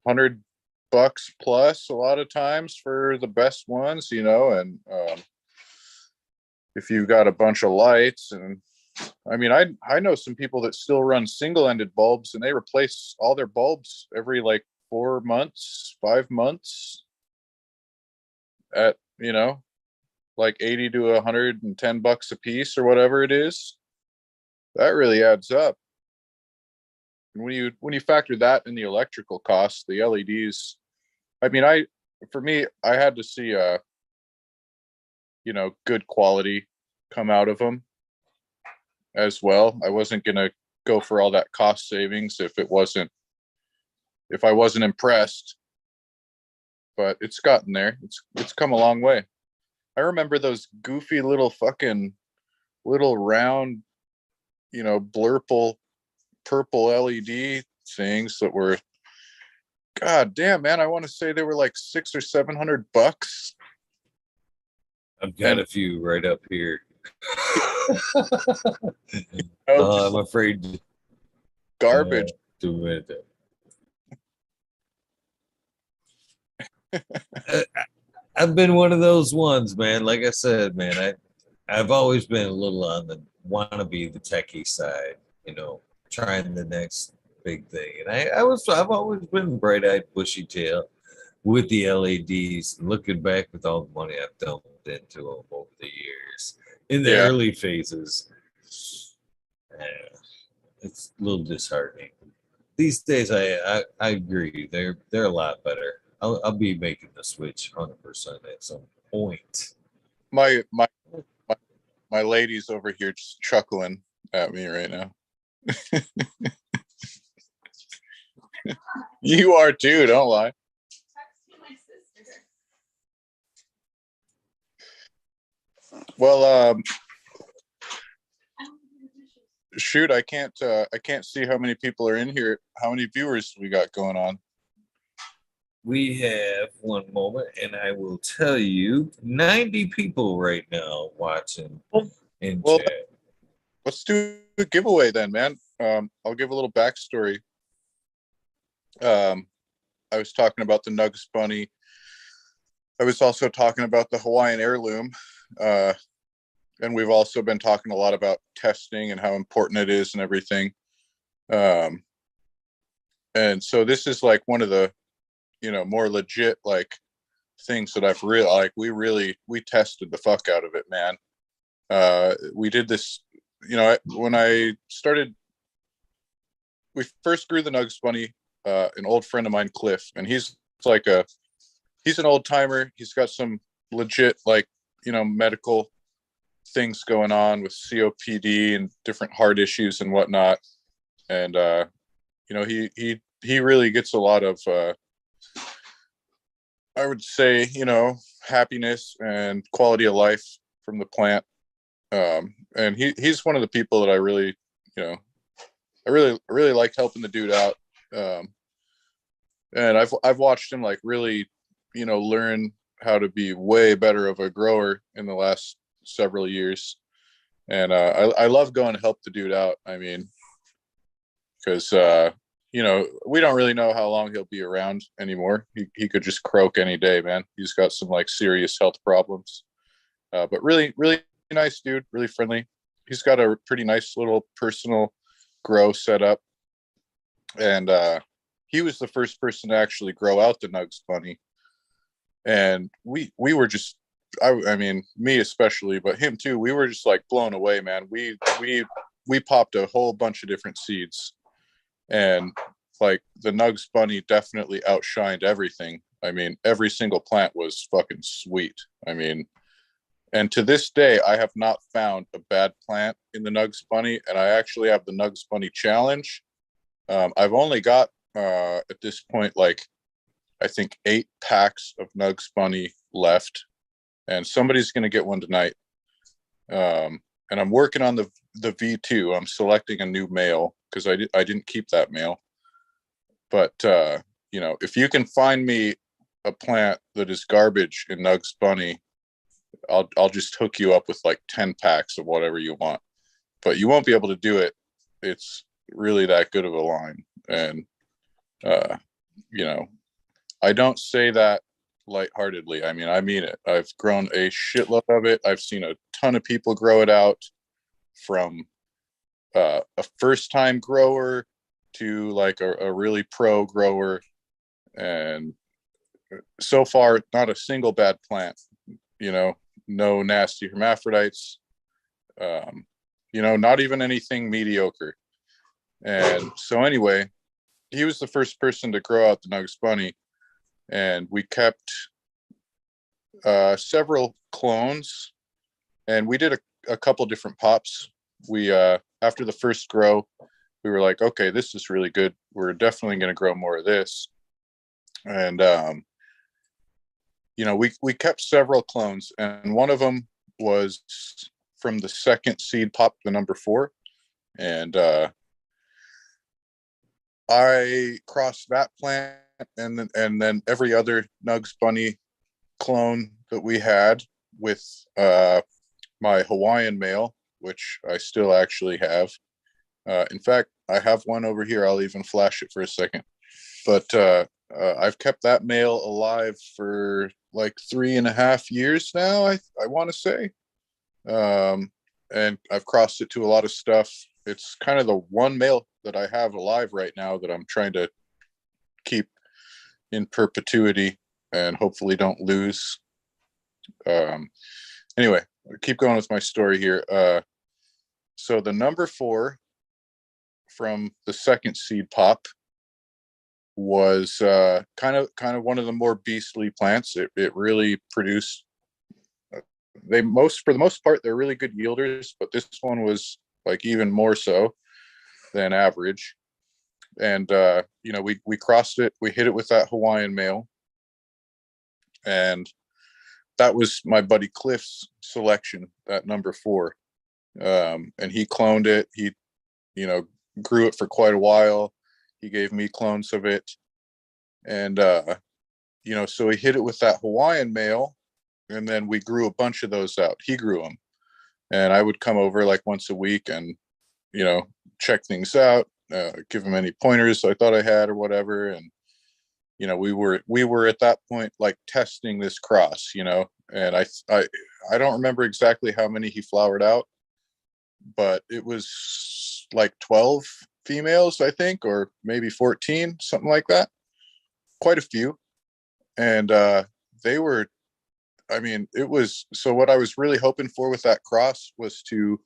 $100 plus a lot of times for the best ones, and if you've got a bunch of lights, and I mean, I know some people that still run single-ended bulbs, and they replace all their bulbs every like 4 months, 5 months at, like 80 to $110 a piece or whatever it is. That really adds up. And when you factor that in the electrical costs, the LEDs, I mean, I had to see good quality come out of them as well. I wasn't going to go for all that cost savings if I wasn't impressed. But it's gotten there. It's come a long way. I remember those goofy little round, blurple purple LED things that were, god damn, man, I want to say they were like $600 or $700. I've got a few right up here. I'm afraid. Garbage. I've been one of those ones, man. Like I said, man, I've always been a little on the wanna be the techie side, trying the next big thing. And I've always been bright-eyed, bushy tail. with the LEDs. Looking back with all the money I've dumped into them over the years, in the Yeah. early phases, it's a little disheartening. These days, I agree. They're a lot better. I'll be making the switch 100% at some point. My my my, my lady's over here just chuckling at me right now. You are too, don't lie. Well, shoot, I can't see how many people are in here. How many viewers we got going on? We have one moment, and I will tell you 90 people right now watching in Well, chat. let's do a giveaway then, man. I'll give a little backstory. I was talking about the Nugs bunny. I was also talking about the Hawaiian heirloom. And we've also been talking a lot about testing and how important it is and everything. And so this is like one of the, more legit like things that I've really like. We tested the fuck out of it, man. We did this, when I started, we first grew the Nugs bunny. An old friend of mine, Cliff, and he's an old timer. He's got some legit like medical things going on with COPD and different heart issues and whatnot. And he really gets a lot of I would say happiness and quality of life from the plant. And he's one of the people that I really I really like helping the dude out. And I've watched him like really learn how to be way better of a grower in the last several years. And I love going to help the dude out. I mean, because we don't really know how long he'll be around anymore. He could just croak any day, man. He's got some like serious health problems, but really nice dude, really friendly. He's got a pretty nice little personal grow set up. And he was the first person to actually grow out the Nugs bunny. And we were just, I mean, me especially, but him too. We were just like blown away, man. We popped a whole bunch of different seeds, and like the Nugs bunny definitely outshined everything. I mean, every single plant was fucking sweet. I mean, and to this day, I have not found a bad plant in the Nugs bunny, and I actually have the Nugs bunny challenge. I've only got at this point like I think 8 packs of Nugs bunny left, and somebody's going to get one tonight. And I'm working on the V2. I'm selecting a new male because I didn't keep that male. But if you can find me a plant that is garbage in Nugs bunny, I'll just hook you up with like 10 packs of whatever you want. But you won't be able to do it. It's really that good of a line. And I don't say that lightheartedly. I mean it. I've grown a shitload of it. I've seen a ton of people grow it out, from a first-time grower to like a really pro grower, and so far not a single bad plant. No nasty hermaphrodites. Not even anything mediocre. And so anyway, he was the first person to grow out the Nugs bunny, and we kept several clones, and we did a couple different pops. We after the first grow, we were like, okay, this is really good. We're definitely going to grow more of this. And we kept several clones, and one of them was from the second seed pop, the number 4. And I crossed that plant and then every other Nugs bunny clone that we had with my Hawaiian male, which I still actually have. In fact, I have one over here. I'll even flash it for a second. But I've kept that male alive for like 3.5 years now, I want to say. And I've crossed it to a lot of stuff. It's kind of the one male that I have alive right now that I'm trying to keep in perpetuity. and hopefully don't lose. Anyway, I'll keep going with my story here. So the number 4 from the second seed pop was kind of one of the more beastly plants. It really produced. For the most part, they're really good yielders, but this one was like even more so than average. And we crossed it. We hit it with that Hawaiian male, and that was my buddy Cliff's selection, that number 4. And he cloned it. He, grew it for quite a while. He gave me clones of it. And, so he hit it with that Hawaiian male, and then we grew a bunch of those out. He grew them. And I would come over like once a week and, check things out, give him any pointers I thought I had or whatever. And, we were at that point like testing this cross, and I don't remember exactly how many he flowered out, but it was like 12 females, I think, or maybe 14, something like that. Quite a few. And they were, it was, so what I was really hoping for with that cross was to,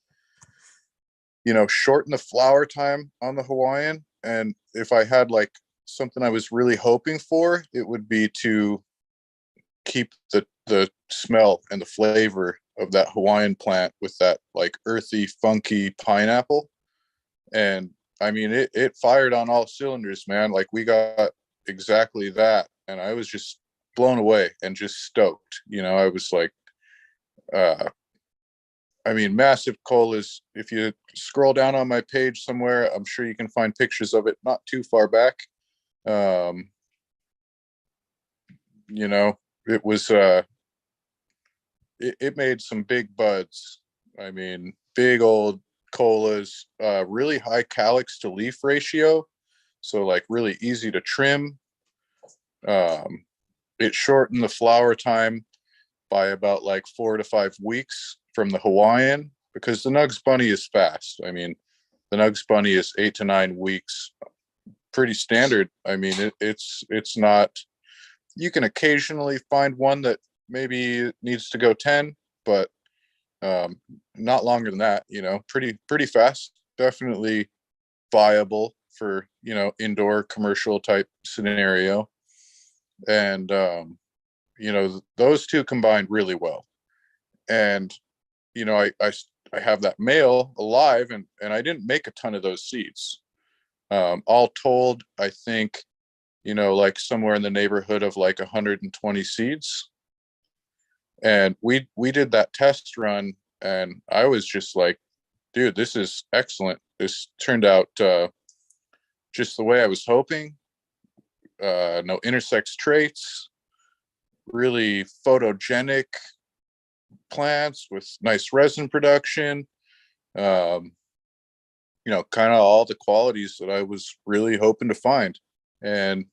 shorten the flower time on the Hawaiian. And if I had like something I was really hoping for, it would be to keep the smell and the flavor of that Hawaiian plant with that like earthy, funky pineapple. And it fired on all cylinders, man. Like we got exactly that. And I was just blown away and just stoked. I was like, massive colas. If you scroll down on my page somewhere, I'm sure you can find pictures of it not too far back. It was, it made some big buds. Big old colas, really high calyx to leaf ratio. So like really easy to trim. It shortened the flower time by about like 4 to 5 weeks from the Hawaiian, because the Nugs Bunny is fast. The Nugs Bunny is 8 to 9 weeks. Pretty standard. It's not, you can occasionally find one that maybe needs to go 10, but not longer than that. Pretty fast. Definitely viable for indoor commercial type scenario. And those two combined really well. And I have that male alive, and I didn't make a ton of those seeds. All told, I think like somewhere in the neighborhood of like 120 seeds. And we did that test run, and I was just like, dude, this is excellent. This turned out just the way I was hoping. No intersex traits, really photogenic plants with nice resin production. Kind of all the qualities that I was really hoping to find. And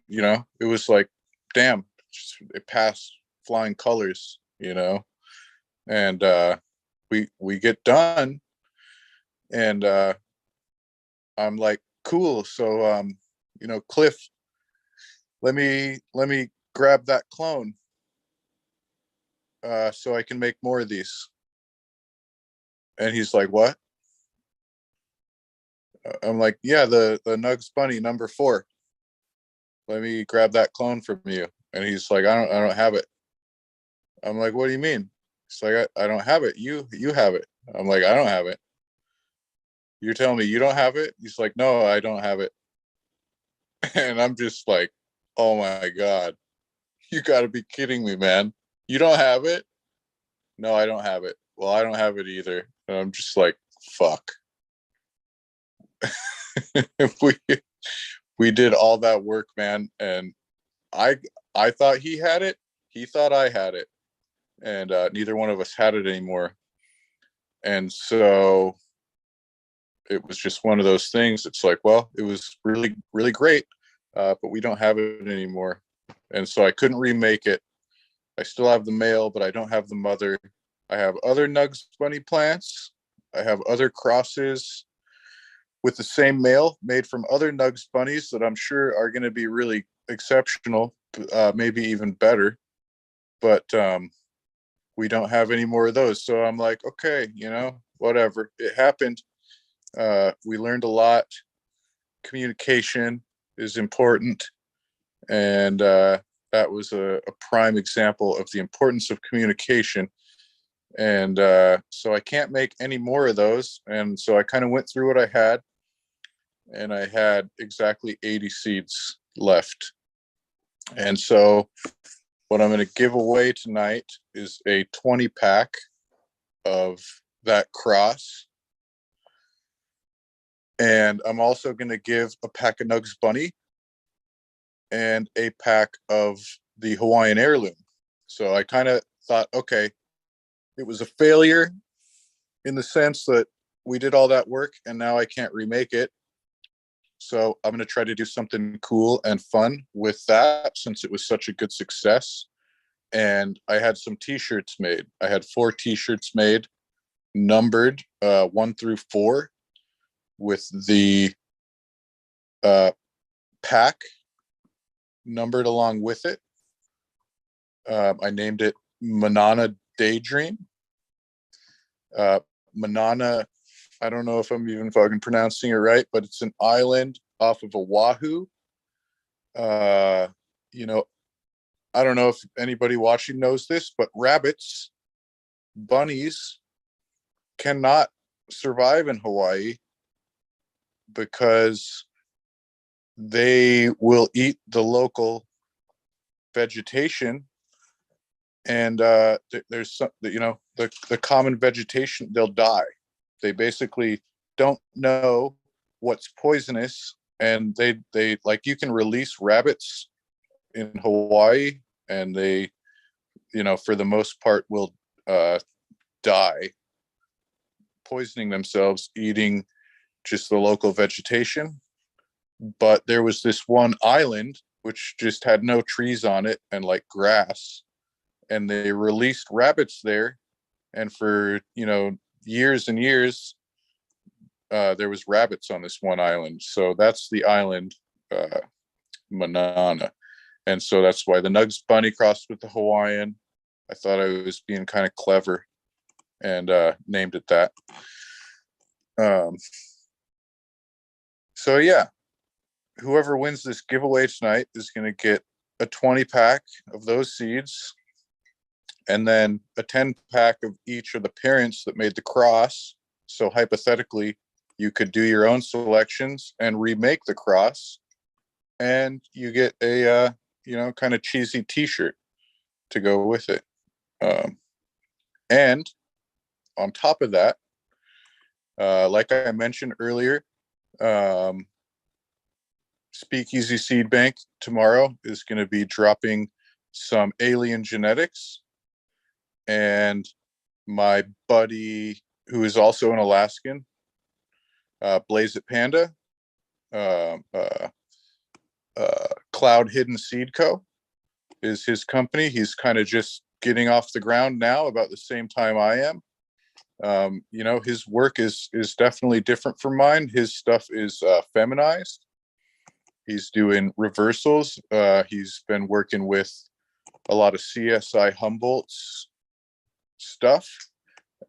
it was like, damn, it passed flying colors. And we get done, and I'm like, cool. So Cliff, let me grab that clone so I can make more of these. And he's like, what? I'm like, yeah, the Nugs Bunny number 4. Let me grab that clone from you. And he's like, I don't have it. I'm like, what do you mean? He's like, I don't have it. You have it. I'm like, I don't have it. You're telling me you don't have it? He's like, no, I don't have it. And I'm just like, oh my God, you gotta be kidding me, man. You don't have it? No, I don't have it. Well, I don't have it either. And I'm just like, fuck. we did all that work, man, and I thought he had it. He thought I had it, and neither one of us had it anymore. And so it was just one of those things. It's like, well, it was really, really great, but we don't have it anymore. And so I couldn't remake it. I still have the male, but I don't have the mother. I have other Nugs Bunny plants. I have other crosses with the same male made from other Nugs Bunnies that I'm sure are going to be really exceptional. maybe even better. But we don't have any more of those. So I'm like, okay, whatever. It happened. We learned a lot. Communication is important. And that was a prime example of the importance of communication. And so I can't make any more of those. And so I kind of went through what I had. And I had exactly 80 seeds left. And so what I'm going to give away tonight is a 20 pack of that cross. And I'm also going to give a pack of Nugs Bunny and a pack of the Hawaiian heirloom. So I kind of thought, okay, it was a failure in the sense that we did all that work and now I can't remake it. So I'm going to try to do something cool and fun with that since it was such a good success. And I had some t-shirts made. I had 4 t-shirts made, numbered 1 through 4, with the pack numbered along with it. I named it Manana Daydream. Manana, I don't know if I'm even fucking pronouncing it right, but it's an island off of Oahu. I don't know if anybody watching knows this, but rabbits, bunnies cannot survive in Hawaii because they will eat the local vegetation. And there's some, the common vegetation, they'll die. They basically don't know what's poisonous. And they like, you can release rabbits in Hawaii and they, for the most part will die, poisoning themselves, eating just the local vegetation. But there was this one island which just had no trees on it and like grass, and they released rabbits there, and for years and years there was rabbits on this one island. So that's the island, Manana. And so that's why the Nugs Bunny crossed with the Hawaiian. I thought I was being kind of clever and named it that. So yeah, whoever wins this giveaway tonight is going to get a 20 pack of those seeds, and then a 10 pack of each of the parents that made the cross. So hypothetically, you could do your own selections and remake the cross, and you get a kind of cheesy t-shirt to go with it. And on top of that, like I mentioned earlier, Speakeasy Seed Bank tomorrow is going to be dropping some alien genetics, and my buddy, who is also an Alaskan, Blaze It Panda, Cloud Hidden Seed Co. is his company. He's kind of just getting off the ground now, about the same time I am. His work is definitely different from mine. His stuff is feminized. He's doing reversals. He's been working with a lot of CSI Humboldt's stuff.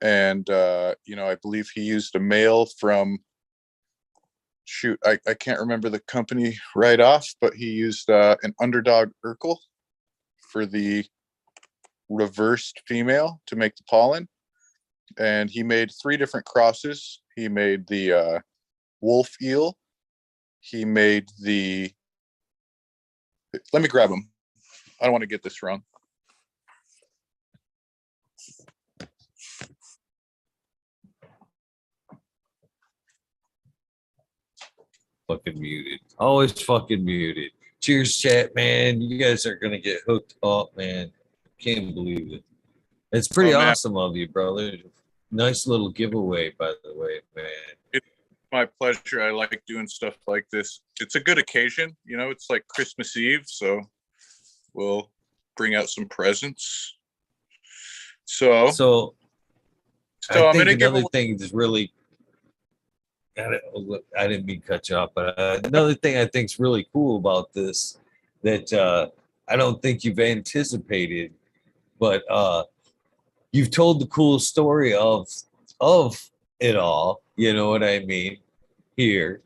And, I believe he used a male from, I can't remember the company right off, but he used an underdog Urkel for the reversed female to make the pollen. And he made 3 different crosses. He made the wolf eel. He made let me grab him. I don't want to get this wrong. Fucking muted. Always fucking muted. Cheers, chat, man. You guys are gonna get hooked up, man. Can't believe it. It's pretty awesome of you, brother. Nice little giveaway, by the way, man. It's my pleasure. I like doing stuff like this. It's a good occasion. It's like Christmas Eve, so we'll bring out some presents. So I think another thing is really, I didn't mean to cut you off, but another thing I think is really cool about this, that I don't think you've anticipated, but you've told the cool story of it all. You know what I mean? Here,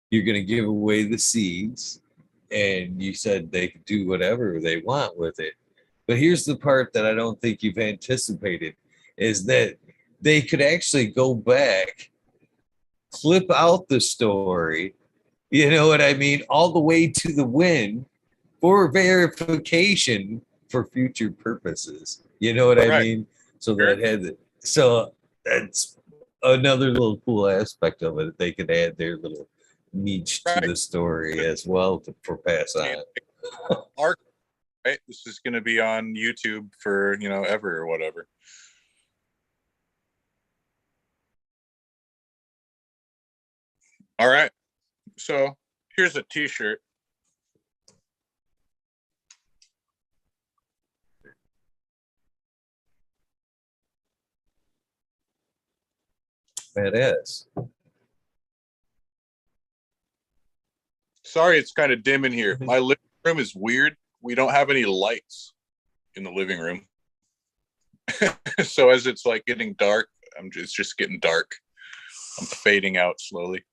you're going to give away the seeds, and you said they could do whatever they want with it. But here's the part that I don't think you've anticipated is that they could actually go back, clip out the story, you know what I mean, all the way to the win for verification for future purposes. You know what I Right. mean? So that had it. So that's another little cool aspect of it. They could add their little niche to Right. the story as well for pass I mean, on. our right. This is going to be on YouTube for ever or whatever. All right. So here's a T-shirt. Badass. Sorry, it's kind of dim in here. My living room is weird. We don't have any lights in the living room. So as it's like getting dark, it's just getting dark. I'm fading out slowly.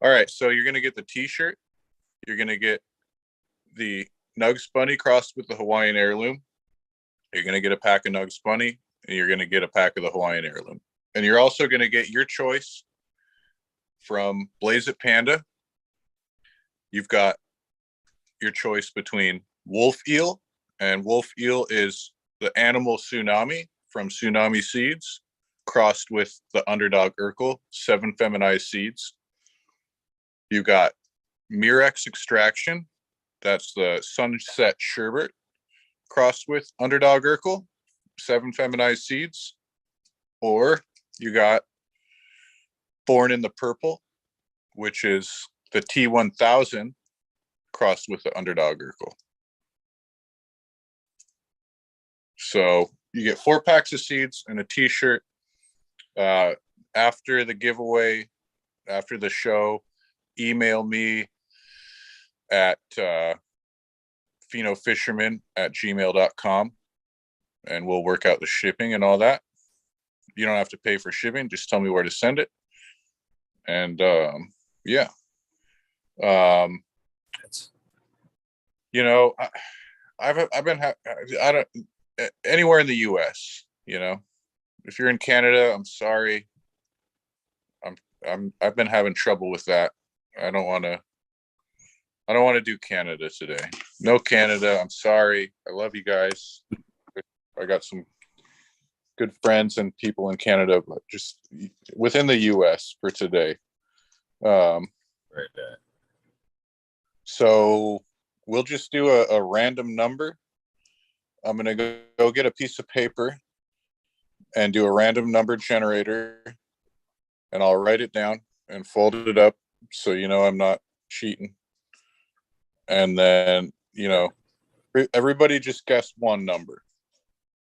All right, so you're gonna get the T-shirt. You're gonna get the Nugs Bunny crossed with the Hawaiian heirloom. You're gonna get a pack of Nugs Bunny, and you're gonna get a pack of the Hawaiian heirloom. And you're also gonna get your choice from Blaze It Panda. You've got your choice between Wolf Eel, and Wolf Eel is the animal Tsunami from Tsunami Seeds, crossed with the Underdog Urkel, 7 feminized seeds. You got Mirex Extraction, that's the Sunset Sherbet, crossed with Underdog Urkel, 7 feminized seeds. Or you got Born in the Purple, which is the T1000 crossed with the Underdog Urkel. So you get 4 packs of seeds and a T-shirt. After the giveaway, after the show, email me at Pheno Fisherman at gmail.com, and we'll work out the shipping and all that. You don't have to pay for shipping. Just tell me where to send it. And yeah. I've been I don't anywhere in the US, if you're in Canada, I'm sorry. I've been having trouble with that. I don't want to do Canada today. No Canada. I'm sorry. I love you guys. I got some good friends and people in Canada, but just within the US for today. Right. So we'll just do a random number. I'm going to go get a piece of paper and do a random number generator, and I'll write it down and fold it up so I'm not cheating. And then, everybody just guess one number.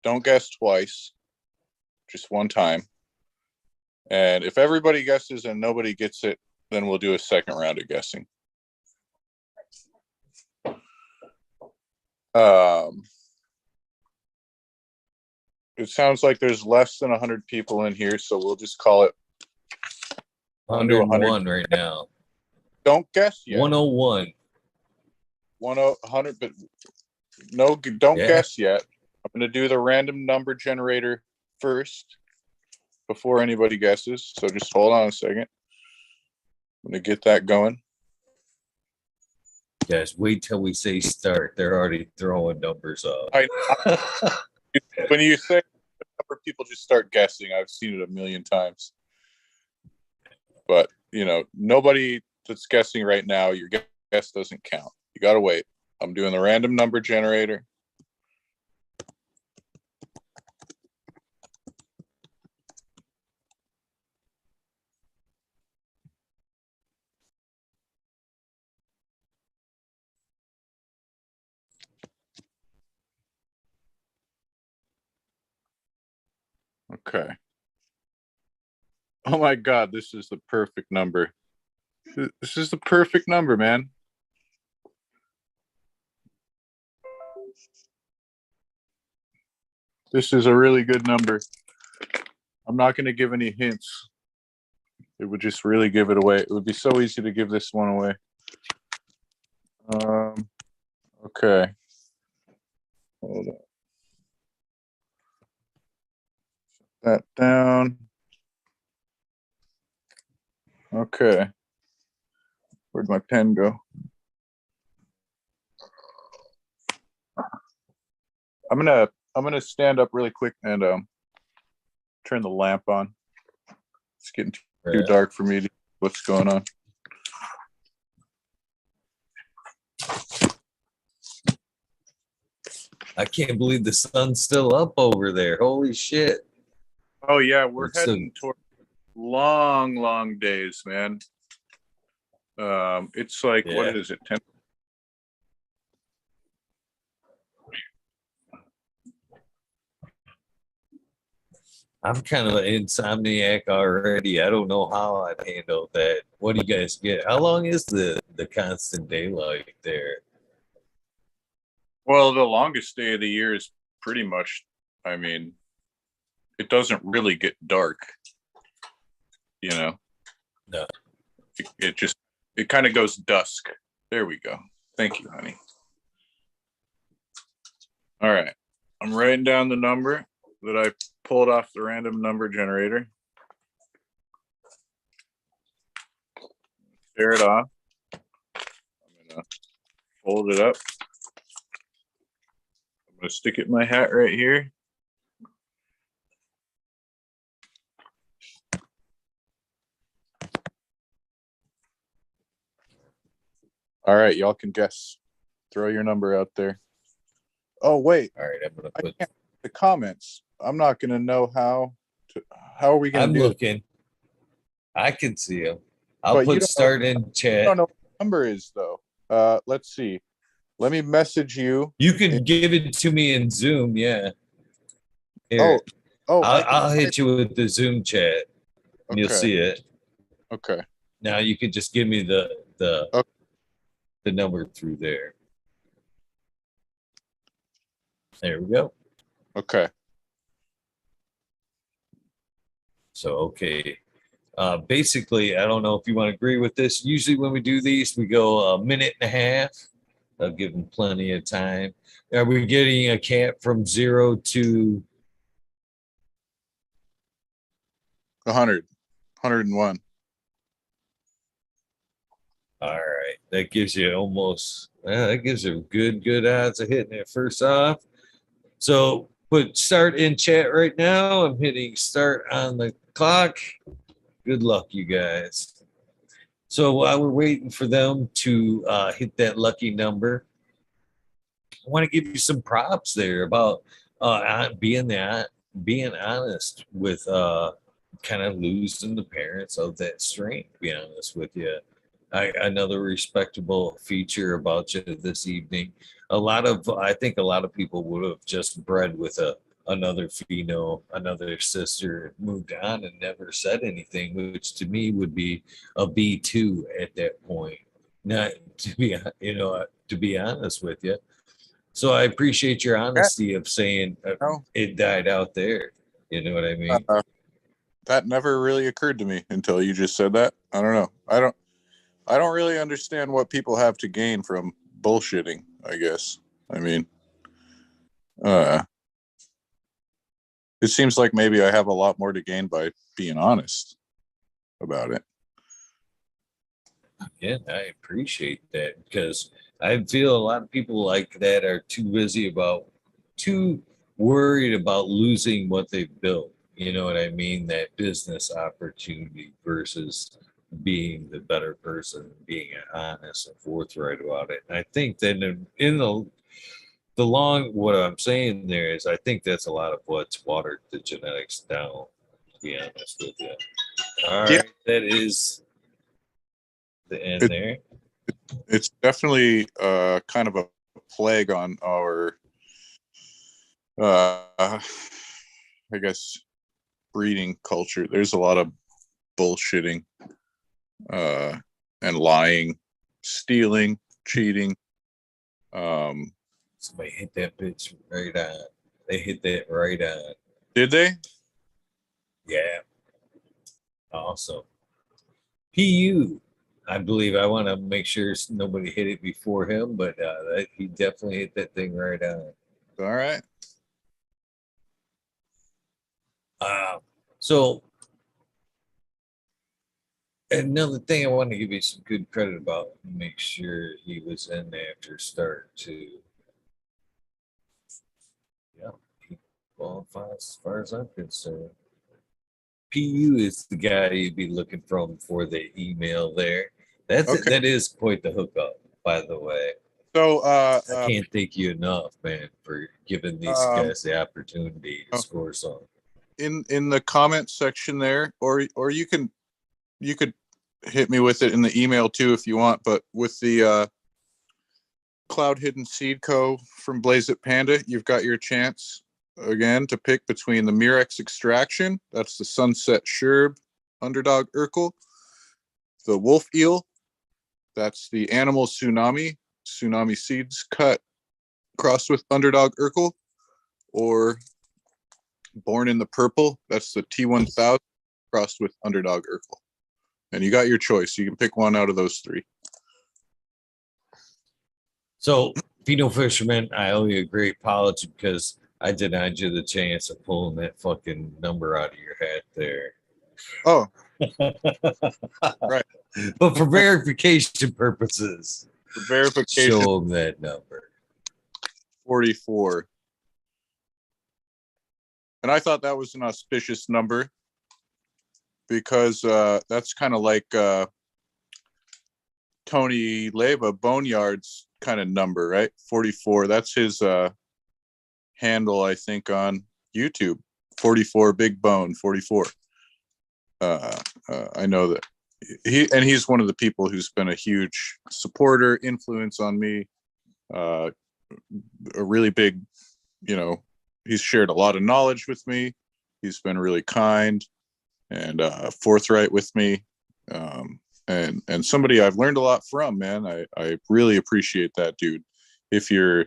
Don't guess twice, just one time. And if everybody guesses and nobody gets it, then we'll do a second round of guessing. It sounds like there's less than 100 people in here, so we'll just call it 101 right now. Don't guess yet. 101. 100, but no, don't guess yet. I'm going to do the random number generator first before anybody guesses. So just hold on a second. I'm going to get that going. Guys, wait till we say start. They're already throwing numbers up. When you say number, people just start guessing. I've seen it a million times. But, nobody that's guessing right now, your guess doesn't count. You got to wait. I'm doing the random number generator. Okay. Oh my God, this is the perfect number. This is the perfect number, man. This is a really good number. I'm not going to give any hints. It would just really give it away. It would be so easy to give this one away. Okay. Hold on. That down. Okay. Where'd my pen go? I'm gonna stand up really quick and turn the lamp on. It's getting too dark for me to what's going on. I can't believe the sun's still up over there. Holy shit. Oh yeah, we're heading toward long days, man. It's like, what is it, 10? I'm kind of an insomniac already. I don't know how I'd handle that. What do you guys get? How long is the constant daylight there? Well, the longest day of the year is pretty much, I mean, it doesn't really get dark, you know? No. It kind of goes dusk. There we go. Thank you, honey. All right. I'm writing down the number that I pulled off the random number generator. Tear it off. I'm going to fold it up. I'm going to stick it in my hat right here. All right, y'all can guess. Throw your number out there. Oh, wait. All right, I'm going to put the comments. I'm not going to know how are we going to do I'm looking. it? I can see them. I'll put start in chat. I don't know what the number is, though. Let's see. Let me message you. You can give it to me in Zoom, yeah. Here. I'll hit you with the Zoom chat. And you'll see it. Okay. Now you can just give me the number through there. There we go. Okay. So, okay. Basically, I don't know if you want to agree with this. Usually when we do these, we go a minute and a half. I'll give them plenty of time. Are we getting a cap from 0 to 100, 101? All right. That gives you that gives you good odds of hitting it first off. So put start in chat right now. I'm hitting start on the clock. Good luck, you guys. So while we're waiting for them to hit that lucky number, I want to give you some props there about being honest with kind of losing the parents of that strain, to be honest with you. Another respectable feature about you this evening. I think a lot of people would have just bred with another Pheno, another sister, moved on and never said anything, which to me would be a B2 at that point. Not to be honest with you. So I appreciate your honesty of saying it died out there. You know what I mean? That never really occurred to me until you just said that. I don't know. I don't really understand what people have to gain from bullshitting, I guess. I mean, it seems like maybe I have a lot more to gain by being honest about it. Yeah, I appreciate that because I feel a lot of people like that are too worried about losing what they've built. You know what I mean? That business opportunity versus being the better person, being honest and forthright about it. And I think that in what I'm saying there is I think that's a lot of what's watered the genetics down, to be honest with you. All right, that is the end there. It's definitely kind of a plague on our I guess breeding culture. There's a lot of bullshitting and lying, stealing, cheating. Somebody hit that bitch right on. They hit that right on. Did they? Yeah. Awesome. PU. I believe I want to make sure nobody hit it before him, but he definitely hit that thing right on. All right. So another thing I want to give you some good credit about, make sure he was in after start too. Yeah, he qualifies as far as I'm concerned. PU is the guy you'd be looking from for the email there. Okay. That is quite the hookup, by the way. So I can't thank you enough, man, for giving these um, guys the opportunity to score some. in the comment section there, or you could hit me with it in the email too if you want. But with the Cloud Hidden Seed Co. from Blaze It Panda, you've got your chance again to pick between the Murex Extraction, that's the Sunset Sherb Underdog Urkel, the Wolf Eel, that's the Animal Tsunami Seeds cut crossed with Underdog Urkel, or Born in the Purple, that's the T1000 crossed with Underdog Urkel. And you got your choice. You can pick one out of those three. So, Pheno Fisherman, I owe you a great apology because I denied you the chance of pulling that fucking number out of your hat there. Oh, right. But for verification purposes, For verification, show them that number. 44. And I thought that was an auspicious number because that's kind of like Tony Leva Boneyard's kind of number, right? 44. That's his handle, I think, on YouTube. 44 Big Bone 44. I know that he's one of the people who's been a huge supporter, influence on me. A really big, he's shared a lot of knowledge with me. He's been really kind and forthright with me, and somebody I've learned a lot from, man. I really appreciate that, dude. If you're,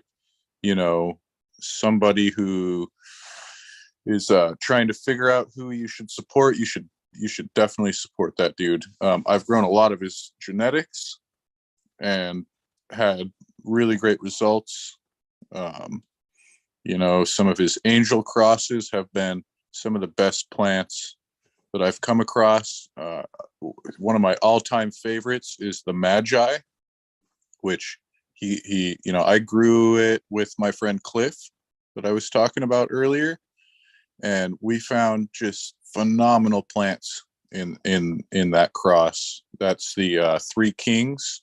somebody who is trying to figure out who you should support, you should definitely support that dude. I've grown a lot of his genetics and had really great results. Some of his angel crosses have been some of the best plants that I've come across. One of my all-time favorites is the Magi, which I grew it with my friend Cliff that I was talking about earlier, and we found just phenomenal plants in that cross. That's the Three Kings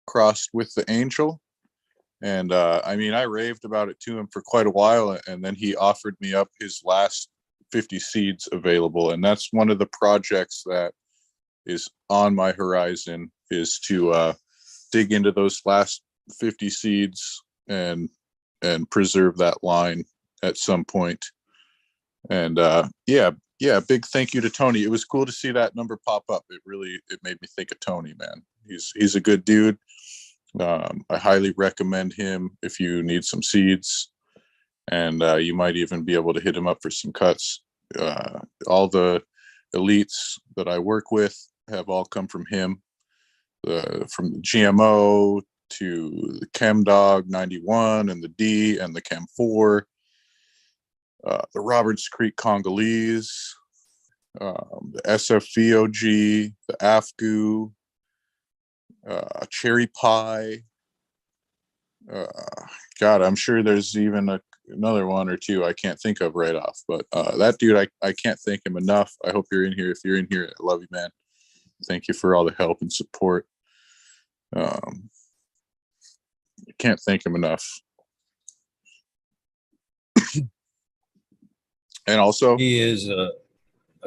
crossed with the angel. And I raved about it to him for quite a while, and then he offered me up his last 50 seeds available. And that's one of the projects that is on my horizon, is to dig into those last 50 seeds and preserve that line at some point. And big thank you to Tony. It was cool to see that number pop up. It made me think of Tony, man. He's a good dude. I highly recommend him if you need some seeds, and you might even be able to hit him up for some cuts. All the elites that I work with have all come from him, from the GMO to the Chem Dog 91 and the D and the Chem 4, the Roberts Creek Congolese, the SFVOG, the AFGU, Cherry Pie. God, I'm sure there's even another one or two I can't think of right off. But that dude, I can't thank him enough. I hope you're in here. If you're in here, I love you, man. Thank you for all the help and support. I can't thank him enough. And also, he is a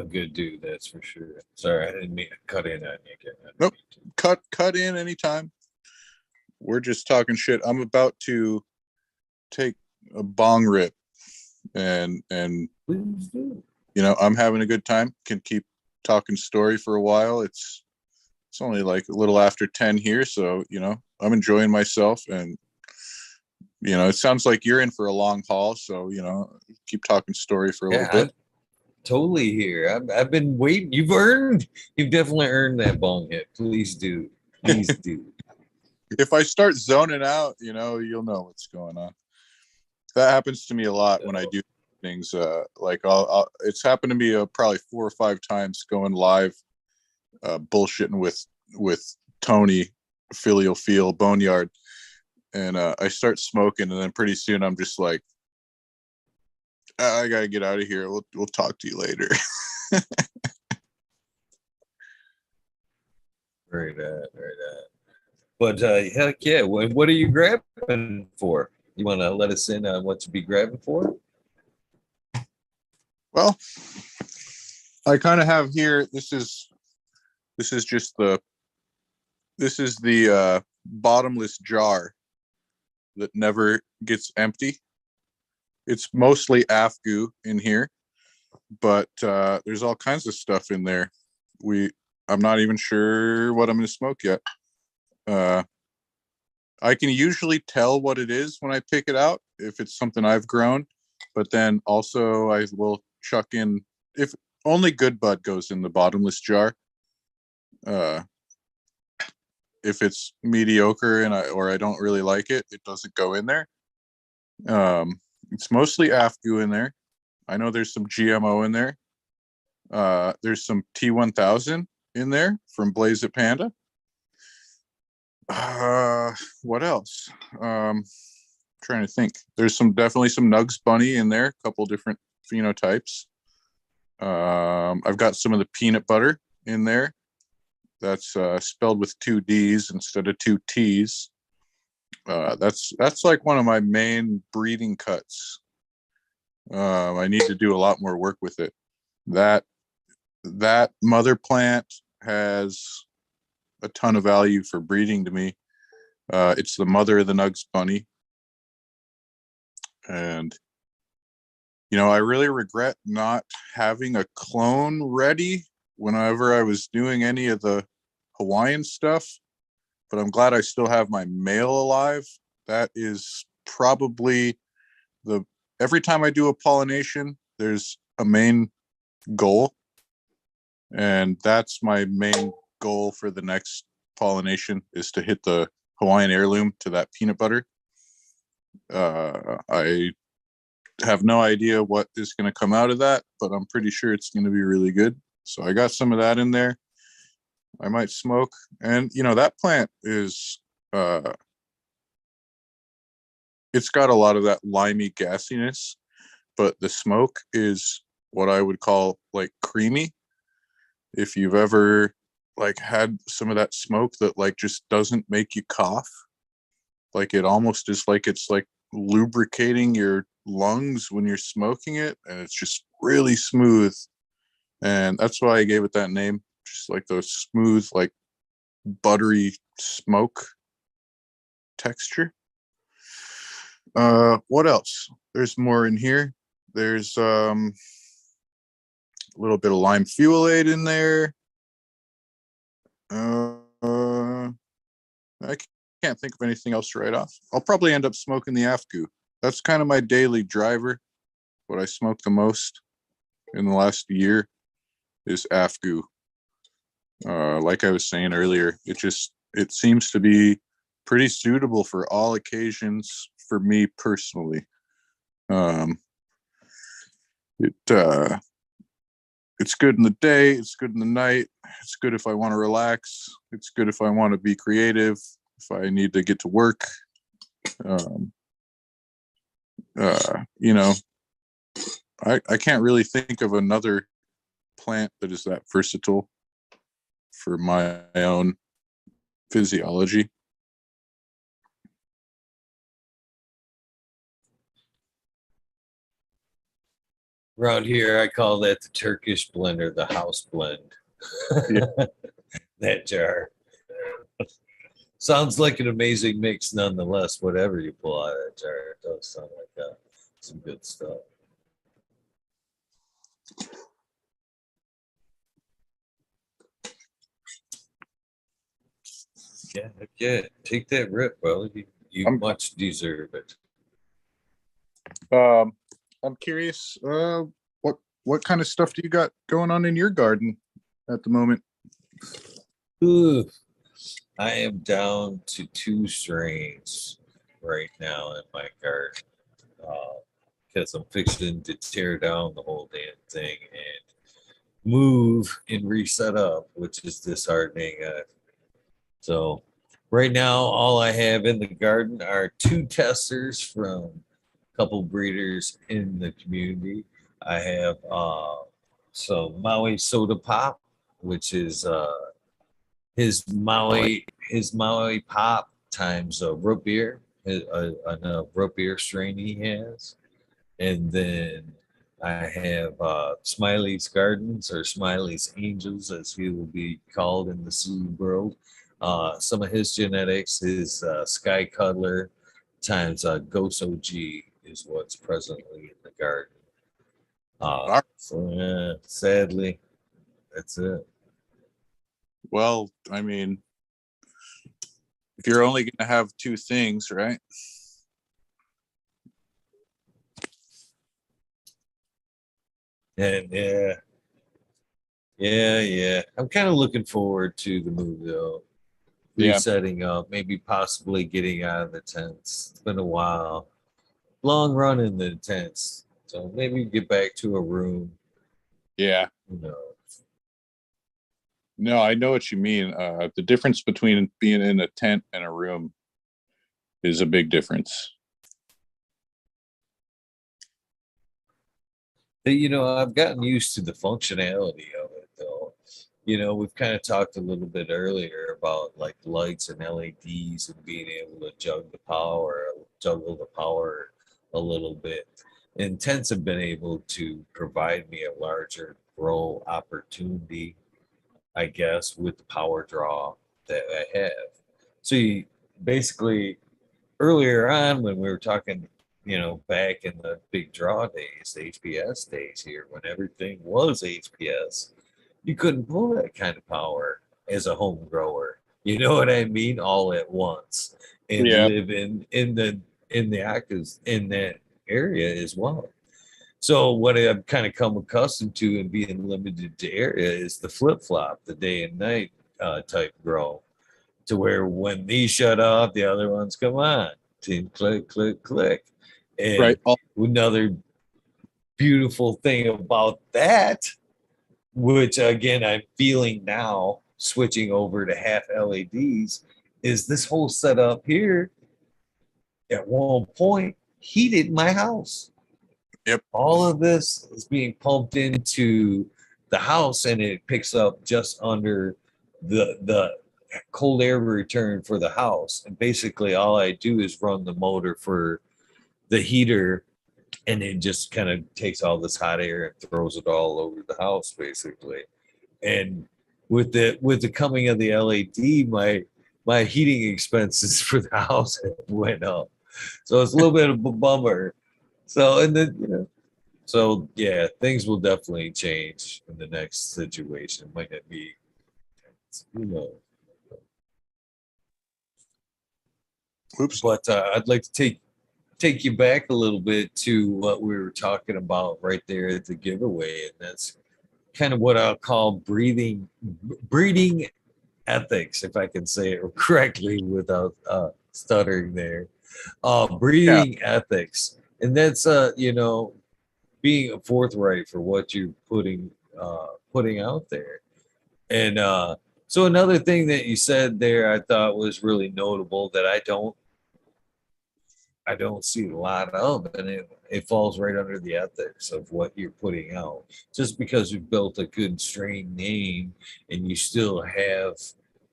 good dude, that's for sure. Sorry, I didn't mean to cut in on you again. Nope. Cut in anytime. We're just talking shit. I'm about to take a bong rip, and I'm having a good time. Can keep talking story for a while. It's only like a little after 10 here, so I'm enjoying myself, and it sounds like you're in for a long haul. So, keep talking story for a little bit. I'm totally here. I've been waiting. You've definitely earned that bong hit. Please do. Please do. If I start zoning out, you'll know what's going on. That happens to me a lot when I do things. Like it's happened to me probably 4 or 5 times going live, bullshitting with Tony, Filial Feel, Boneyard, and I start smoking, and then pretty soon I'm just like, I gotta get out of here. We'll talk to you later. Right at. But heck yeah, what are you grabbing for? You want to let us in on what to be grabbing for? Well, I kind of have here. This is just the bottomless jar that never gets empty. It's mostly Afgoo in here, but there's all kinds of stuff in there. I'm not even sure what I'm going to smoke yet. I can usually tell what it is when I pick it out if it's something I've grown, but then also I will chuck in, if only good bud goes in the bottomless jar. If it's mediocre or I don't really like it, it doesn't go in there. It's mostly Afgoo in there. I know there's some GMO in there. There's some T1000 in there from Blaze It Panda. What else? Trying to think. There's definitely some Nugs Bunny in there, a couple different phenotypes. I've got some of the peanut butter in there. That's spelled with 2 D's instead of 2 T's. That's like one of my main breeding cuts. I need to do a lot more work with it. That mother plant has a ton of value for breeding to me. It's the mother of the Nugs Bunny. And, I really regret not having a clone ready whenever I was doing any of the Hawaiian stuff, but I'm glad I still have my male alive. That is probably every time I do a pollination, there's a main goal. And that's my main goal for the next pollination, is to hit the Hawaiian heirloom to that peanut butter. I have no idea what is going to come out of that, but I'm pretty sure it's going to be really good. So I got some of that in there. I might smoke. And, that plant is, it's got a lot of that limey gassiness, but the smoke is what I would call like creamy. If you've ever had some of that smoke that just doesn't make you cough, it almost is like it's lubricating your lungs when you're smoking it, and it's just really smooth. And that's why I gave it that name, just like those smooth, buttery smoke texture. What else? There's more in here. There's a little bit of lime fuelade in there. I can't think of anything else right off. I'll probably end up smoking the Afgoo. That's kind of my daily driver. What I smoke the most in the last year is Afgoo. Like I was saying earlier, it seems to be pretty suitable for all occasions for me personally. It's good in the day, it's good in the night, it's good if I want to relax, it's good if I want to be creative, if I need to get to work. I can't really think of another plant that is that versatile for my own physiology. Around here, I call that the Turkish blender, the house blend. Yeah. That jar. Sounds like an amazing mix nonetheless, whatever you pull out of that jar. It does sound like some good stuff. Yeah, take that rip, brother. You much deserve it. I'm curious, what kind of stuff do you got going on in your garden at the moment? Ooh, I am down to 2 strains right now in my garden because I'm fixing to tear down the whole damn thing and move and reset up, which is disheartening. So right now, all I have in the garden are 2 testers from a couple breeders in the community. I have some Maui Soda Pop, which is his Maui Pop times root beer, a root beer strain he has, and then I have Smiley's Gardens or Smiley's Angels, as he will be called in the seed world. Some of his genetics is Sky Cuddler times Ghost OG is what's presently in the garden. So yeah, sadly, that's it. Well, I mean, if you're only going to have 2 things, right? And yeah. I'm kind of looking forward to the move though. Yeah. Resetting up, maybe possibly getting out of the tents. It's been a while. Long run in the tents. So maybe get back to a room. Yeah. You know. No, I know what you mean. The difference between being in a tent and a room is a big difference. But, I've gotten used to the functionality of it though. We've kind of talked a little bit earlier about like lights and LEDs and being able to juggle the power a little bit. And tents have been able to provide me a larger grow opportunity, I guess, with the power draw that I have. So basically, earlier on when we were talking, back in the big draw days, the HPS days here, when everything was HPS, you couldn't pull that kind of power as a home grower. You know what I mean? All at once, and Yeah. live in the actives in that area as well. So what I've kind of come accustomed to and being limited to area is the flip flop, the day and night type grow, to where when these shut off, the other ones come on. Team click, click, click. Right. And another beautiful thing about that, which again I'm feeling now, switching over to half LEDs, is this whole setup here at one point heated my house. Yep. All of this is being pumped into the house and it picks up just under the cold air return for the house. And basically all I do is run the motor for the heater and it just kind of takes all this hot air and throws it all over the house basically. And with the coming of the LED, my heating expenses for the house went up. So it's a little bit of a bummer. So and then so yeah, things will definitely change in the next situation. Might not be, who knows. Oops. But I'd like to take you back a little bit to what we were talking about right there at the giveaway, and that's kind of what I'll call breeding ethics, if I can say it correctly without stuttering there. Yeah. Breeding ethics, and that's being forthright for what you're putting out there. And so another thing that you said there I thought was really notable that I don't see a lot of, and it falls right under the ethics of what you're putting out. Just because you've built a good strain name and you still have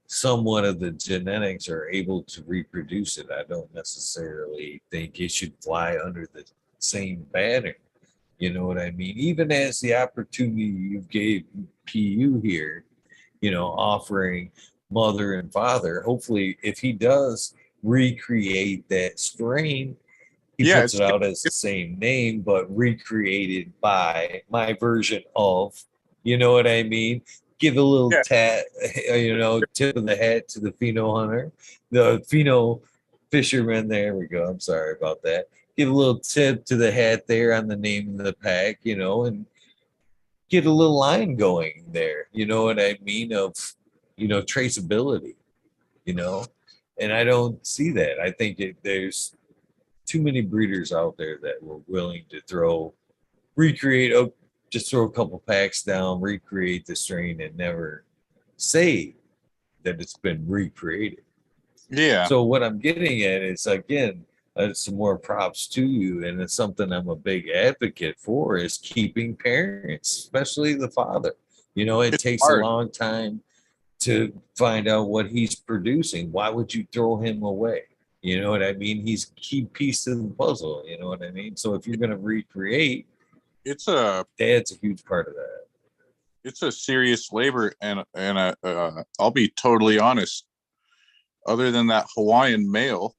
somewhat of the genetics are able to reproduce it, I don't necessarily think it should fly under the same banner. You know what I mean? Even as the opportunity you gave PU here, offering mother and father, hopefully if he does recreate that strain, he Yeah. puts it out as the same name, but recreated by my version of, you know what I mean? Give a little Yeah. tip of the hat to the Pheno hunter, the Pheno fisherman. There we go. I'm sorry about that. Give a little tip to the hat there on the name of the pack, and get a little line going there. You know what I mean? Of, traceability, you know, and I don't see that. I think there's too many breeders out there that were willing to recreate, just throw a couple packs down, recreate the strain, and never say that it's been recreated. Yeah, So what I'm getting at is, again, some more props to you, and it's something I'm a big advocate for, is keeping parents, especially the father. It it's takes a hard. long time to find out what he's producing. Why would you throw him away? You know what I mean? He's key piece to the puzzle. You know what I mean? So if you're going to recreate, It's a dad's a huge part of that. it's a serious labor, and I'll be totally honest. Other than that Hawaiian male,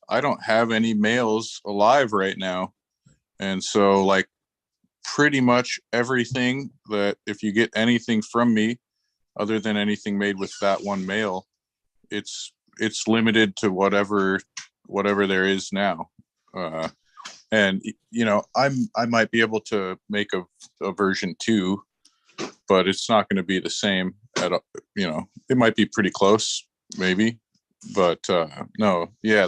I don't have any males alive right now, and so like pretty much everything that if you get anything from me, other than anything made with that one male, it's limited to whatever there is now. And I might be able to make a version 2, but it's not going to be the same it might be pretty close maybe, but no, yeah,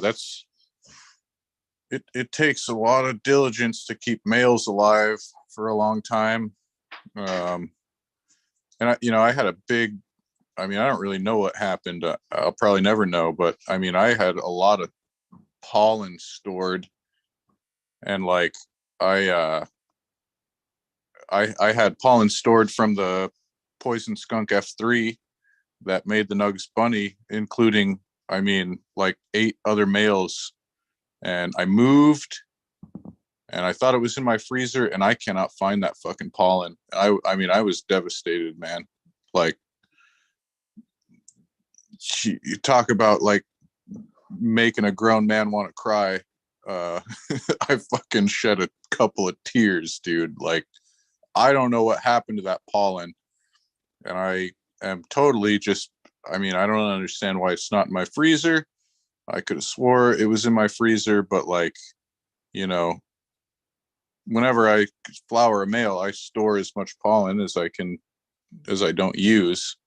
it takes a lot of diligence to keep males alive for a long time. And I had a big, I don't really know what happened. I'll probably never know, but I had a lot of pollen stored, and like I I had pollen stored from the poison skunk F3 that made the Nugs bunny, including like 8 other males. And I moved, and I thought it was in my freezer, and I cannot find that fucking pollen. I was devastated, man. Like, you talk about like making a grown man want to cry. I fucking shed a couple of tears, dude. Like, I don't know what happened to that pollen, and I am totally just. I don't understand why it's not in my freezer. I could have swore it was in my freezer, but like, whenever I flower a male, I store as much pollen as I don't use.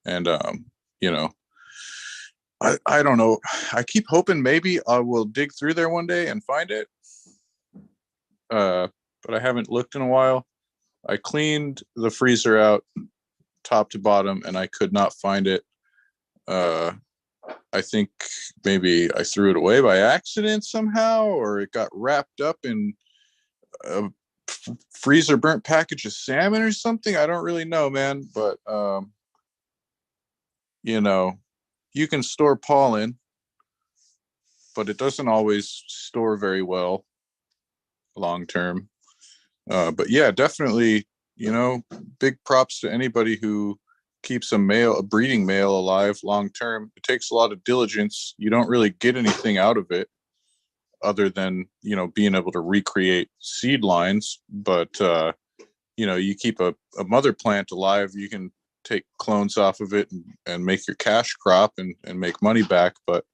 And, I don't know. I keep hoping maybe I will dig through there one day and find it. But I haven't looked in a while. I cleaned the freezer out top to bottom, and I could not find it. I think maybe I threw it away by accident somehow, or it got wrapped up in a freezer burnt package of salmon or something. I don't really know, man. But you can store pollen, but it doesn't always store very well long term. But yeah, definitely, big props to anybody who keeps a breeding male alive long term. It takes a lot of diligence. You don't really get anything out of it other than, being able to recreate seed lines. But, you keep a mother plant alive, you can take clones off of it and make your cash crop and make money back. But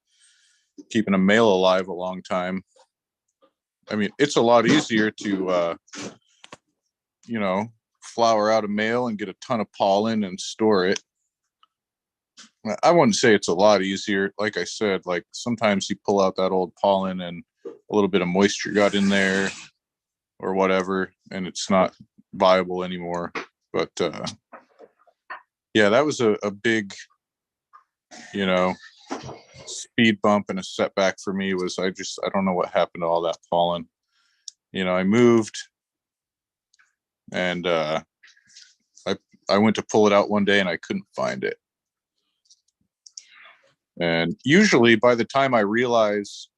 keeping a male alive a long time, it's a lot easier to, flower out a male and get a ton of pollen and store it. I wouldn't say it's a lot easier. Like I said, like sometimes you pull out that old pollen and a little bit of moisture got in there or whatever, and it's not viable anymore. But yeah, that was a big, speed bump and a setback for me. Was I don't know what happened to all that pollen. I moved, and I went to pull it out one day and I couldn't find it. And usually by the time I realize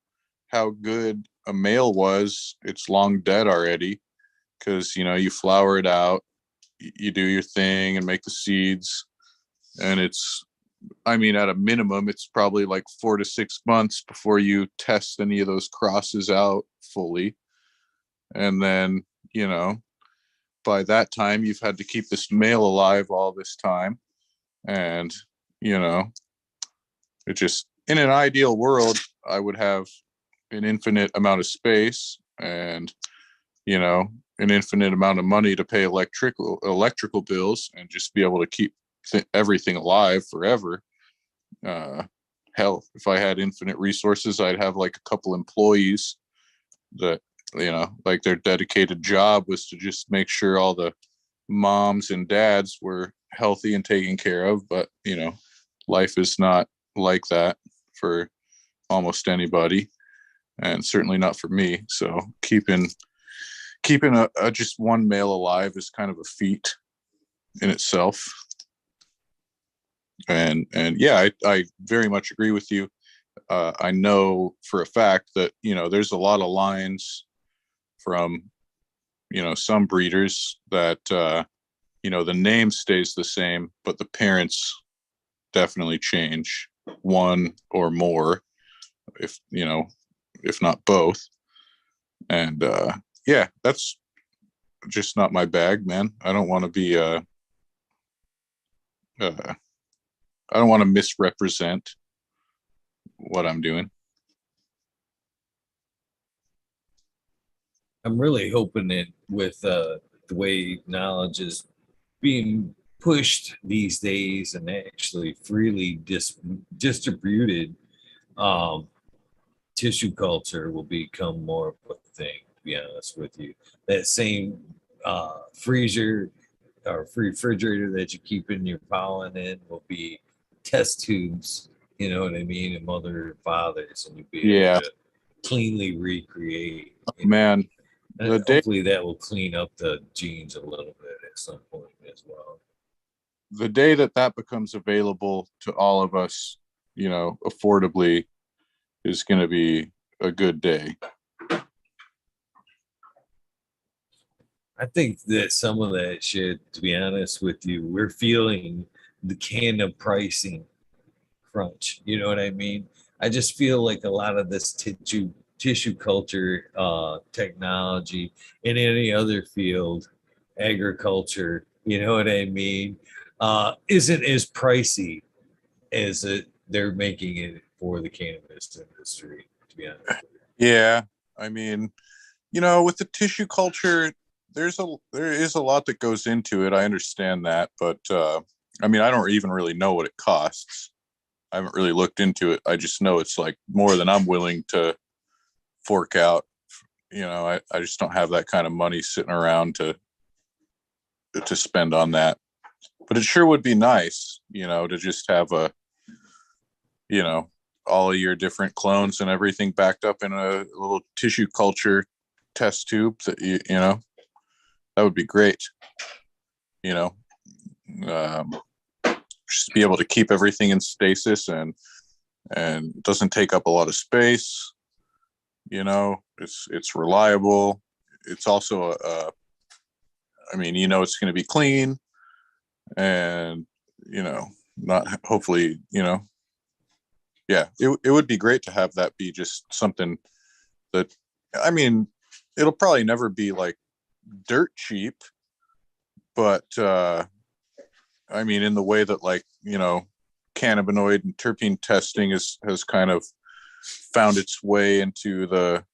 how good a male was, it's long dead already, because you flower it out, you do your thing and make the seeds, and it's at a minimum it's probably like 4 to 6 months before you test any of those crosses out fully. And then by that time you've had to keep this male alive all this time. And it just, in an ideal world, I would have an infinite amount of space and, you know, an infinite amount of money to pay electrical bills and just be able to keep everything alive forever. Hell, if I had infinite resources, I'd have like a couple employees that, you know, like their dedicated job was to just make sure all the moms and dads were healthy and taken care of. But, you know, life is not like that for almost anybody, and certainly not for me. So keeping a just one male alive is kind of a feat in itself. And yeah, I very much agree with you. I know for a fact that, you know, there's a lot of lines from, you know, some breeders that, you know, the name stays the same, but the parents definitely change, one or more, if, you know, if not both. And yeah, that's just not my bag, man. I don't want to be I don't want to misrepresent what I'm doing. I'm really hoping that with the way knowledge is being pushed these days and actually freely distributed, um, tissue culture will become more of a thing, to be honest with you. That same freezer or refrigerator that you keep in your pollen in will be test tubes, you know what I mean, and mother and fathers, and you'll be able to cleanly recreate. Man, and hopefully that will clean up the genes a little bit at some point as well. The day that that becomes available to all of us, you know, affordably, is going to be a good day. I think that some of that shit, to be honest with you, we're feeling the kind of pricing crunch. You know what I mean? I just feel like a lot of this tissue culture technology in any other field, agriculture, you know what I mean, isn't as pricey as they're making it for the cannabis industry, to be honest. Yeah, I mean, you know, with the tissue culture, there is a lot that goes into it. I understand that, but I mean, I don't even really know what it costs. I haven't really looked into it. I just know it's like more than I'm willing to fork out. You know, I just don't have that kind of money sitting around to spend on that. But it sure would be nice, you know, to just have a, you know, all of your different clones and everything backed up in a little tissue culture test tube that you know, that would be great. You know, just be able to keep everything in stasis and doesn't take up a lot of space. You know, it's reliable. It's also I mean, you know, it's going to be clean, and, you know, not, hopefully, you know, yeah, it would be great to have that be just something that, I mean, it'll probably never be like dirt cheap, but I mean, in the way that, like, you know, cannabinoid and terpene testing has kind of found its way into the,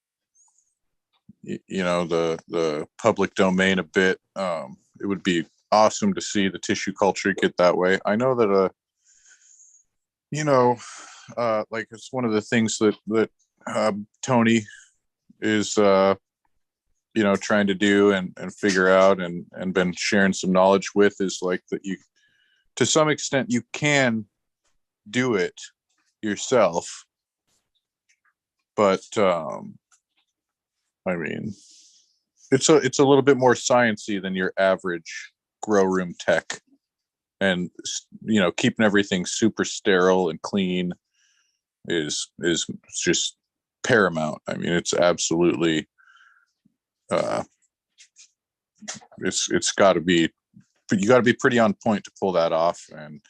you know, the public domain a bit. It would be awesome to see the tissue culture get that way. I know that you know, like, it's one of the things that Tony is you know, trying to do and figure out and been sharing some knowledge with, is like that you, to some extent, you can do it yourself, but I mean, it's a little bit more sciencey than your average grow room tech, and, you know, keeping everything super sterile and clean is just paramount. I mean, it's absolutely it's got to be, you got to be pretty on point to pull that off. And it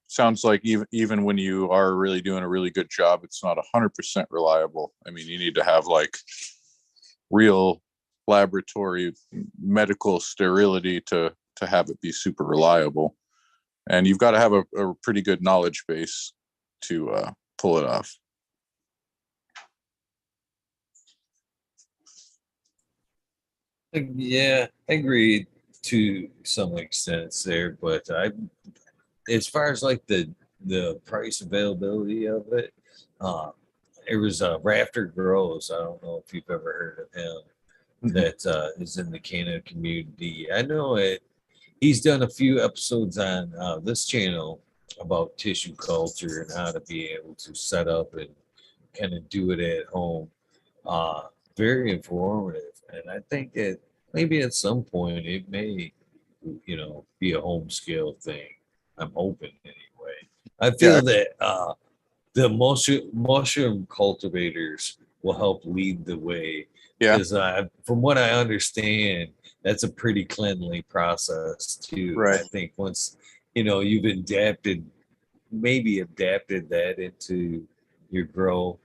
sounds like even when you are really doing a really good job, it's not 100% reliable. I mean, you need to have like real laboratory medical sterility to have it be super reliable, and you've got to have a pretty good knowledge base to pull it off. Yeah, I agree to some extent there, but as far as like the price availability of it, uh, it was Rafter Grows. I don't know if you've ever heard of him. That is in the Kkin community. I know it. He's done a few episodes on this channel about tissue culture and how to be able to set up and kind of do it at home. Uh, Very informative, and I think that maybe at some point it may, be a home scale thing. I'm hoping anyway. I Yeah, feel that the mushroom cultivators will help lead the way yeah, because from what I understand, that's a pretty cleanly process too. And right. I think once you've maybe adapted that into your grow,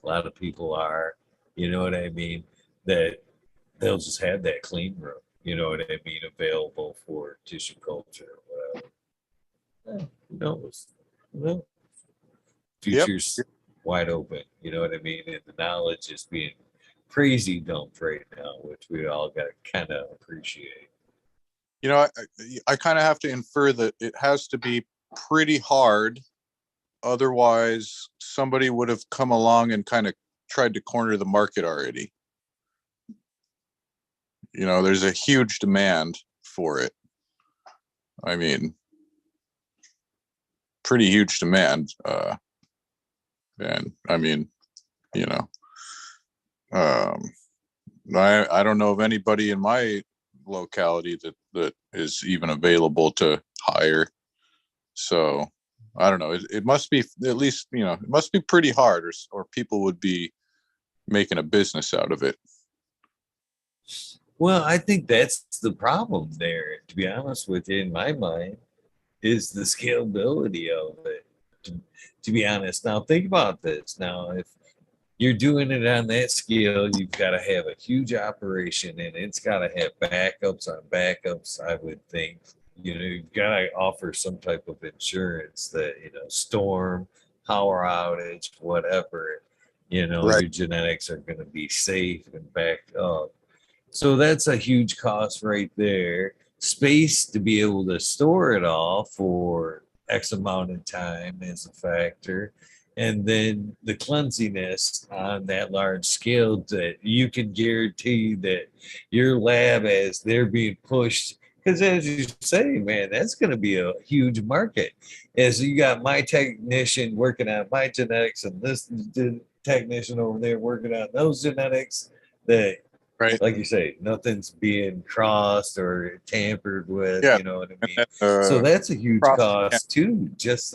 a lot of people are, you know what I mean, that they'll just have that clean room, you know what I mean, available for tissue culture or whatever. Who knows? Well, Yep. future's wide open, you know what I mean? And the knowledge is being crazy dumped right now, which we all got to kind of appreciate. You know, I kind of have to infer that it has to be pretty hard. Otherwise, somebody would have come along and kind of tried to corner the market already. You know, there's a huge demand for it. I mean, pretty huge demand. And I mean, you know, um, I don't know of anybody in my locality that is even available to hire. So I don't know. It must be at least, it must be pretty hard, or people would be making a business out of it. Well, I think that's the problem there, to be honest with you, in my mind, is the scalability of it. To be honest, now think about this. Now, if you're doing it on that scale, you've got to have a huge operation and it's got to have backups on backups, I would think. You've got to offer some type of insurance that, storm, power outage, whatever, Right. your genetics are going to be safe and backed up. So that's a huge cost right there. Space to be able to store it all for X amount of time is a factor. And then the cleanliness on that large scale that you can guarantee that your lab, as they're being pushed, because as you say, man, that's going to be a huge market. As you got my technician working on my genetics and this technician over there working on those genetics, that, Right. like you say, nothing's being crossed or tampered with, Yeah. you know what I And mean? then So that's a huge cross. cost too, just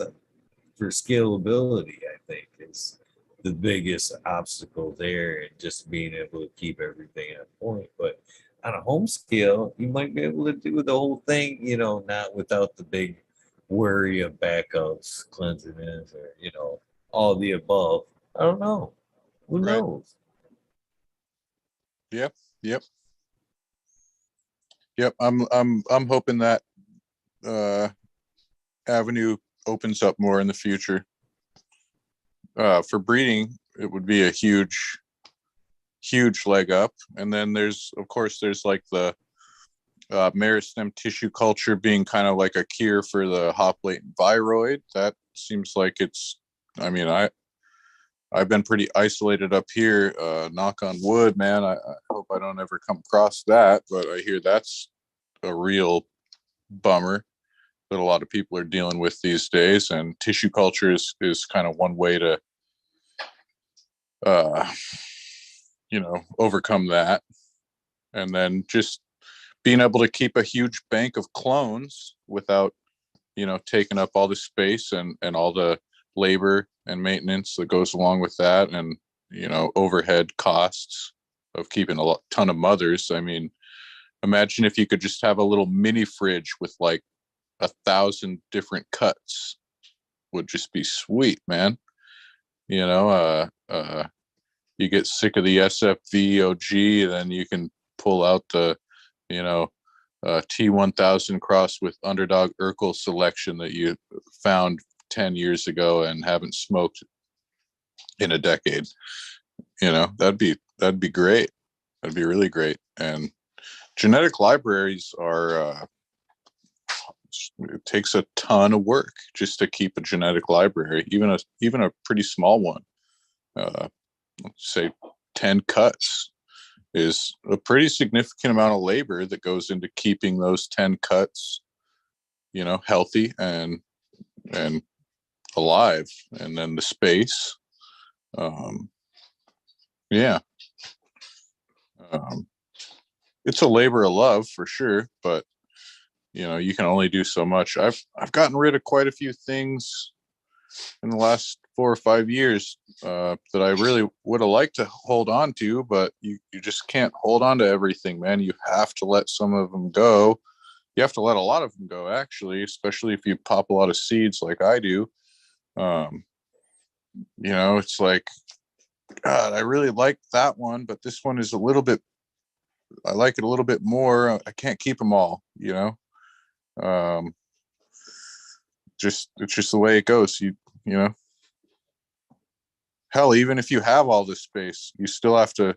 for scalability, I think, is the biggest obstacle there, and just being able to keep everything at point. But on a home scale, you might be able to do the whole thing, not without the big worry of backups, cleanliness, or, all the above. I don't know. Who Right. knows? Yep. Yep. Yep. I'm hoping that uh, avenue opens up more in the future. For breeding, it would be a huge leg up. And then of course, there's like the meristem tissue culture being kind of like a cure for the hop latent viroid. That seems like I mean, I've been pretty isolated up here. Knock on wood, man. I hope I don't ever come across that, but I hear that's a real bummer that a lot of people are dealing with these days. And tissue culture is kind of one way to, uh, overcome that. And then just being able to keep a huge bank of clones without, taking up all the space and all the labor and maintenance that goes along with that, and overhead costs of keeping ton of mothers. I mean, imagine if you could just have a little mini fridge with like 1,000 different cuts. Would just be sweet, man. you know you get sick of the SFVOG, then you can pull out the you know T1000 cross with underdog Urkel selection that you found 10 years ago and haven't smoked in a decade. That'd be great. That'd be really great. And genetic libraries are, it takes a ton of work just to keep a genetic library, even a pretty small one. Let's say 10 cuts is a pretty significant amount of labor that goes into keeping those 10 cuts, healthy and alive. And then the space. Yeah. It's a labor of love for sure, but you can only do so much. I've gotten rid of quite a few things in the last 4 or 5 years that I really would have liked to hold on to, but you just can't hold on to everything, man. You have to let some of them go. You have to let a lot of them go, actually, especially if you pop a lot of seeds like I do. It's like, God, I really like that one, but this one is I like it a little bit more. I can't keep them all, it's just the way it goes. Hell, even if you have all this space, you still have to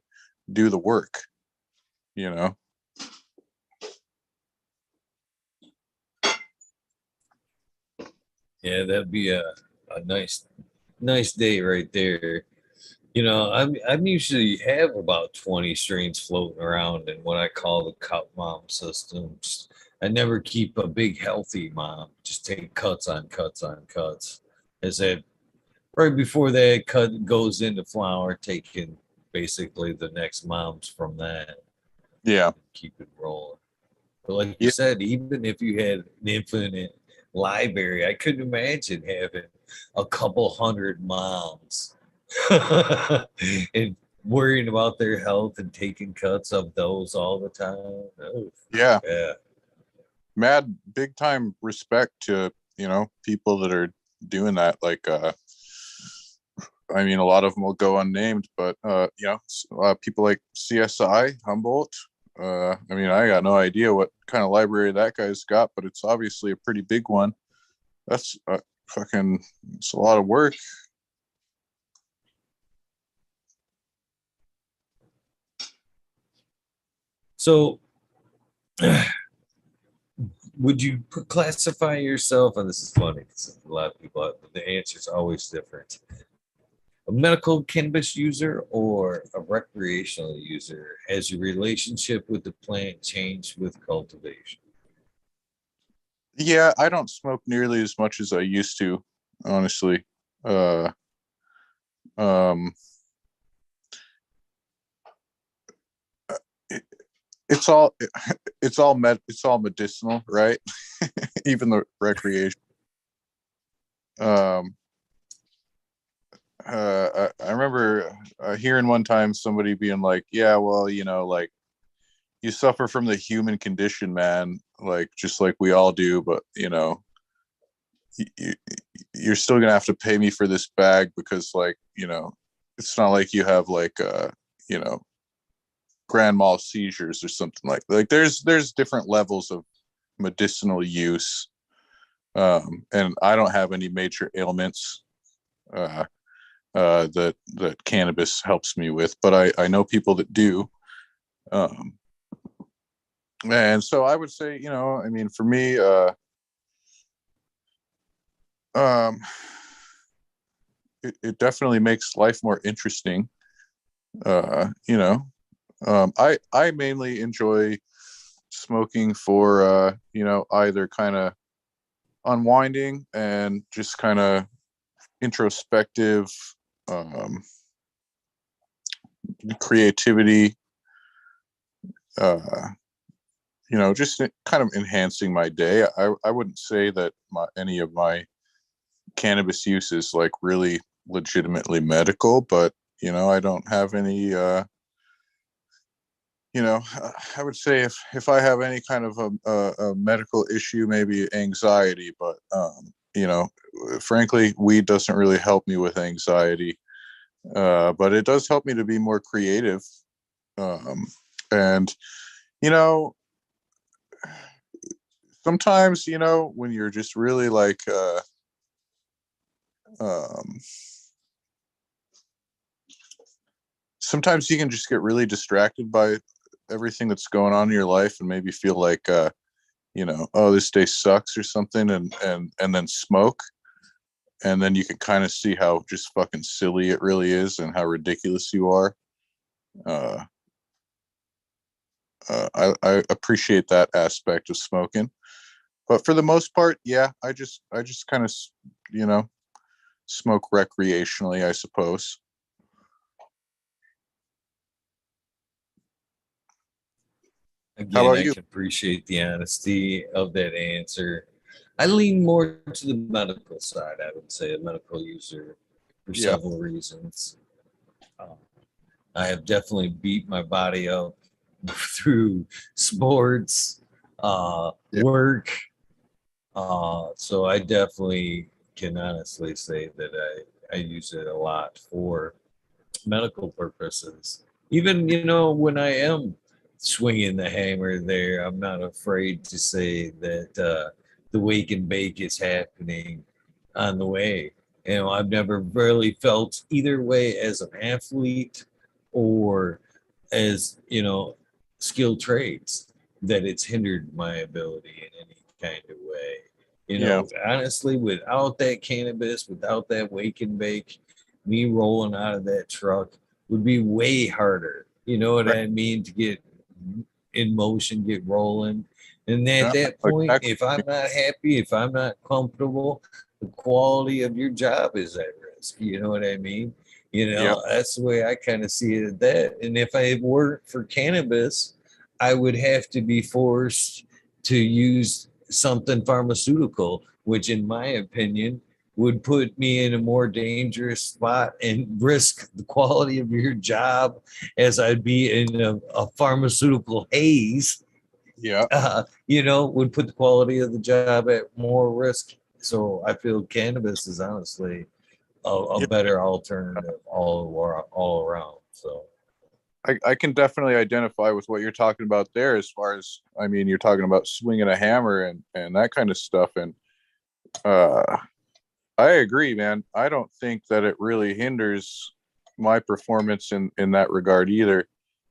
do the work, Yeah, that'd be a nice day right there. I'm usually have about 20 strains floating around in what I call the cut mom systems. I never keep a big healthy mom. Just take cuts on cuts on cuts. As that right before that cut goes into flower, taking basically the next moms from that. Yeah. Keep it rolling. But like you Yeah. said, even if you had an infinite library, I couldn't imagine having a couple hundred moms and worrying about their health and taking cuts of those all the time. Oh, Yeah. yeah. Mad big time respect to, people that are doing that. Like, a lot of them will go unnamed, but, people like CSI, Humboldt. I got no idea what kind of library that guy's got, but it's obviously a pretty big one. That's it's a lot of work. So, would you classify yourself, and this is funny because a lot of people, the answer is always different, a medical cannabis user or a recreational user? Has your relationship with the plant changed with cultivation? Yeah, I don't smoke nearly as much as I used to, honestly. Uh, um, it, it's all it's all medicinal, right? Even the recreation. Um, I remember hearing one time somebody being like, "Yeah, well, like you suffer from the human condition, man. Like just like we all do, but you, you're still gonna have to pay me for this bag because, like, it's not like you have like you know grand mal seizures or something like there's different levels of medicinal use, and I don't have any major ailments uh, that cannabis helps me with, but I know people that do. um, and so I would say, for me, um, it definitely makes life more interesting. uh, you know I mainly enjoy smoking for either kind of unwinding and just kind of introspective, um, creativity, uh, just kind of enhancing my day. I wouldn't say that any of my cannabis use is like really legitimately medical, but I don't have any I would say if I have any kind of a medical issue, maybe anxiety, but frankly, weed doesn't really help me with anxiety, but it does help me to be more creative. um, and you know sometimes, when you're just really like um, sometimes you can just get really distracted by everything that's going on in your life and maybe feel like, oh, this day sucks or something, and then smoke. And then you can kind of see how just fucking silly it really is and how ridiculous you are. Uh, I appreciate that aspect of smoking, but for the most part, yeah, I just kind of, smoke recreationally, I suppose. How Again, about I you? can appreciate the honesty of that answer. I lean more to the medical side, I would say, a medical user for Yeah, several reasons. Um, I have definitely beat my body up through sports, yeah, work. So I definitely can honestly say that I use it a lot for medical purposes. Even, when I am swinging the hammer there, I'm not afraid to say that the wake and bake is happening on the way. I've never really felt either way as an athlete or as, skilled trades that it's hindered my ability in any kind of way. yeah, Honestly, without that cannabis, without that wake and bake, me rolling out of that truck would be way harder. You know what right. I mean? To get in motion, get rolling. And at Yeah, that point, exactly. if I'm not happy, if I'm not comfortable, the quality of your job is at risk. You know what I mean? Yeah, That's the way I kind of see it at that. And if I worked for cannabis, I would have to be forced to use something pharmaceutical, which, in my opinion, would put me in a more dangerous spot and risk the quality of your job as I'd be in a pharmaceutical haze, yeah. would put the quality of the job at more risk. So I feel cannabis is honestly a Yeah. better alternative all around. So I can definitely identify with what you're talking about there. As far as, I mean, you're talking about swinging a hammer and that kind of stuff, and uh, I agree, man. I don't think that it really hinders my performance in that regard either.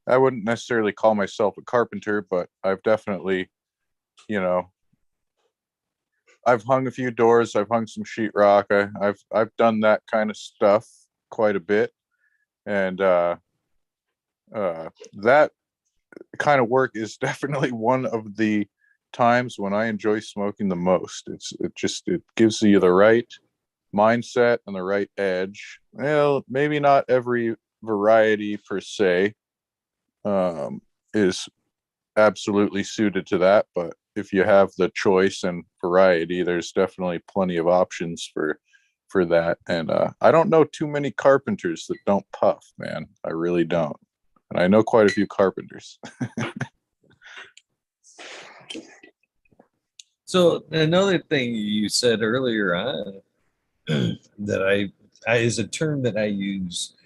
I wouldn't necessarily call myself a carpenter, but I've definitely, you know, I've hung a few doors, I've hung some sheetrock, I've done that kind of stuff quite a bit, and that kind of work is definitely one of the times when I enjoy smoking the most. It gives you the right mindset and the right edge. Well, maybe not every variety per se is absolutely suited to that, but if you have the choice and variety, there's definitely plenty of options for that. And I don't know too many carpenters that don't puff, man. I really don't. And I know quite a few carpenters. so another thing you said earlier on that I is a term that I use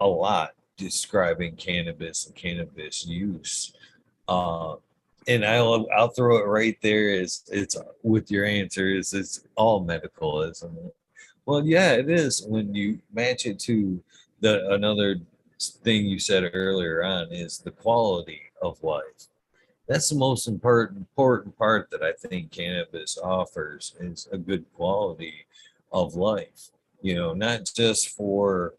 a lot describing cannabis and cannabis use. Uh, and I'll throw it right there as it's with your answer is it's all medical, isn't it? Well, yeah, it is when you match it to the another thing you said earlier on is the quality of life. That's the most important part that I think cannabis offers is a good quality of life. Not just for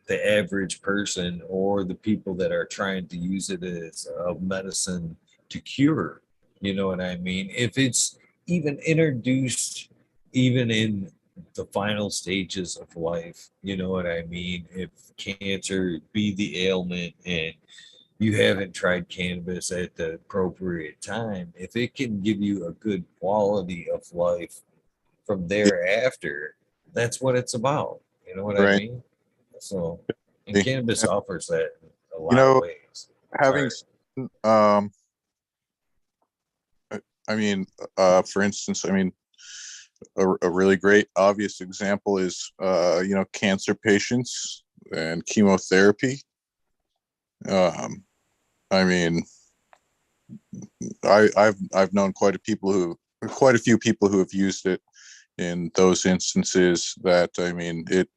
the average person or the people that are trying to use it as a medicine to cure. You know what I mean? If it's even introduced, even in the final stages of life, you know what I mean? If cancer be the ailment and you haven't tried cannabis at the appropriate time, if it can give you a good quality of life from thereafter, that's what it's about. You know what I Right. mean? So, and cannabis And, offers that in a you lot of know, ways. having, Sorry. I mean, for instance, I mean, a really great obvious example is, cancer patients and chemotherapy. Um, I mean, I've known quite a few people who have used it in those instances. That, I mean, it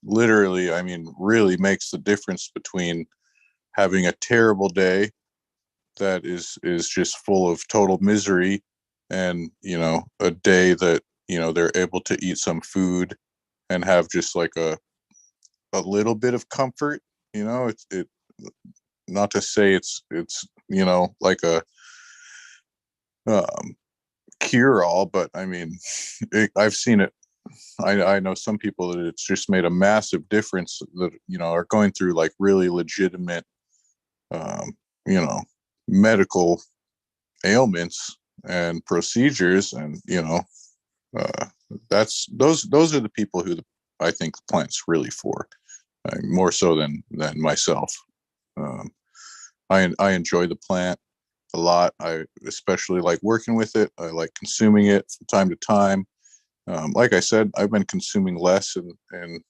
literally, I mean, really makes the difference between having a terrible day that is just full of total misery, and a day that they're able to eat some food and have just like a little bit of comfort. It not to say it's like a um cure all, but I mean, I've seen it. I know some people that it's just made a massive difference, that are going through like really legitimate um you know medical ailments and procedures, and uh that's those are the people who I think the plant's really for, more so than myself. um I enjoy the plant a lot. I especially like working with it. I like consuming it from time to time. Like I said, I've been consuming less, and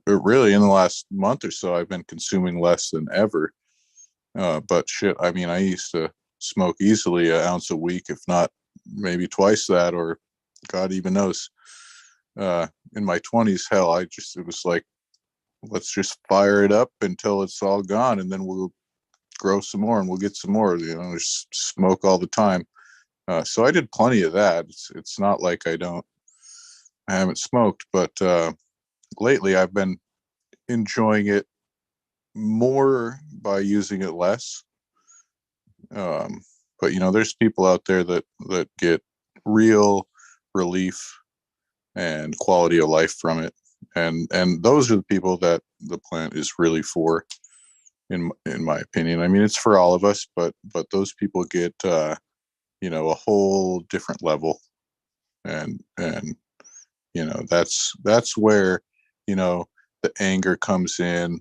really in the last month or so, I've been consuming less than ever. But shit, I mean, I used to smoke easily an ounce a week, if not maybe twice that, or God even knows. In my 20s, hell, it was like, let's just fire it up until it's all gone, and then we'll grow some more and we'll get some more, just smoke all the time. So I did plenty of that. It's not like I haven't smoked, but lately I've been enjoying it more by using it less. But there's people out there that get real relief and quality of life from it, and those are the people that the plant is really for, in my opinion. I mean, it's for all of us, but those people get a whole different level, and that's where the anger comes in,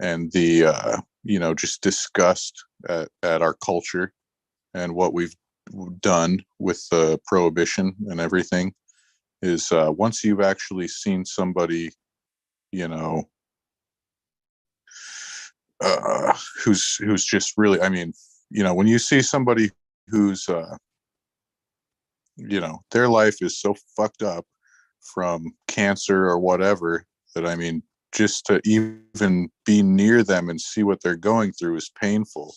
and the just disgust at our culture and what we've done with the prohibition and everything, is once you've actually seen somebody you know who's just really, I mean, when you see somebody who's their life is so fucked up from cancer or whatever, that, I mean, just to even be near them and see what they're going through is painful,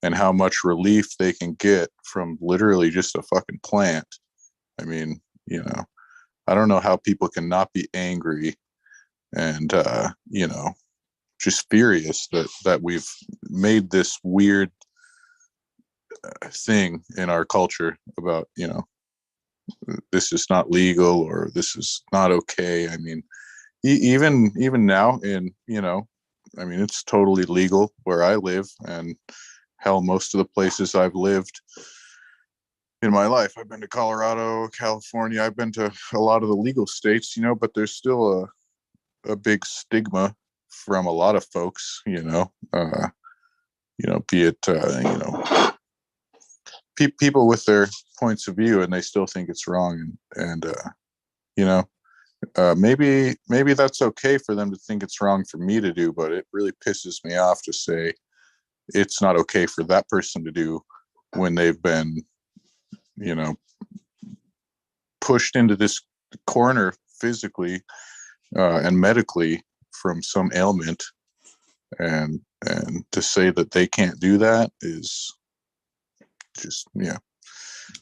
and how much relief they can get from literally just a fucking plant. I mean, I don't know how people can not be angry and just furious that we've made this weird thing in our culture about this is not legal, or this is not okay. I mean, even now, I mean, it's totally legal where I live, and hell, most of the places I've lived in my life, I've been to Colorado, California, I've been to a lot of the legal states, but there's still a big stigma from a lot of folks, be it people with their points of view, and they still think it's wrong, and you know maybe that's okay for them to think it's wrong for me to do, but it really pisses me off to say it's not okay for that person to do, when they've been pushed into this corner physically and medically from some ailment, and to say that they can't do that is just, yeah,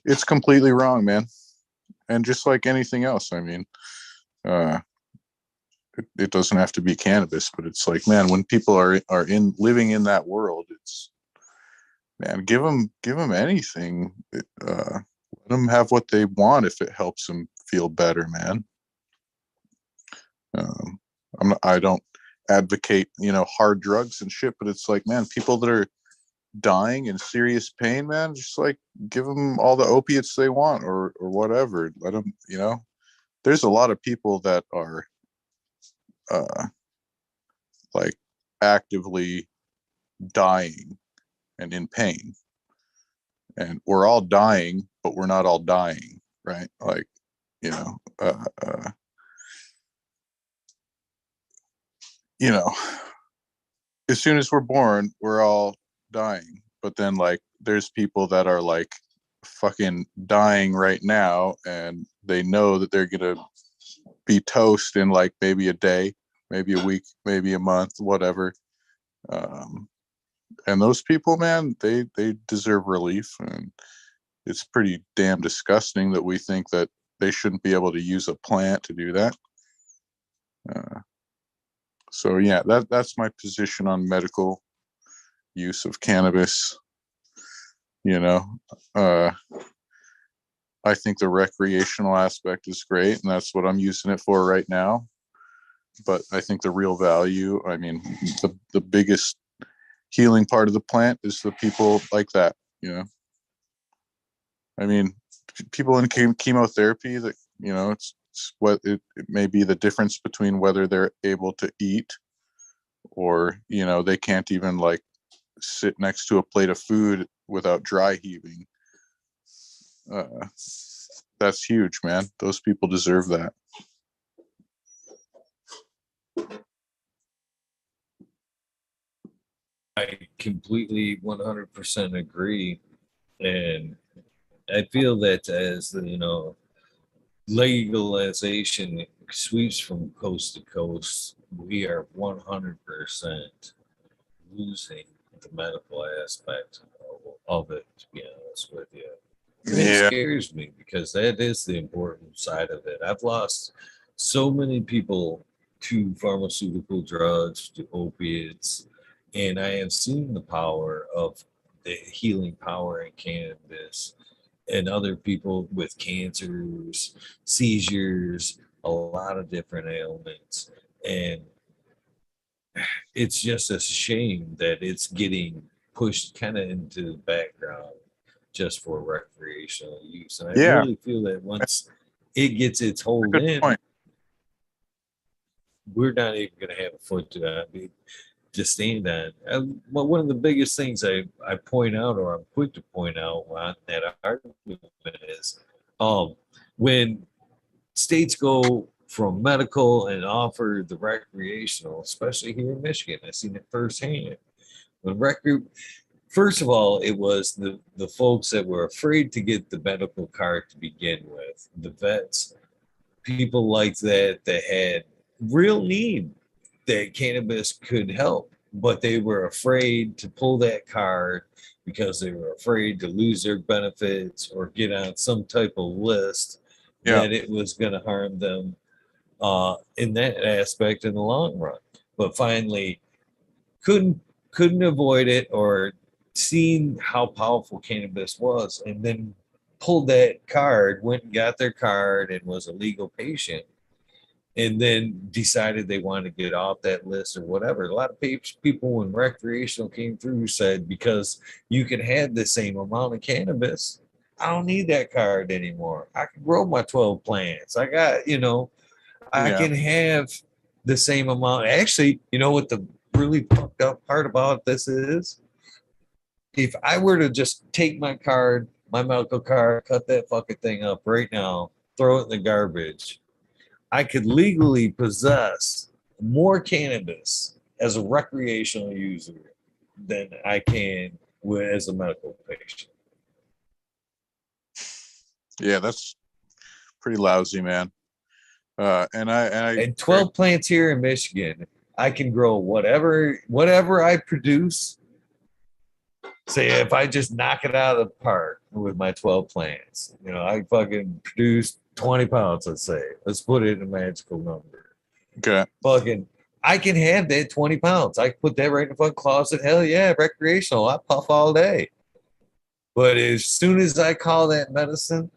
it's completely wrong, man. And just like anything else, I mean, uh it doesn't have to be cannabis, but it's like, man, when people are in living in that world, it's, man, give them anything. Let them have what they want if it helps them feel better, man. um I don't advocate hard drugs and shit, but it's like, man, people that are dying in serious pain, man, just like give them all the opiates they want, or whatever. Let them, there's a lot of people that are uh like actively dying and in pain, and we're all dying, but we're not all dying, right? Like, you know uh, uh you know as soon as we're born, we're all dying, but then, like, there's people that are like fucking dying right now, and they know that they're gonna be toast in like maybe a day, maybe a week, maybe a month, whatever. um And those people, man, they deserve relief. And it's pretty damn disgusting that we think that they shouldn't be able to use a plant to do that. So yeah, that's my position on medical use of cannabis. You know, I think the recreational aspect is great, and that's what I'm using it for right now. But I think the real value, I mean, the biggest healing part of the plant is the people like that, you know. I mean, people in chemotherapy, that, you know, it's what it may be the difference between whether they're able to eat, or, you know, they can't even like sit next to a plate of food without dry heaving. That's huge, man. Those people deserve that. I completely 100% agree. And I feel that as the, legalization sweeps from coast to coast, we are 100% losing the medical aspect of it, to be honest with you. And it Yeah. scares me because that is the important side of it. I've lost so many people to pharmaceutical drugs, to opiates, and I have seen the power of the healing power in cannabis, and other people with cancers, seizures, a lot of different ailments. And it's just a shame that it's getting pushed kind of into the background just for recreational use. And I Yeah. really feel that once it gets its hold Good in, point. we're not even going to have a foot to stand on. Well, one of the biggest things I point out, or I'm quick to point out on that argument, is when states go from medical and offer the recreational, especially here in Michigan, I've seen it firsthand. When first of all, it was the folks that were afraid to get the medical card to begin with, the vets, people like that had real need that cannabis could help, but they were afraid to pull that card because they were afraid to lose their benefits or get on some type of list Yeah. that it was going to harm them in that aspect in the long run. But finally, couldn't avoid it, or seen how powerful cannabis was, and then pulled that card, went and got their card, and was a legal patient, and then decided they wanted to get off that list or whatever. A lot of people, when recreational came through, said, because you can have the same amount of cannabis, I don't need that card anymore. I can grow my 12 plants. I got, I Yeah. can have the same amount. Actually, you know what the really fucked up part about this is? If I were to just take my card, my medical card, cut that fucking thing up right now, throw it in the garbage, I could legally possess more cannabis as a recreational user than I can as a medical patient. Yeah, that's pretty lousy, man. And 12 plants here in Michigan, I can grow whatever I produce. Say if I just knock it out of the park with my 12 plants, I fucking produce 20 pounds, let's say. Let's put it in a magical number. Okay. Fucking, I can have that 20 pounds. I can put that right in the fucking closet. Hell yeah, recreational. I puff all day. But as soon as I call that medicine,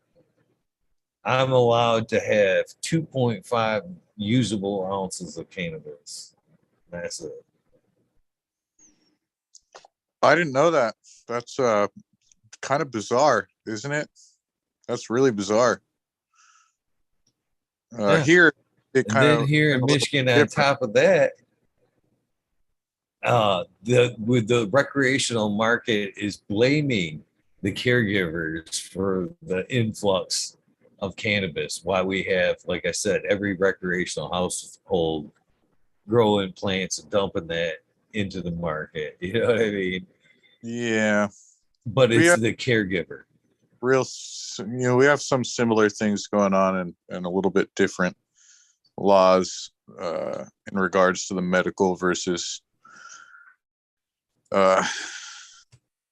I'm allowed to have 2.5 usable ounces of cannabis. That's it. I didn't know that. That's kind of bizarre, isn't it? That's really bizarre. Yeah. Here, it and kind then of here in Michigan, on top of that, the recreational market is blaming the caregivers for the influx of cannabis. Why we have, like I said, every recreational household growing plants and dumping that into the market. You know what I mean? Yeah. But it's the caregiver. We have some similar things going on, and a little bit different laws in regards to the medical versus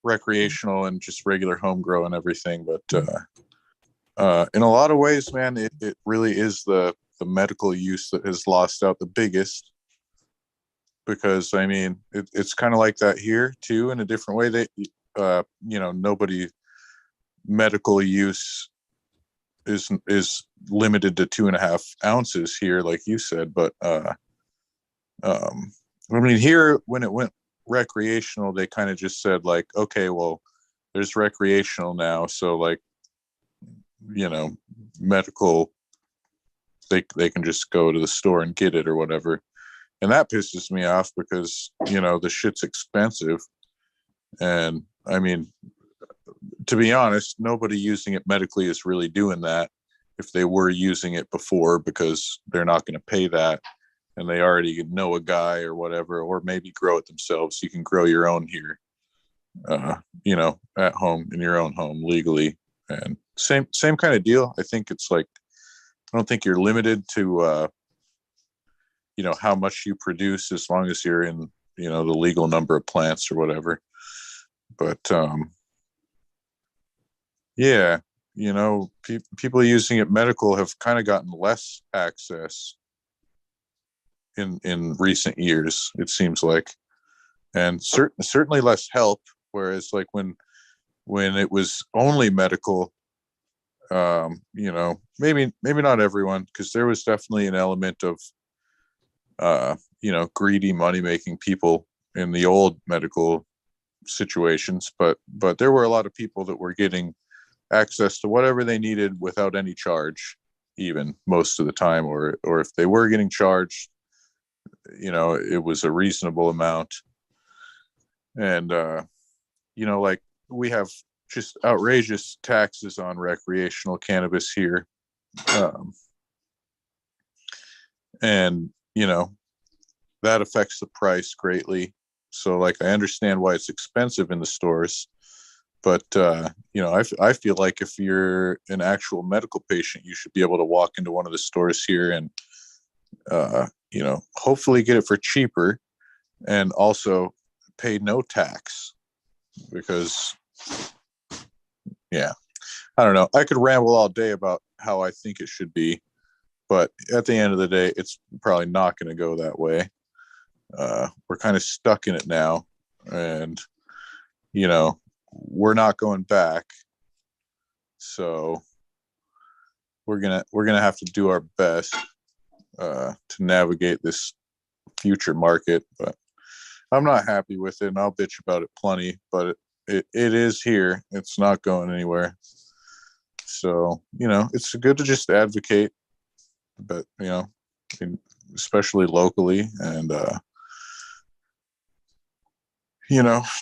recreational and just regular home grow and everything. But in a lot of ways, man, it really is the medical use that has lost out the biggest. Because I mean, it's kind of like that here too, in a different way. That nobody medical use is limited to 2.5 ounces here, like you said. But I mean, here when it went recreational, they kind of just said like, okay, well, there's recreational now, so like, medical, they can just go to the store and get it or whatever. And that pisses me off because, the shit's expensive. And I mean, to be honest, nobody using it medically is really doing that if they were using it before, because they're not going to pay that. And they already know a guy or whatever, or maybe grow it themselves. You can grow your own here, at home, in your own home legally. And same kind of deal. I think it's like, I don't think you're limited to, how much you produce, as long as you're in, the legal number of plants or whatever. But yeah, people using it medical have kind of gotten less access in recent years, it seems like, and certainly less help. Whereas like when it was only medical, maybe not everyone, because there was definitely an element of greedy money making people in the old medical situations, but there were a lot of people that were getting access to whatever they needed without any charge, even most of the time, or if they were getting charged, it was a reasonable amount. And like, we have just outrageous taxes on recreational cannabis here, and that affects the price greatly. So like, I understand why it's expensive in the stores, but I feel like if you're an actual medical patient, you should be able to walk into one of the stores here and hopefully get it for cheaper, and also pay no tax. Because I don't know, I could ramble all day about how I think it should be, but at the end of the day, it's probably not going to go that way. We're kind of stuck in it now, and we're not going back. So we're gonna have to do our best to navigate this future market. But I'm not happy with it, and I'll bitch about it plenty. But it is here. It's not going anywhere. So it's good to just advocate, but especially locally, and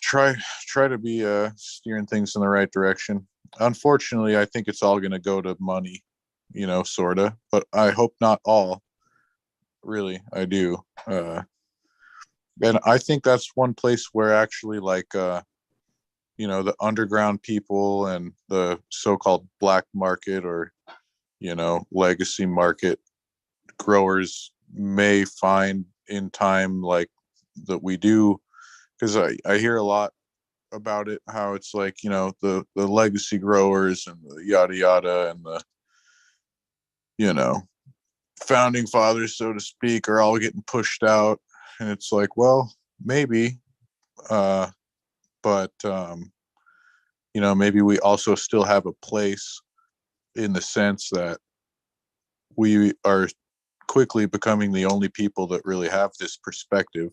try to be steering things in the right direction. Unfortunately, I think it's all going to go to money, sort of, but I hope not all. Really, I do. And I think that's one place where actually, like, the underground people and the so-called black market, or, legacy market growers may find in time, like, that we do. Because I hear a lot about it, how it's like, the legacy growers and the yada yada, and the founding fathers, so to speak, are all getting pushed out. And it's like, well, maybe, but maybe we also still have a place, in the sense that we are quickly becoming the only people that really have this perspective.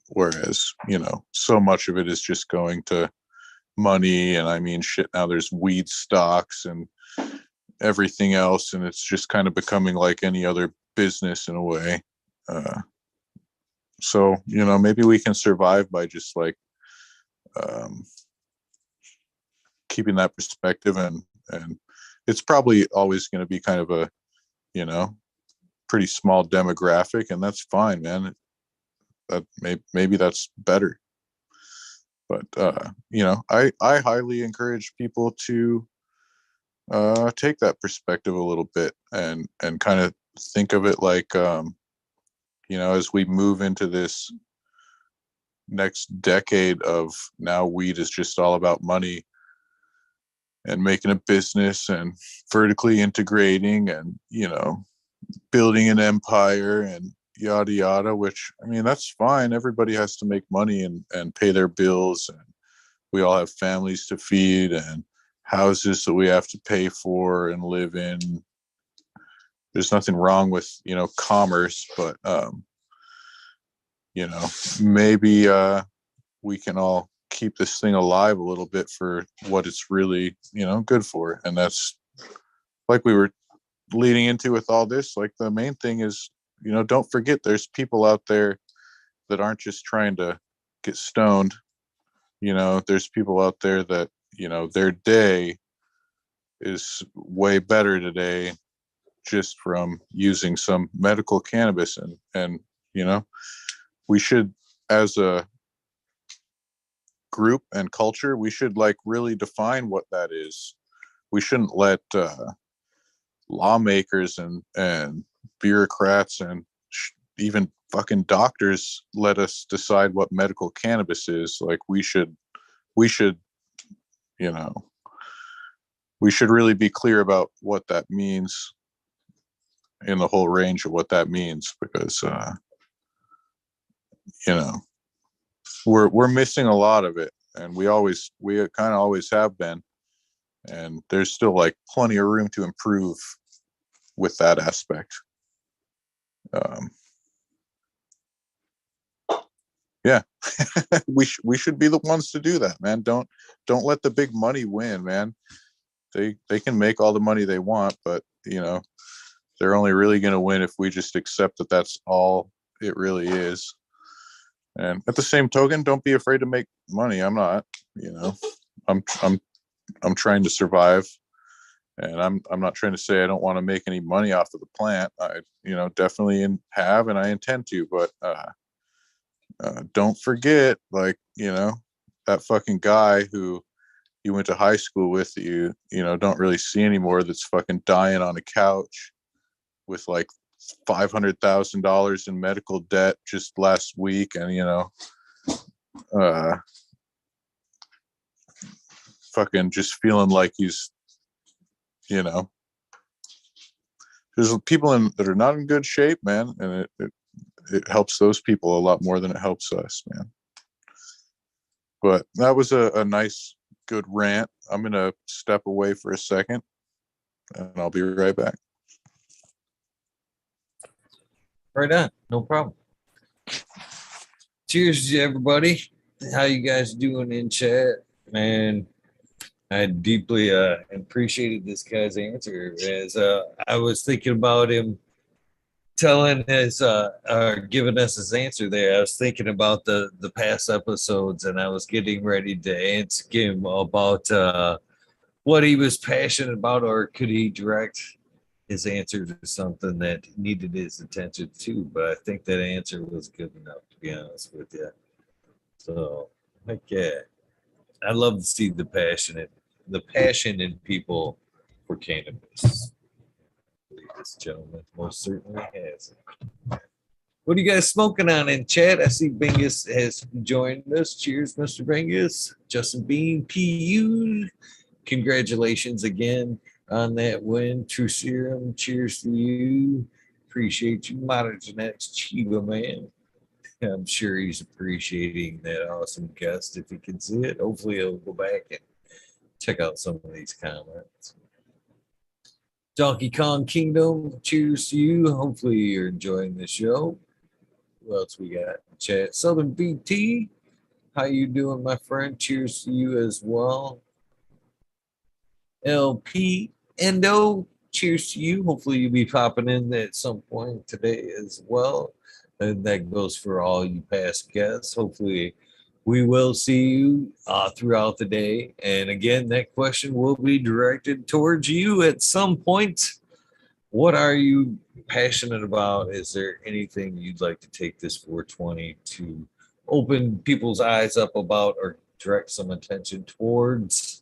Whereas, so much of it is just going to money. And I mean, shit, now there's weed stocks and everything else, and it's just kind of becoming like any other business in a way. So maybe we can survive by just like keeping that perspective, and it's probably always going to be kind of a pretty small demographic, and that's fine, man. That maybe that's better. But I highly encourage people to take that perspective a little bit, and kind of think of it like, as we move into this next decade of now weed is just all about money and making a business and vertically integrating and, you know, building an empire and yada yada, which, I mean, that's fine. Everybody has to make money and pay their bills, and we all have families to feed and houses that we have to pay for and live in. There's nothing wrong with, you know, commerce, but you know, maybe we can all keep this thing alive a little bit for what it's really, you know, good for. And that's like we were leading into with all this, like the main thing is, you know, don't forget there's people out there that aren't just trying to get stoned. You know, there's people out there that, you know, their day is way better today just from using some medical cannabis. And you know, we should, as a group and culture, we should like really define what that is. We shouldn't let lawmakers and bureaucrats and even fucking doctors let us decide what medical cannabis is. Like we should, you know, we should really be clear about what that means in the whole range of what that means, because you know, we're missing a lot of it, and we kind of always have been, and there's still like plenty of room to improve with that aspect. Yeah, we should be the ones to do that, man. Don't let the big money win, man. They can make all the money they want, but you know, they're only really going to win if we just accept that that's all it really is. And at the same token, don't be afraid to make money. I'm not, you know, I'm trying to survive, and I'm not trying to say I don't want to make any money off of the plant. I, you know, definitely have, and I intend to, but don't forget, like, you know, that fucking guy who you went to high school with, you know, don't really see anymore, that's fucking dying on a couch with like $500,000 in medical debt just last week, and you know, fucking just feeling like he's, you know, there's people that are not in good shape, man, and it helps those people a lot more than it helps us, man. But that was a nice, good rant. I'm gonna step away for a second, and I'll be right back. Right on, no problem. Cheers to everybody. How you guys doing in chat, man? I deeply appreciated this guy's answer. As I was thinking about him telling his giving us his answer there, I was thinking about the past episodes, and I was getting ready to ask him about what he was passionate about, or could he direct his answer to something that needed his attention too. But I think that answer was good enough, to be honest with you. So, heck yeah, I love to see the passion in people for cannabis. This gentleman most certainly has it. What are you guys smoking on in chat? I see Bingus has joined us. Cheers, Mr. Bingus. Justin Bean, PU. Congratulations again on that win. True Serum, cheers to you. Appreciate you. Modern Genetics, Chiba, man. I'm sure he's appreciating that awesome guest if he can see it. Hopefully he'll go back and check out some of these comments. Donkey Kong Kingdom, cheers to you. Hopefully you're enjoying the show. Who else we got in chat? Southern BT, how you doing, my friend? Cheers to you as well. LP Endo, cheers to you. Hopefully you'll be popping in at some point today as well. And that goes for all you past guests. Hopefully we will see you throughout the day. And again, that question will be directed towards you at some point. What are you passionate about? Is there anything you'd like to take this 420 to open people's eyes up about, or direct some attention towards?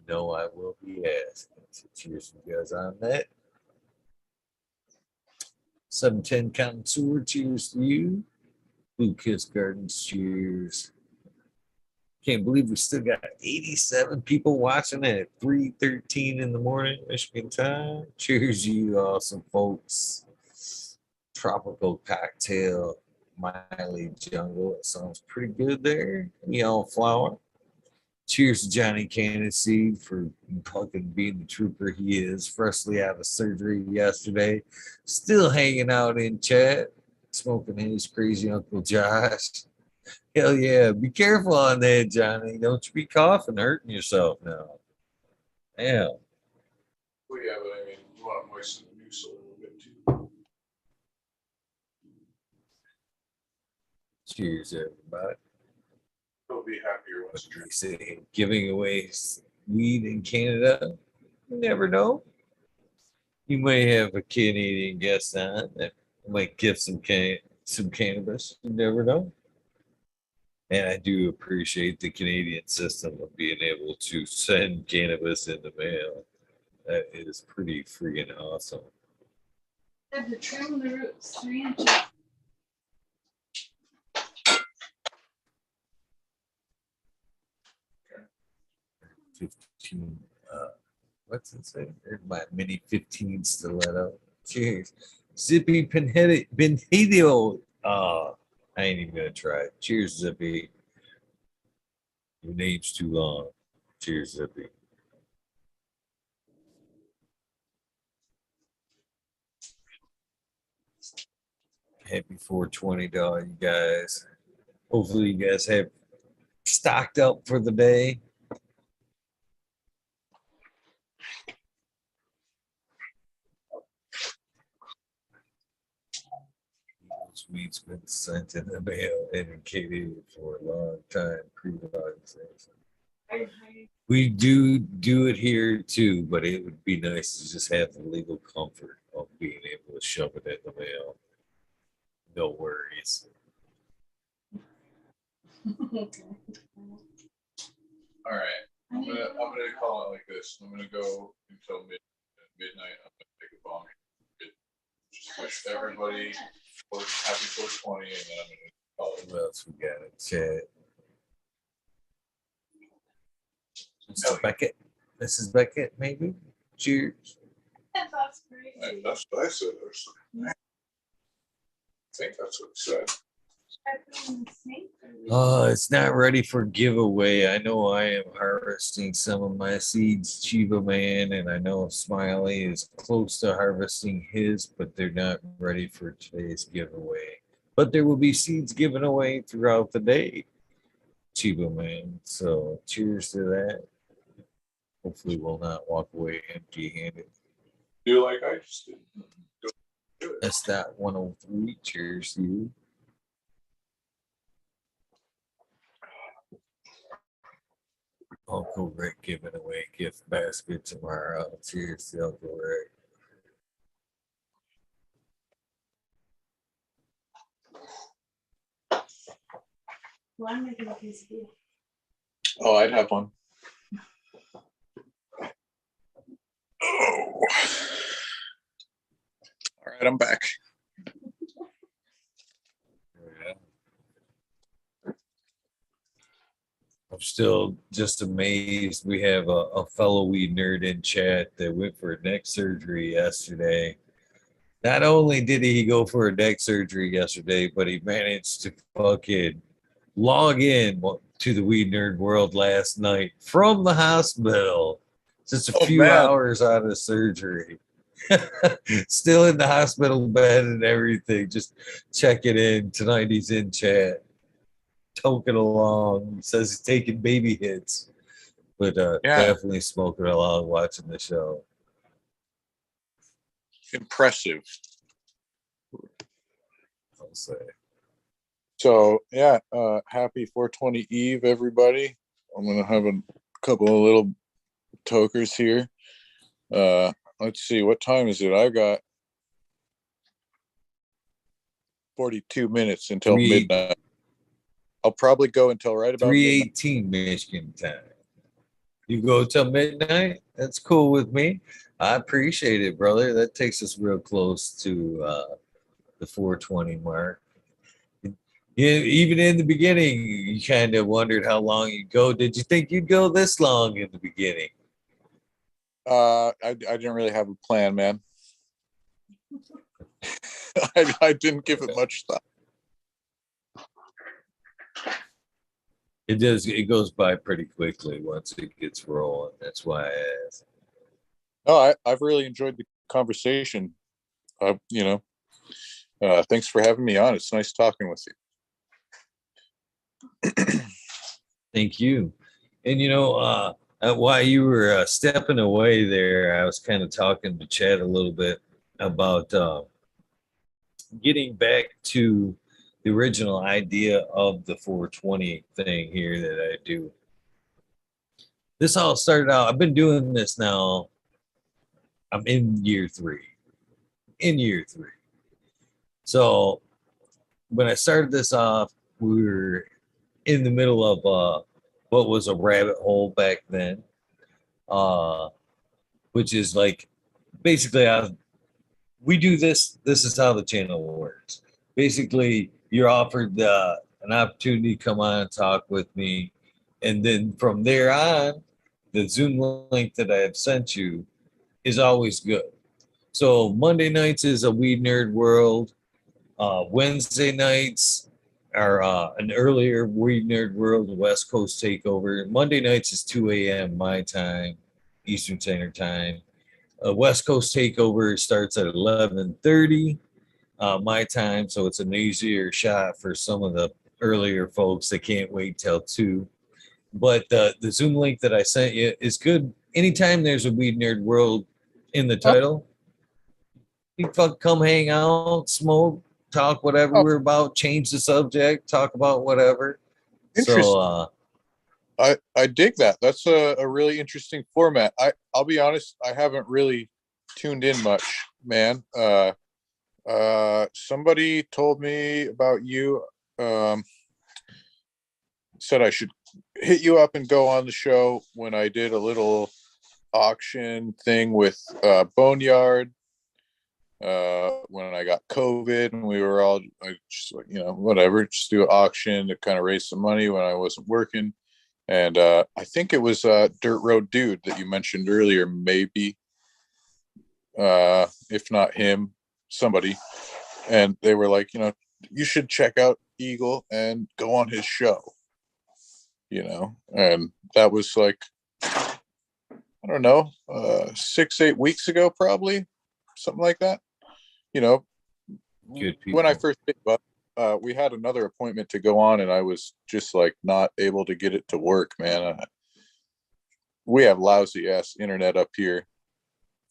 No, I will be asking. So cheers to you guys on that. 710 Connoisseur, cheers to you. Blue Kiss Gardens, cheers. Can't believe we still got 87 people watching at 3:13 in the morning, Michigan time. Cheers, you awesome folks. Tropical cocktail, Miley Jungle. It sounds pretty good there. Yellow flower. Cheers to Johnny Candice for fucking being the trooper he is. Freshly out of surgery yesterday. Still hanging out in chat, smoking his crazy Uncle Josh. Hell yeah. Be careful on that, Johnny. Don't you be coughing, hurting yourself now. Yeah. Well, yeah, but I mean, you want to moisten the noose a little bit too. Cheers, everybody. He'll be happier once What they say, giving away weed in Canada. You never know. You may have a Canadian guest on that might give some cannabis. You never know. And I do appreciate the Canadian system of being able to send cannabis in the mail. That is pretty freaking awesome. I have to trim the roots 3 inches. What's it say? There's my mini 15 stiletto. Cheers. Zippy Benhedio. I ain't even gonna try it. Cheers, Zippy. Your name's too long. Cheers, Zippy. Happy 420 to all you guys. Hopefully you guys have stocked up for the day. Weed's been sent in the mail indicated for a long time. We do it here too, but it would be nice to just have the legal comfort of being able to shove it in the mail. No worries. All right, I'm gonna call it like this. I'm gonna go until midnight. I'm gonna take a bong. Just wish everybody happy 420, and then I'm gonna call it. What else we got in chat? Mr. Beckett. Mrs. Beckett, maybe? Cheers. That's crazy. That's what I said. I think that's what it said. It's not ready for giveaway. I know I am harvesting some of my seeds, Chiba Man, and I know Smiley is close to harvesting his, but they're not ready for today's giveaway. But there will be seeds given away throughout the day, Chiba Man. So cheers to that. Hopefully we'll not walk away empty-handed. Do like I just did. That's that 103. Cheers to you. Uncle Rick giving away gift basket tomorrow. Cheers to Uncle Rick. Well, I'm making a quesadilla. Oh, I'd have one. Oh. All right, I'm back. I'm still just amazed. We have a fellow weed nerd in chat that went for neck surgery yesterday. Not only did he go for a neck surgery yesterday, but he managed to fucking log in to the weed nerd world last night from the hospital. Just a few hours out of surgery. Still in the hospital bed and everything. Just checking in. Tonight he's in chat. Toking along. He says he's taking baby hits, but definitely smoking along, watching the show. Impressive. I'll say. So yeah, happy 420 Eve, everybody. I'm gonna have a couple of little tokers here. Let's see, what time is it? I've got 42 minutes until midnight. I'll probably go until right about 3:18 Michigan time. You go till midnight? That's cool with me. I appreciate it, brother. That takes us real close to the 420 mark. Yeah, even in the beginning, you kind of wondered how long you'd go. Did you think you'd go this long in the beginning? I didn't really have a plan, man. I didn't give it much thought. It does. It goes by pretty quickly once it gets rolling. That's why I asked. No, I've really enjoyed the conversation. Thanks for having me on. It's nice talking with you. Thank you. And while you were stepping away there, I was kind of talking to Chad a little bit about getting back to the original idea of the 420 thing here that I do. This all started out, I've been doing this now. I'm in year three. So when I started this off, we were in the middle of what was a rabbit hole back then, which is like basically we do this. This is how the channel works. Basically, you're offered an opportunity to come on and talk with me, and then from there on, the Zoom link that I have sent you is always good. So Monday nights is a Weed Nerd World. Wednesday nights are an earlier Weed Nerd World West Coast takeover. Monday nights is 2 a.m. my time, Eastern Standard Time. West Coast takeover starts at 11:30 my time, so it's an easier shot for some of the earlier folks that can't wait till 2. But the Zoom link that I sent you is good. Anytime there's a Weed Nerd World in the title, you fuck come hang out, smoke, talk whatever we're about, change the subject, talk about whatever. Interesting. So I dig that. That's a really interesting format. I'll be honest, I haven't really tuned in much, man. Somebody told me about you. Said I should hit you up and go on the show when I did a little auction thing with Boneyard. When I got COVID and we were all just whatever, just do an auction to kind of raise some money when I wasn't working. And I think it was Dirt Road Dude that you mentioned earlier, maybe, if not him, somebody. And they were like, you should check out Eagle and go on his show, and that was like, I don't know, 6-8 weeks ago, probably, something like that. When I first picked up, we had another appointment to go on, and I was just like not able to get it to work, man. We have lousy ass internet up here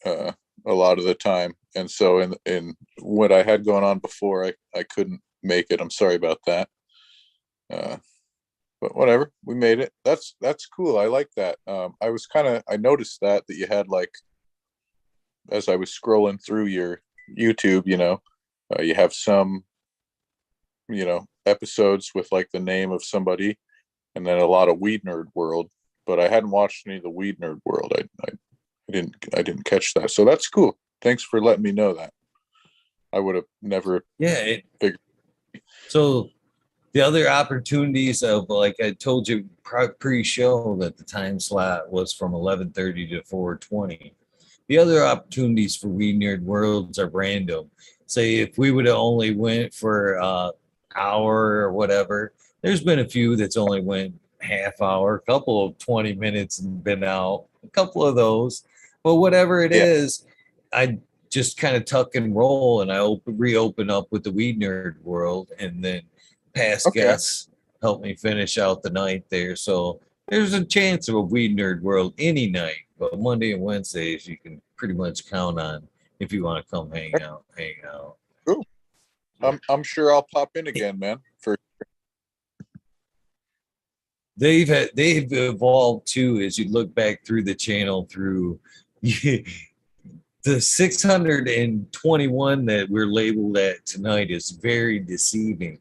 a lot of the time, and so in what I had going on before, I couldn't make it. I'm sorry about that. But whatever, we made it. That's cool. I like that. I noticed that you had, like, as I was scrolling through your YouTube, you have some, episodes with like the name of somebody, and then a lot of Weed Nerd World. But I hadn't watched any of the Weed Nerd World. I didn't catch that. So that's cool. Thanks for letting me know that. I would have never. Yeah. So the other opportunities of, like I told you pre-show, that the time slot was from 11:30 to 4:20. The other opportunities for Weed Nerd Worlds are random. Say if we would have only went for hour or whatever, there's been a few that's only went half hour, a couple of 20 minutes and been out, a couple of those. But whatever it is, I just kind of tuck and roll, and I reopen up with the Weed Nerd World, and then past guests help me finish out the night there. So there's a chance of a Weed Nerd World any night, but Monday and Wednesdays you can pretty much count on if you want to come hang out. Cool. I'm sure I'll pop in again, man. They've evolved too, as you look back through the channel through the 621 that we're labeled at tonight is very deceiving,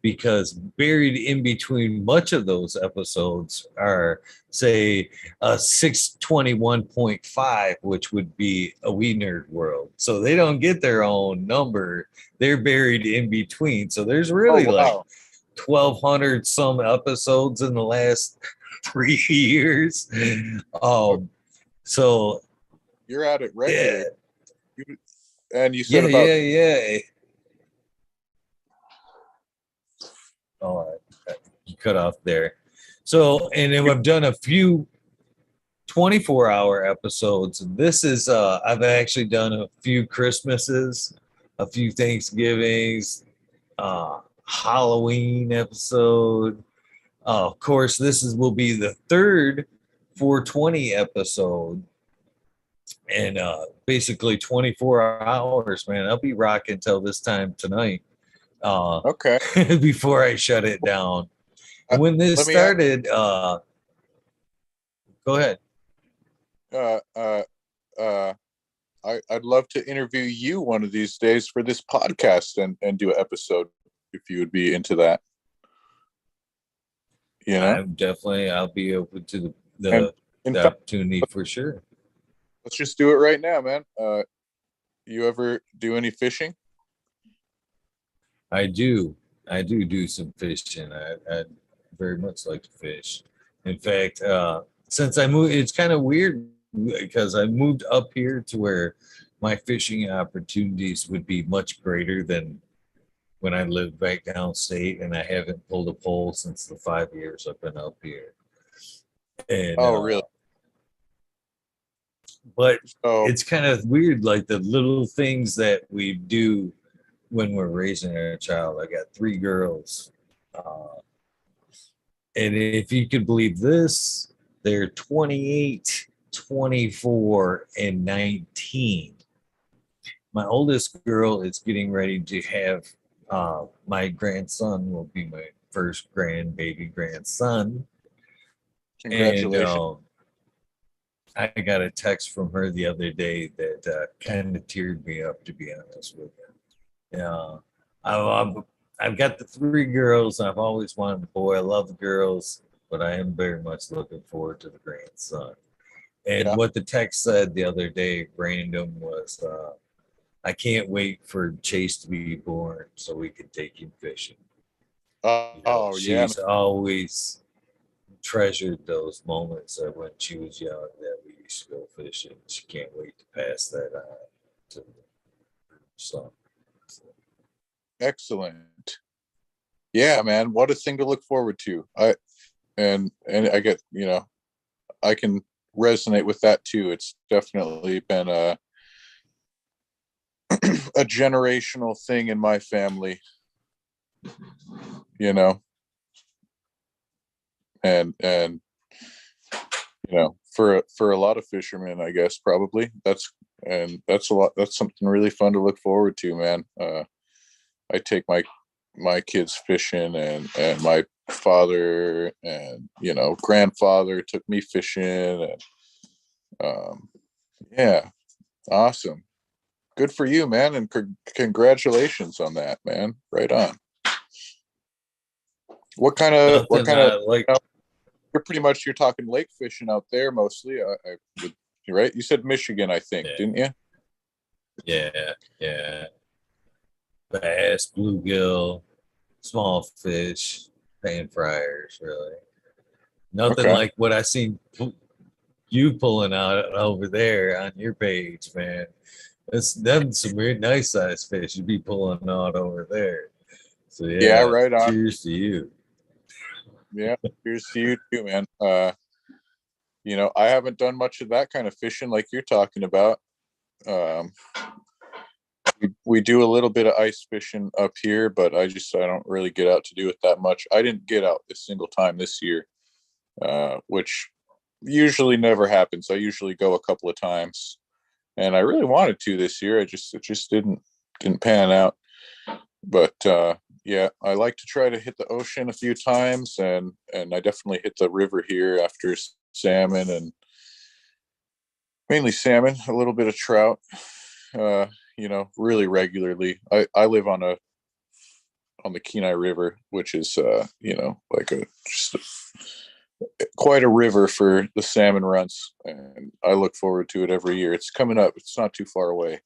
because buried in between much of those episodes are, say, a 621.5, which would be a Weed Nerd World. So they don't get their own number. They're buried in between. So there's really like 1,200 some episodes in the last 3 years. So You're at it yeah, regular. And you said yeah, about yeah. Oh, you cut off there. So, and then I've done a few 24-hour episodes. This is I've actually done a few Christmases, a few Thanksgivings, Halloween episode. Of course, will be the third 420 episode, and basically 24 hours, man. I'll be rocking till this time tonight. okay. Before I shut it down. And when this Let me ask, started, go ahead. uh, uh, uh, I'd love to interview you one of these days for this podcast and do an episode if you would be into that. You know, I'll be open to and in the fact, opportunity for sure. let's just do it right now, man. You ever do any fishing? I do do some fishing. I very much like to fish. In fact, since I moved, it's kind of weird because I moved up here to where my fishing opportunities would be much greater than when I lived back downstate, and I haven't pulled a pole since the 5 years I've been up here. And Oh, really? but So, it's kind of weird, like the little things that we do when we're raising a child. I got 3 girls, and if you could believe this, they're 28, 24, and 19. My oldest girl is getting ready to have my grandson will be my first grandbaby grandson. And congratulations. I got a text from her the other day that kind of teared me up, to be honest with you. Yeah, I've got the 3 girls. I've always wanted a boy. I love the girls, but I am very much looking forward to the grandson. And Yeah. what the text said the other day, random, was I can't wait for Chase to be born so we can take him fishing. Oh, yeah. She's always treasured those moments of when she was young that we used to go fishing. She can't wait to pass that on to the son. Excellent. Yeah, man. What a thing to look forward to. And I get, I can resonate with that too. It's definitely been a generational thing in my family, you know, and for a lot of fishermen, I guess probably that's a lot. That's something really fun to look forward to, man. I take my kids fishing, and my father and grandfather took me fishing, and yeah, awesome. Good for you, man, and congratulations on that, man. Right on. What Nothing kind of like you're talking lake fishing out there mostly. I would, right? You said Michigan, I think, yeah, didn't you? yeah. Bass, bluegill, small fish, pan fryers, really. Nothing Okay. like what I seen you pulling out over there on your page, man. That's them some weird nice sized fish you'd be pulling out over there. So Yeah, yeah, right on. cheers to you. Yeah, here's to you too, man. I haven't done much of that kind of fishing like you're talking about. Um, we do a little bit of ice fishing up here, but I don't really get out to do it that much. I didn't get out a single time this year, which usually never happens. I usually go a couple of times, and I really wanted to this year. It just didn't pan out. But yeah, I like to try to hit the ocean a few times, and I definitely hit the river here after salmon, and mainly salmon, a little bit of trout. Really regularly. I live on the Kenai River, which is like quite a river for the salmon runs, and I look forward to it every year. It's coming up. It's not too far away.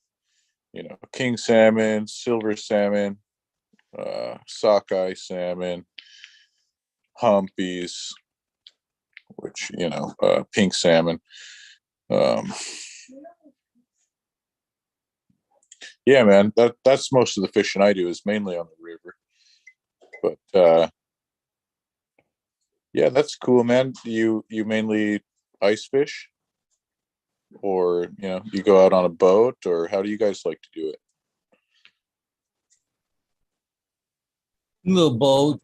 King salmon, silver salmon, sockeye salmon, humpies, which, pink salmon. Yeah, man, that's most of the fishing I do is mainly on the river. But yeah, that's cool, man. You mainly ice fish, or you go out on a boat, or how do you guys like to do it? Little boat,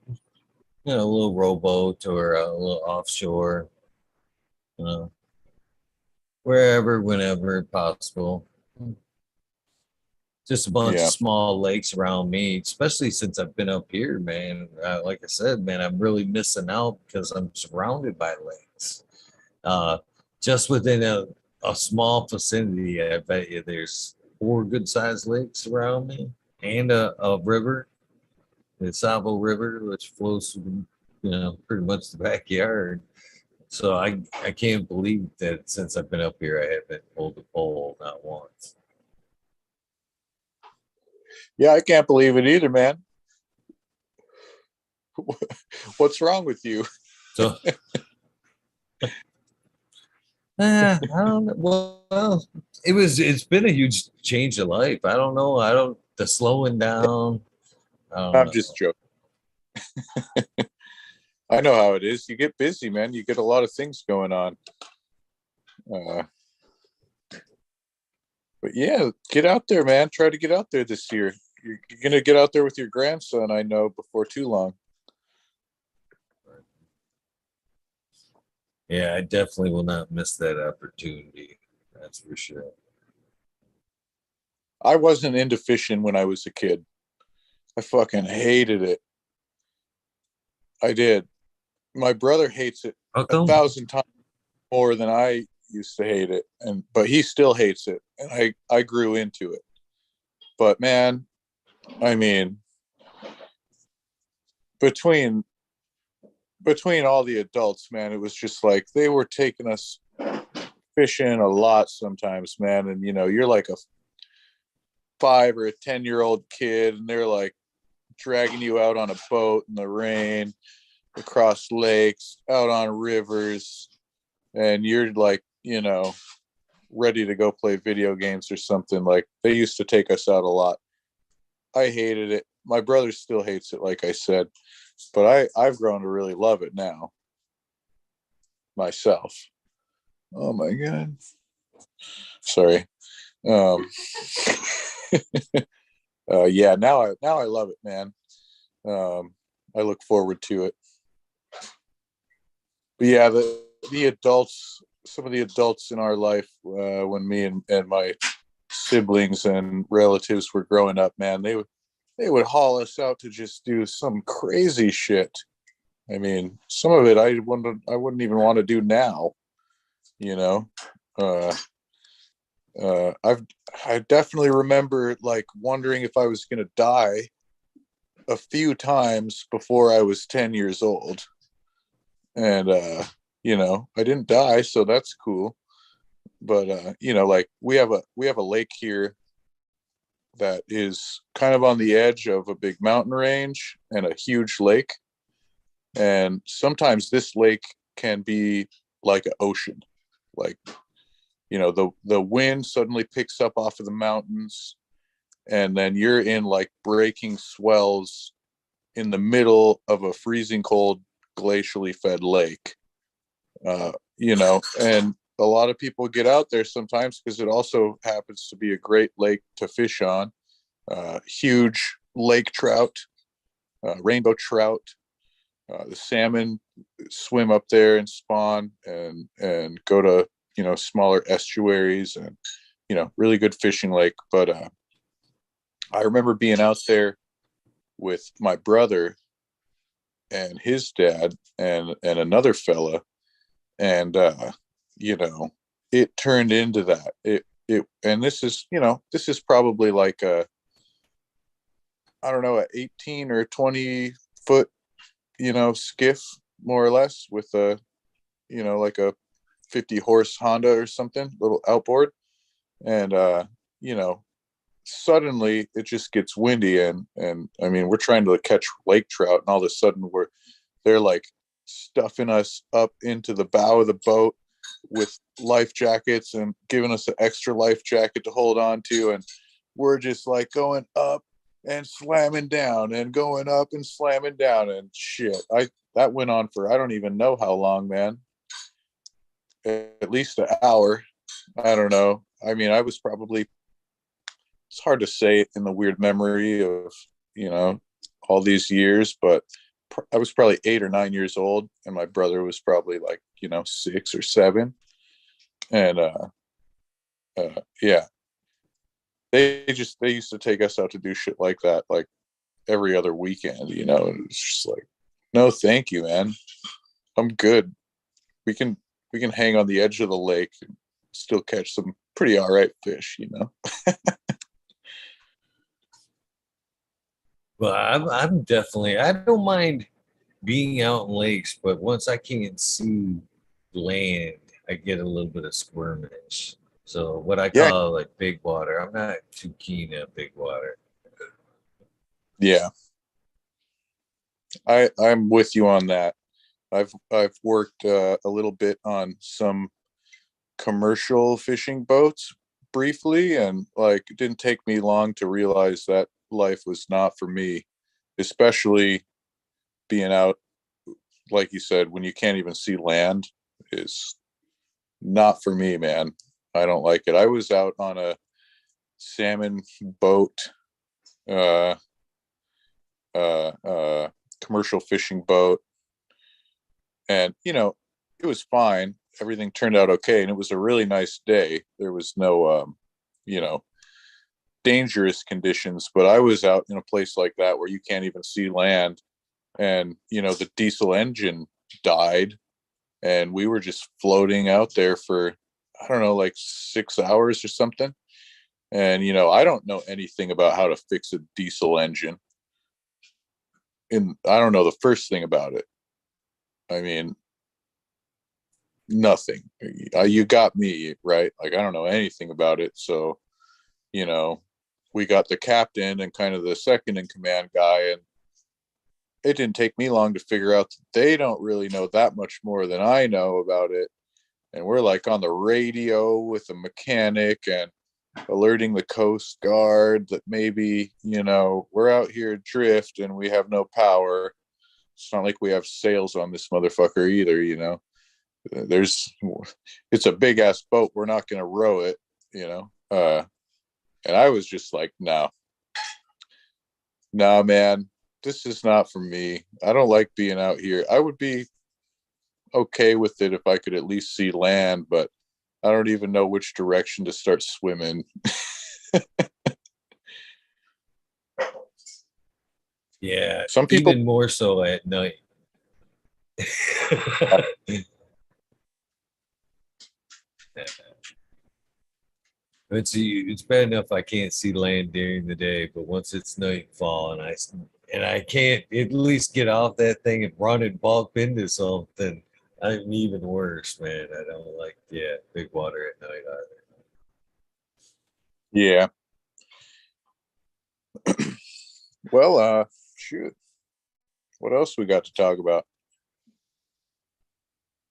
a little rowboat or a little offshore, wherever, whenever possible. Just a bunch of Yeah. small lakes around me, especially since I've been up here, man. Like I said, man, I'm really missing out because I'm surrounded by lakes. Just within a small vicinity, I bet you there's 4 good-sized lakes around me and a river, the Savo River, which flows through, pretty much the backyard. So I can't believe that since I've been up here, I haven't pulled a pole not once. Yeah, I can't believe it either, man. What's wrong with you? So, I don't know. Well, it's been a huge change of life. I don't know. The slowing down. I don't I'm know. just joking. I know how it is. You get busy, man. You get a lot of things going on. But yeah, get out there, man. Try to get out there this year. You're going to get out there with your grandson, I know, before too long. Yeah, I definitely will not miss that opportunity. That's for sure. I wasn't into fishing when I was a kid. I fucking hated it. I did. My brother hates it How a come? 1,000 times more than I used to hate it, but he still hates it, and I grew into it. But man, I mean, between all the adults, man, it was just like they were taking us fishing a lot sometimes, man. And you're like a 5 or a 10-year-old kid, and they're like dragging you out on a boat in the rain, across lakes, out on rivers, and you're like, ready to go play video games or something. Like, they used to take us out a lot. I hated it. My brother still hates it, like I said, but I've grown to really love it now myself. Oh my God. Sorry. Yeah, now I love it, man. I look forward to it. But yeah, the adults, some of the adults in our life, when me and my siblings and relatives were growing up, man, they would haul us out to just do some crazy shit. I mean, some of it I wouldn't even want to do now. I definitely remember like wondering if I was gonna die a few times before I was 10 years old. And I didn't die, so that's cool. But like we have a lake here that is kind of on the edge of a big mountain range and a huge lake. And sometimes this lake can be like an ocean. Like, the wind suddenly picks up off of the mountains, and then you're in like breaking swells in the middle of a freezing cold, glacially fed lake. And a lot of people get out there sometimes because it also happens to be a great lake to fish on. Huge lake trout, rainbow trout, the salmon swim up there and spawn and go to smaller estuaries, and really good fishing lake. But I remember being out there with my brother and his dad and another fella, and it turned into that. And this is probably like a, I don't know, a 18 or 20 foot skiff, more or less, with a like a 50 horse Honda or something, little outboard. And suddenly it just gets windy, and I mean, we're trying to catch lake trout, and all of a sudden they're like stuffing us up into the bow of the boat with life jackets and giving us an extra life jacket to hold on to. And we're just like going up and slamming down and going up and slamming down and shit. That went on for, I don't even know how long, man. At least an hour. I don't know. I mean, I was probably, it's hard to say in the weird memory of, you know, all these years, but I was probably 8 or 9 years old, and my brother was probably like, you know, 6 or 7. And yeah, they used to take us out to do shit like that, like every other weekend, you know. And it's just like, no, thank you, man. I'm good. We can hang on the edge of the lake and still catch some pretty all right fish, you know. Well, I'm definitely, I don't mind being out in lakes, but once I can't see land, I get a little bit of squirmish. So what I Yeah, call like big water, I'm not too keen at big water. yeah. I'm with you on that. I've worked a little bit on some commercial fishing boats briefly, and like it didn't take me long to realize that life was not for me, especially being out, like you said, when you can't even see land is not for me, man. I don't like it. I was out on a salmon boat, uh uh commercial fishing boat, and you know, it was fine. Everything turned out okay, and it was a really nice day. There was no you know, dangerous conditions, but I was out in a place like that where you can't even see land, and you know, the diesel engine died, and we were just floating out there for, I don't know, like 6 hours or something. And you know, I don't know anything about how to fix a diesel engine, and I don't know the first thing about it. I mean, nothing. You got me right. Like, I don't know anything about it. So, you know, we got the captain and kind of the second in command guy, and it didn't take me long to figure out that they don't really know that much more than I know about it. And we're like on the radio with a mechanic and alerting the Coast Guard that maybe, you know, we're out here adrift and we have no power. It's not like we have sails on this motherfucker either, you know. It's a big ass boat. We're not going to row it, you know. And I was just like, no, nah, man, this is not for me. I don't like being out here. I would be okay with it if I could at least see land, but I don't even know which direction to start swimming. Yeah, Some people, even more so at night. It's bad enough I can't see land during the day, but once it's nightfall and I can't at least get off that thing and run and bump into something, I'm even worse, man. I don't like big water at night either. yeah. Well, shoot. What else we got to talk about?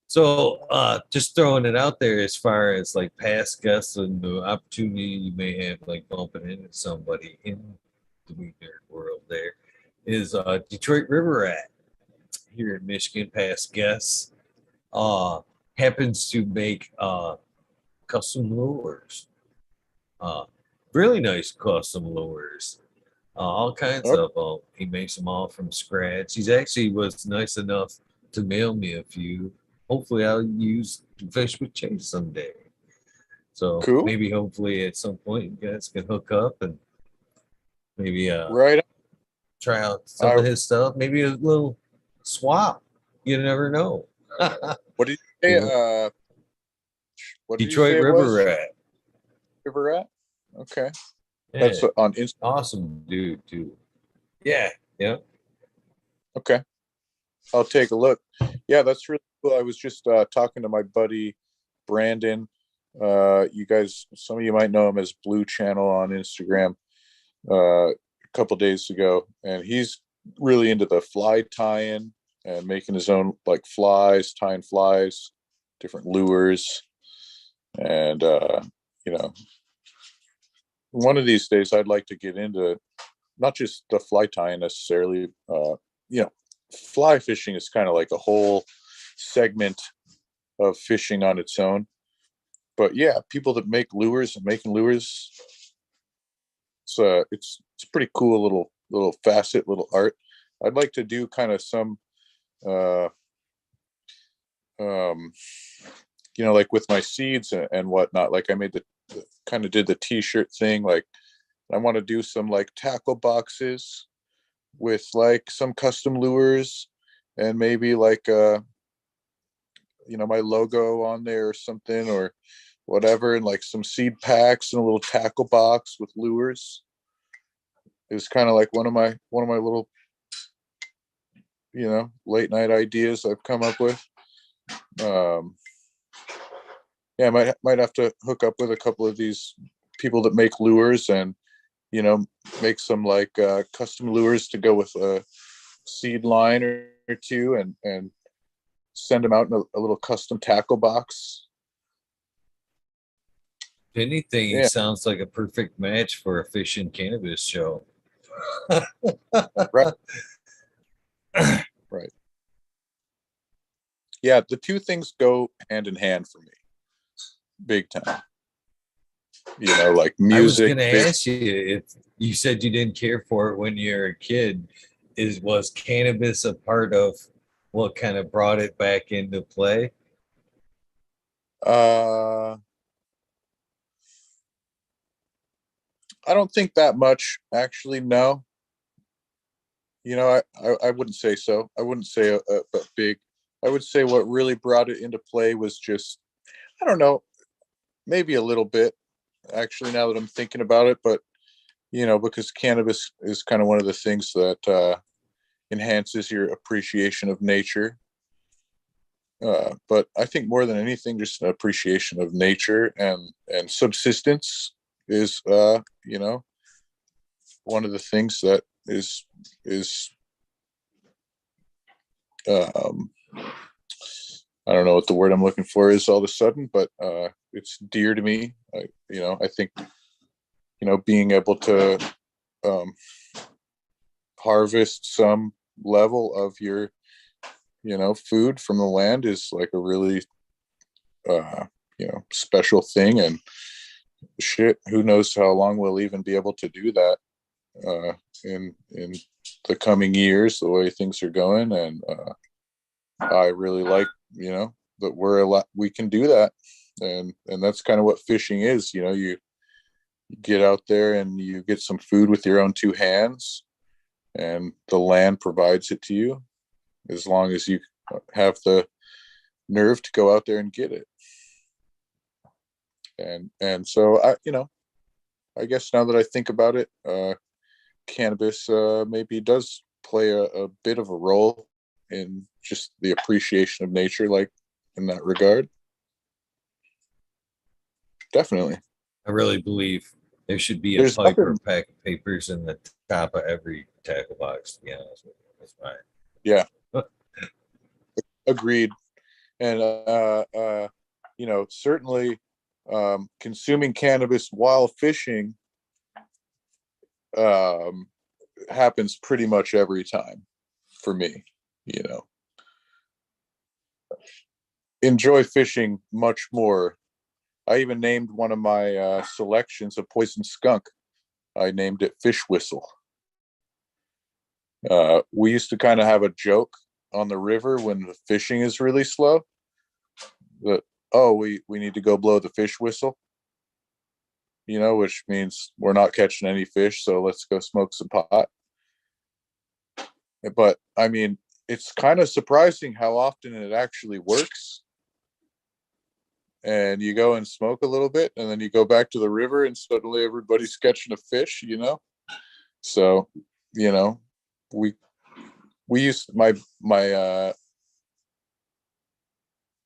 So just throwing it out there as far as like past guests and the opportunity you may have like bumping into somebody in the Wheat Nerd world there is Detroit River Rat here in Michigan, past guests. Happens to make custom lures. Uh, really nice custom lures. All kinds Oh, of them. He makes them all from scratch. He's actually was nice enough to mail me a few. Hopefully, I'll use Fish with Chase someday. So cool. maybe, hopefully, at some point, you guys can hook up and maybe Right. try out some of his stuff. Maybe a little swap. You never know. What did you say? You know? What did you Detroit say it River was? Rat. River Rat? Okay. Yeah, That's on Instagram. awesome dude too. Yeah, yeah. Okay. I'll take a look. Yeah, that's really cool. I was just talking to my buddy Brandon. You guys, some of you might know him as Blue Channel on Instagram. A couple days ago, and he's really into the fly tying and making his own like flies, tying flies, different lures. And, you know, one of these days I'd like to get into not just the fly tying necessarily. You know, fly fishing is kind of like a whole segment of fishing on its own. But yeah, people that make lures and making lures, it's pretty cool little facet, little art. I'd like to do kind of some uh you know, like with my seeds and whatnot. Like I made the kind of did the t-shirt thing. Like I want to do some like tackle boxes with like some custom lures and maybe like you know, my logo on there or something or whatever, and like some seed packs and a little tackle box with lures. Is kind of like one of my little, you know, late night ideas I've come up with. Yeah, I might have to hook up with a couple of these people that make lures and, you know, make some like custom lures to go with a seed line or two, and send them out in a little custom tackle box. If anything, Yeah. it sounds like a perfect match for a fish and cannabis show. Right. Right. Yeah, the two things go hand in hand for me, big time. You know, like music. I was going to ask you, if you said you didn't care for it when you were a kid, was cannabis a part of what kind of brought it back into play? I don't think that much, actually. No. You know, I wouldn't say so. I wouldn't say a big. I would say what really brought it into play was just, I don't know, maybe a little bit, actually, now that I'm thinking about it. But, you know, because cannabis is kind of one of the things that enhances your appreciation of nature. But I think more than anything, just an appreciation of nature and subsistence is, you know, one of the things that is I don't know what the word I'm looking for is all of a sudden, but it's dear to me. You know, I think, you know, being able to harvest some level of your, you know, food from the land is like a really, you know, special thing. And shit, who knows how long we'll even be able to do that in the coming years, the way things are going. And I really like, you know, that we can do that. And that's kind of what fishing is. You know, you get out there and you get some food with your own two hands, and the land provides it to you as long as you have the nerve to go out there and get it. And so I, you know, I guess now that I think about it, cannabis maybe does play a bit of a role in just the appreciation of nature, like in that regard. Definitely. I really believe there should be There's a pipe or nothing- a pack of papers in the top of every tackle box, to be honest with you. That's fine. Yeah. Agreed. And you know, certainly consuming cannabis while fishing happens pretty much every time for me. You know, enjoy fishing much more. I even named one of my selections a poison skunk. I named it Fish Whistle. We used to kind of have a joke on the river when the fishing is really slow that, oh, we need to go blow the fish whistle, you know, which means we're not catching any fish, so let's go smoke some pot. But I mean, it's kind of surprising how often it actually works. And you go and smoke a little bit, and then you go back to the river, and suddenly everybody's catching a fish, you know. So, you know, we used my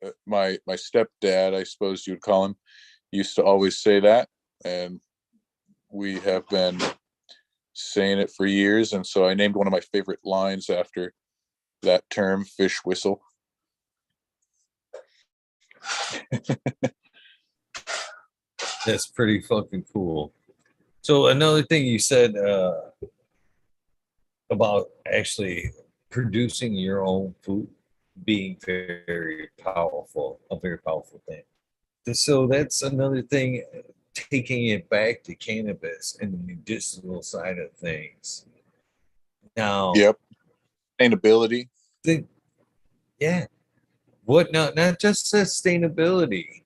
stepdad, I suppose you'd call him, used to always say that, and we have been saying it for years. And so I named one of my favorite lines after that term, fish whistle. That's pretty fucking cool. So another thing you said about actually producing your own food being very powerful, a very powerful thing. So that's another thing, taking it back to cannabis and the medicinal side of things. Now, Yep. Sustainability. think, yeah, what now? Not just sustainability,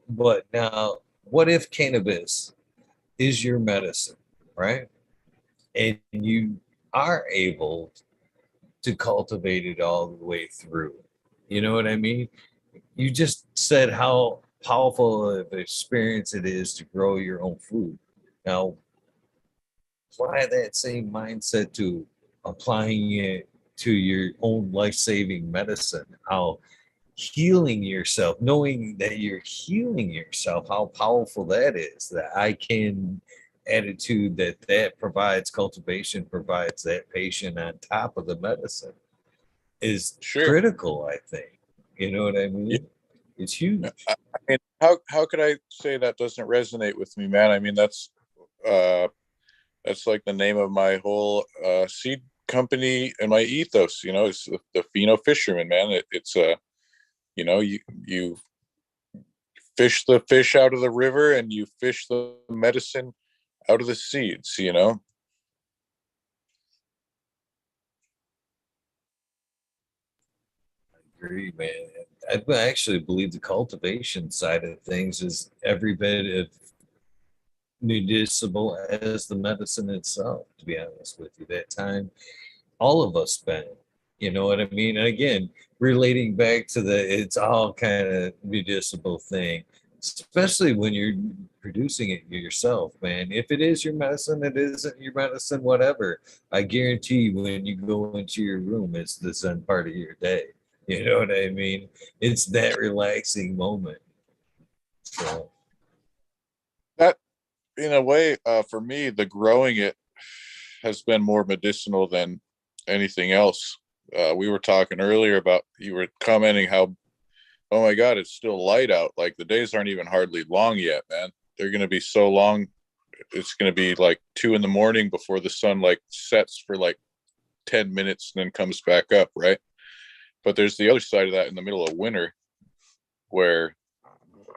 but now, what if cannabis is your medicine, right? And you are able to cultivate it all the way through. You know what I mean? You just said how powerful of an experience it is to grow your own food. Now, apply that same mindset to applying it to your own life-saving medicine. How healing yourself, knowing that you're healing yourself, how powerful that is. That I can attitude that provides cultivation, provides that patient on top of the medicine is Sure. critical, I think. You know what I mean? Yeah. It's huge. I mean, how could I say that doesn't resonate with me, man? I mean, that's like the name of my whole seed company and my ethos. You know, it's the Pheno Fisherman, man. It's you know, you fish the fish out of the river and you fish the medicine out of the seeds. You know. Agree, man. I actually believe the cultivation side of things is every bit of medicinal as the medicine itself, to be honest with you. That time all of us spend, you know what I mean? And again, relating back to it's all kind of medicinal thing, especially when you're producing it yourself, man. If it is your medicine, it isn't your medicine, whatever. I guarantee you, when you go into your room, it's the zen part of your day. You know what I mean? It's that relaxing moment. So, That, in a way, for me, the growing it has been more medicinal than anything else. We were talking earlier about, you were commenting how, oh my God, it's still light out. Like the days aren't even hardly long yet, man. They're going to be so long. It's going to be like 2 a.m. before the sun like sets for like 10 minutes and then comes back up. Right. But there's the other side of that in the middle of winter where,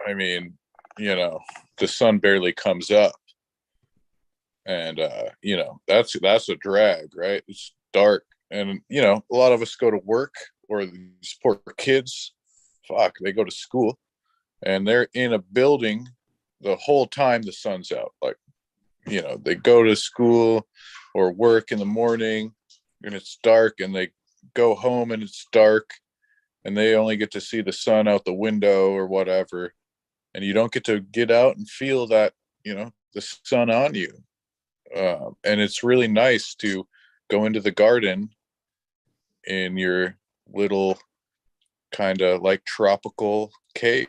I mean, you know, the sun barely comes up. And you know, that's a drag, right? It's dark. And you know, a lot of us go to work, or these poor kids, fuck, they go to school and they're in a building the whole time the sun's out. Like, you know, they go to school or work in the morning and it's dark, and they go home and it's dark, and they only get to see the sun out the window or whatever, and you don't get to get out and feel that, you know, the sun on you. And it's really nice to go into the garden in your little kind of like tropical cave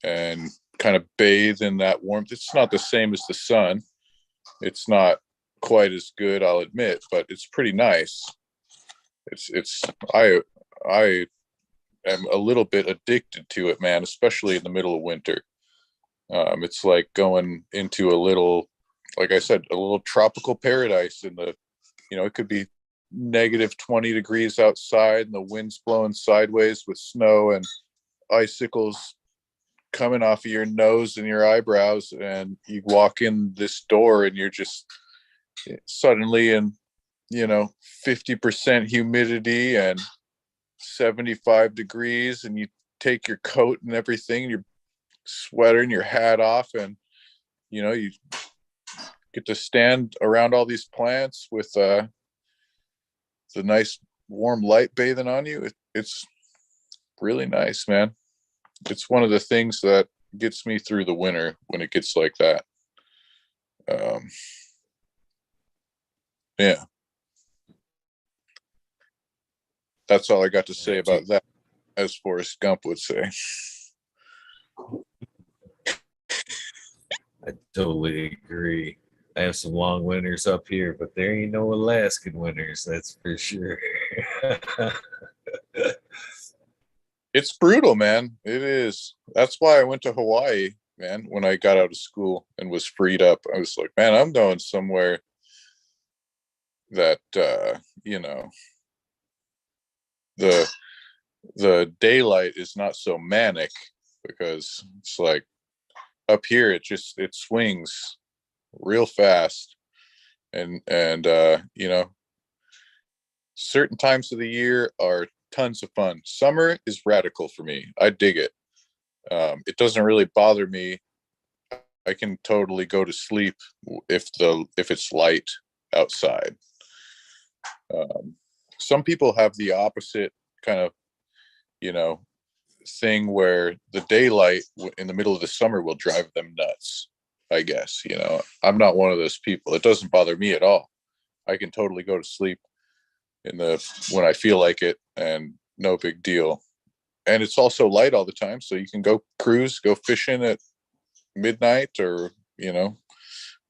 and kind of bathe in that warmth. It's not the same as the sun. It's not quite as good, I'll admit, but it's pretty nice. It's I am a little bit addicted to it, man, especially in the middle of winter. It's like going into a little, like I said, a little tropical paradise in the, you know, it could be negative 20 degrees outside and the wind's blowing sideways with snow and icicles coming off of your nose and your eyebrows, and you walk in this door and you're just suddenly in, you know, 50% humidity and 75 degrees, and you take your coat and everything and your sweater and your hat off, and you know, you get to stand around all these plants with the nice warm light bathing on you. It's really nice, man. It's one of the things that gets me through the winter when it gets like that. Yeah, that's all I got to say about that, as Forrest Gump would say. I totally agree. I have some long winters up here, but there ain't no Alaskan winters, that's for sure. It's brutal, man. It is. That's why I went to Hawaii, man, when I got out of school and was freed up. I was like, man, I'm going somewhere that you know, the daylight is not so manic, because it's like up here it swings real fast, and you know, certain times of the year are tons of fun. Summer is radical for me. I dig it. It doesn't really bother me. I can totally go to sleep if it's light outside. Some people have the opposite kind of, you know, thing where the daylight in the middle of the summer will drive them nuts. I guess, you know, I'm not one of those people. It doesn't bother me at all. I can totally go to sleep when I feel like it, and no big deal. And it's also light all the time, so you can go cruise, go fishing at midnight, or, you know,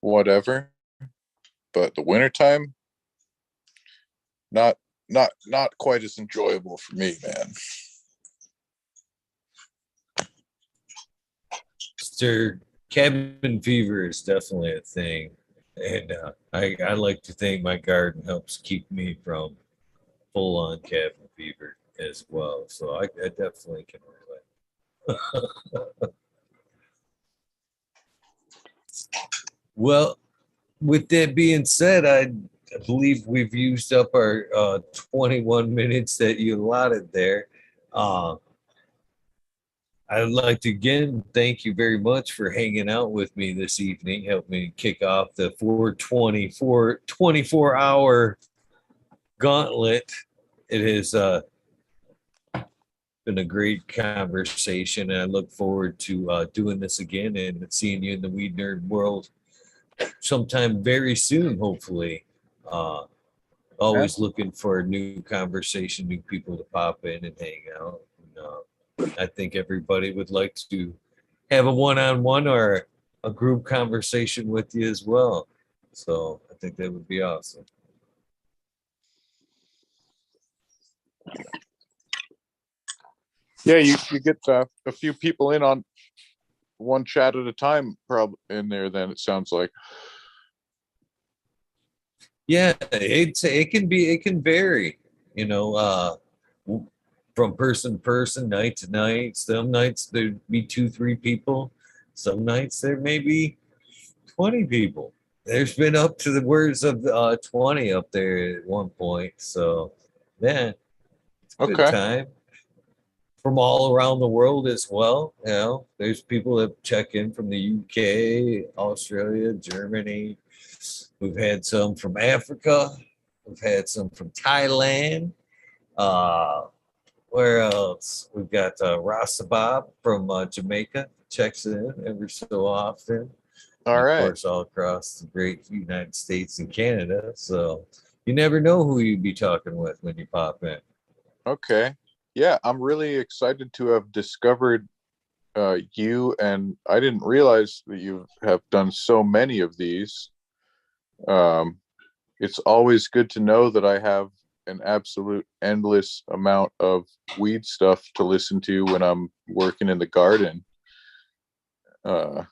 whatever. But the wintertime, not quite as enjoyable for me, man. Mr. Cabin fever is definitely a thing. And I like to think my garden helps keep me from full-on cabin fever as well. So I definitely can relate. Well, with that being said, I believe we've used up our 21 minutes that you allotted there. I'd like to again thank you very much for hanging out with me this evening. Help me kick off the 24-hour gauntlet. It has been a great conversation, and I look forward to doing this again and seeing you in the Weed Nerd world sometime very soon, hopefully. Always looking for a new conversation, new people to pop in and hang out. And, I think everybody would like to have a one-on-one or a group conversation with you as well. So I think that would be awesome. Yeah, you get a few people in on one chat at a time, probably in there. Then it sounds like. Yeah, it can vary, you know, from person to person, night to night. Some nights there'd be 2-3 people. Some nights there may be 20 people. There's been up to the words of 20 up there at one point. So yeah, it's a good time. From all around the world as well. You know, there's people that check in from the UK, Australia, Germany. We've had some from Africa. We've had some from Thailand. Where else? We've got Rasta Bob from Jamaica. Checks in every so often. All right. Of course, all across the great United States and Canada. So you never know who you'd be talking with when you pop in. Okay. Yeah, I'm really excited to have discovered you, and I didn't realize that you have done so many of these. It's always good to know that I have an absolute endless amount of weed stuff to listen to when I'm working in the garden. I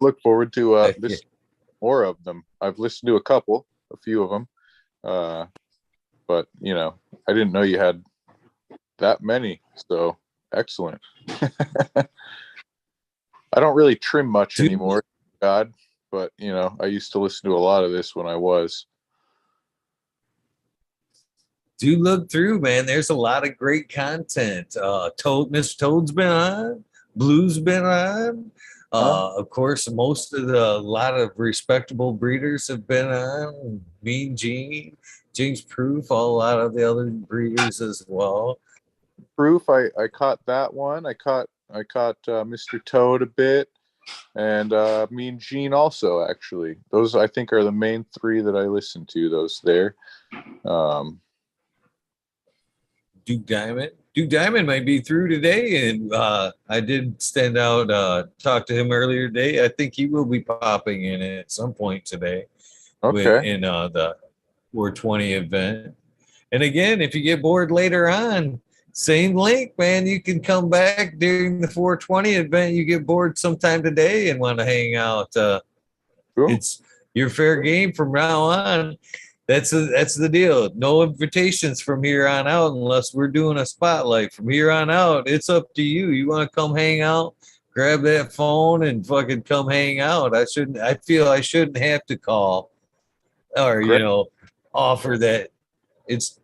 look forward to listening more of them. I've listened to a few of them, but you know, I didn't know you had that many. So excellent. I don't really trim much anymore, God, but you know, I used to listen to a lot of this when I was. Do look through, man. There's a lot of great content. Mr. Toad's been on, Blue's been on. Of course, a lot of respectable breeders have been on. Mean Gene, James Proof, a lot of the other breeders as well. Proof, I caught that one. I caught Mr. Toad a bit, and Mean Gene also. Actually, those I think are the main three that I listen to. Those there. Duke Diamond might be through today, and I did stand out, talk to him earlier today. I think he will be popping in at some point today. Okay. In the 420 event. And again, if you get bored later on, same link, man. You can come back during the 420 event. You get bored sometime today and want to hang out. Cool. It's your fair game from now on. That's the deal. No invitations from here on out unless we're doing a spotlight. From here on out, it's up to you. You want to come hang out, grab that phone and fucking come hang out. I feel I shouldn't have to call or, Great. offer that. It's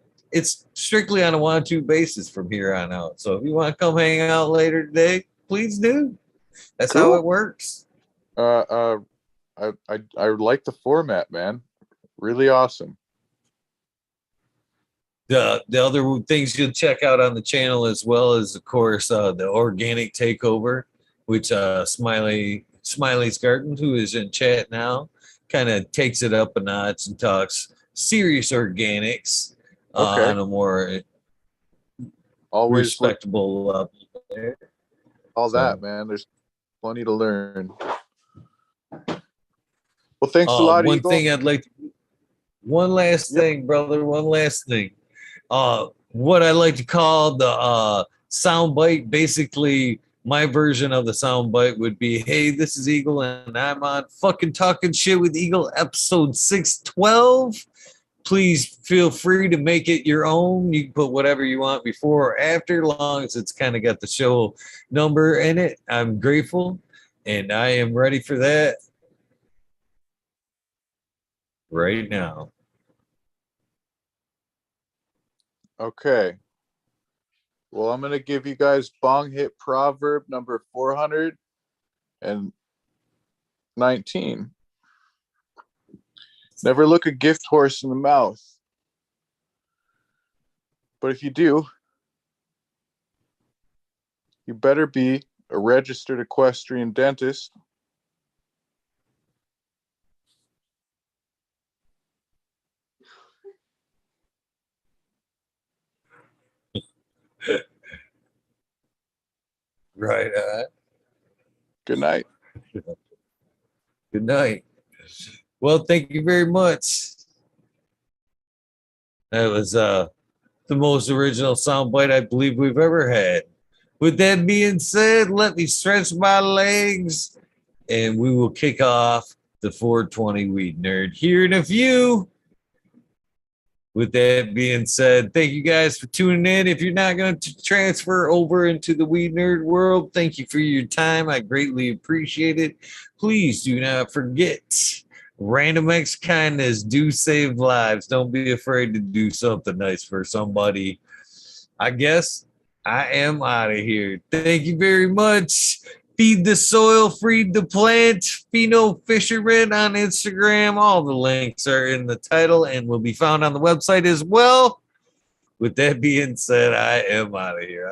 strictly on a 1-2 basis from here on out. So if you want to come hang out later today, please do. That's how it works. I like the format, man. Really awesome. The other things you'll check out on the channel as well as, of course, the organic takeover, which Smiley's Garden, who is in chat now, kind of takes it up a notch and talks serious organics on a more always respectable level there. All that, man. There's plenty to learn. Well, thanks a lot, One Eagle. thing I'd like to one last thing, brother. One last thing. What I like to call the sound bite, basically my version of the sound bite would be, hey, this is Eagle and I'm on fucking Talking Shit with Eagle episode 612. Please feel free to make it your own. You can put whatever you want before or after, as long as it's kind of got the show number in it. I'm grateful and I am ready for that right now. Okay. Well, I'm going to give you guys bong hit proverb number 419. Never look a gift horse in the mouth. But if you do, you better be a registered equestrian dentist. Right. Good night. Good night. Well, thank you very much. That was the most original soundbite I believe we've ever had. With that being said, let me stretch my legs and we will kick off the 420 Weed Nerd here in a few. With that being said, thank you guys for tuning in. If you're not going to transfer over into the Weed Nerd world, thank you for your time. I greatly appreciate it. Please do not forget, random acts of kindness do save lives. Don't be afraid to do something nice for somebody. I guess I am out of here. Thank you very much. Feed the soil, feed the plant. Pheno Fisherman on Instagram. All the links are in the title and will be found on the website as well. With that being said, I am out of here.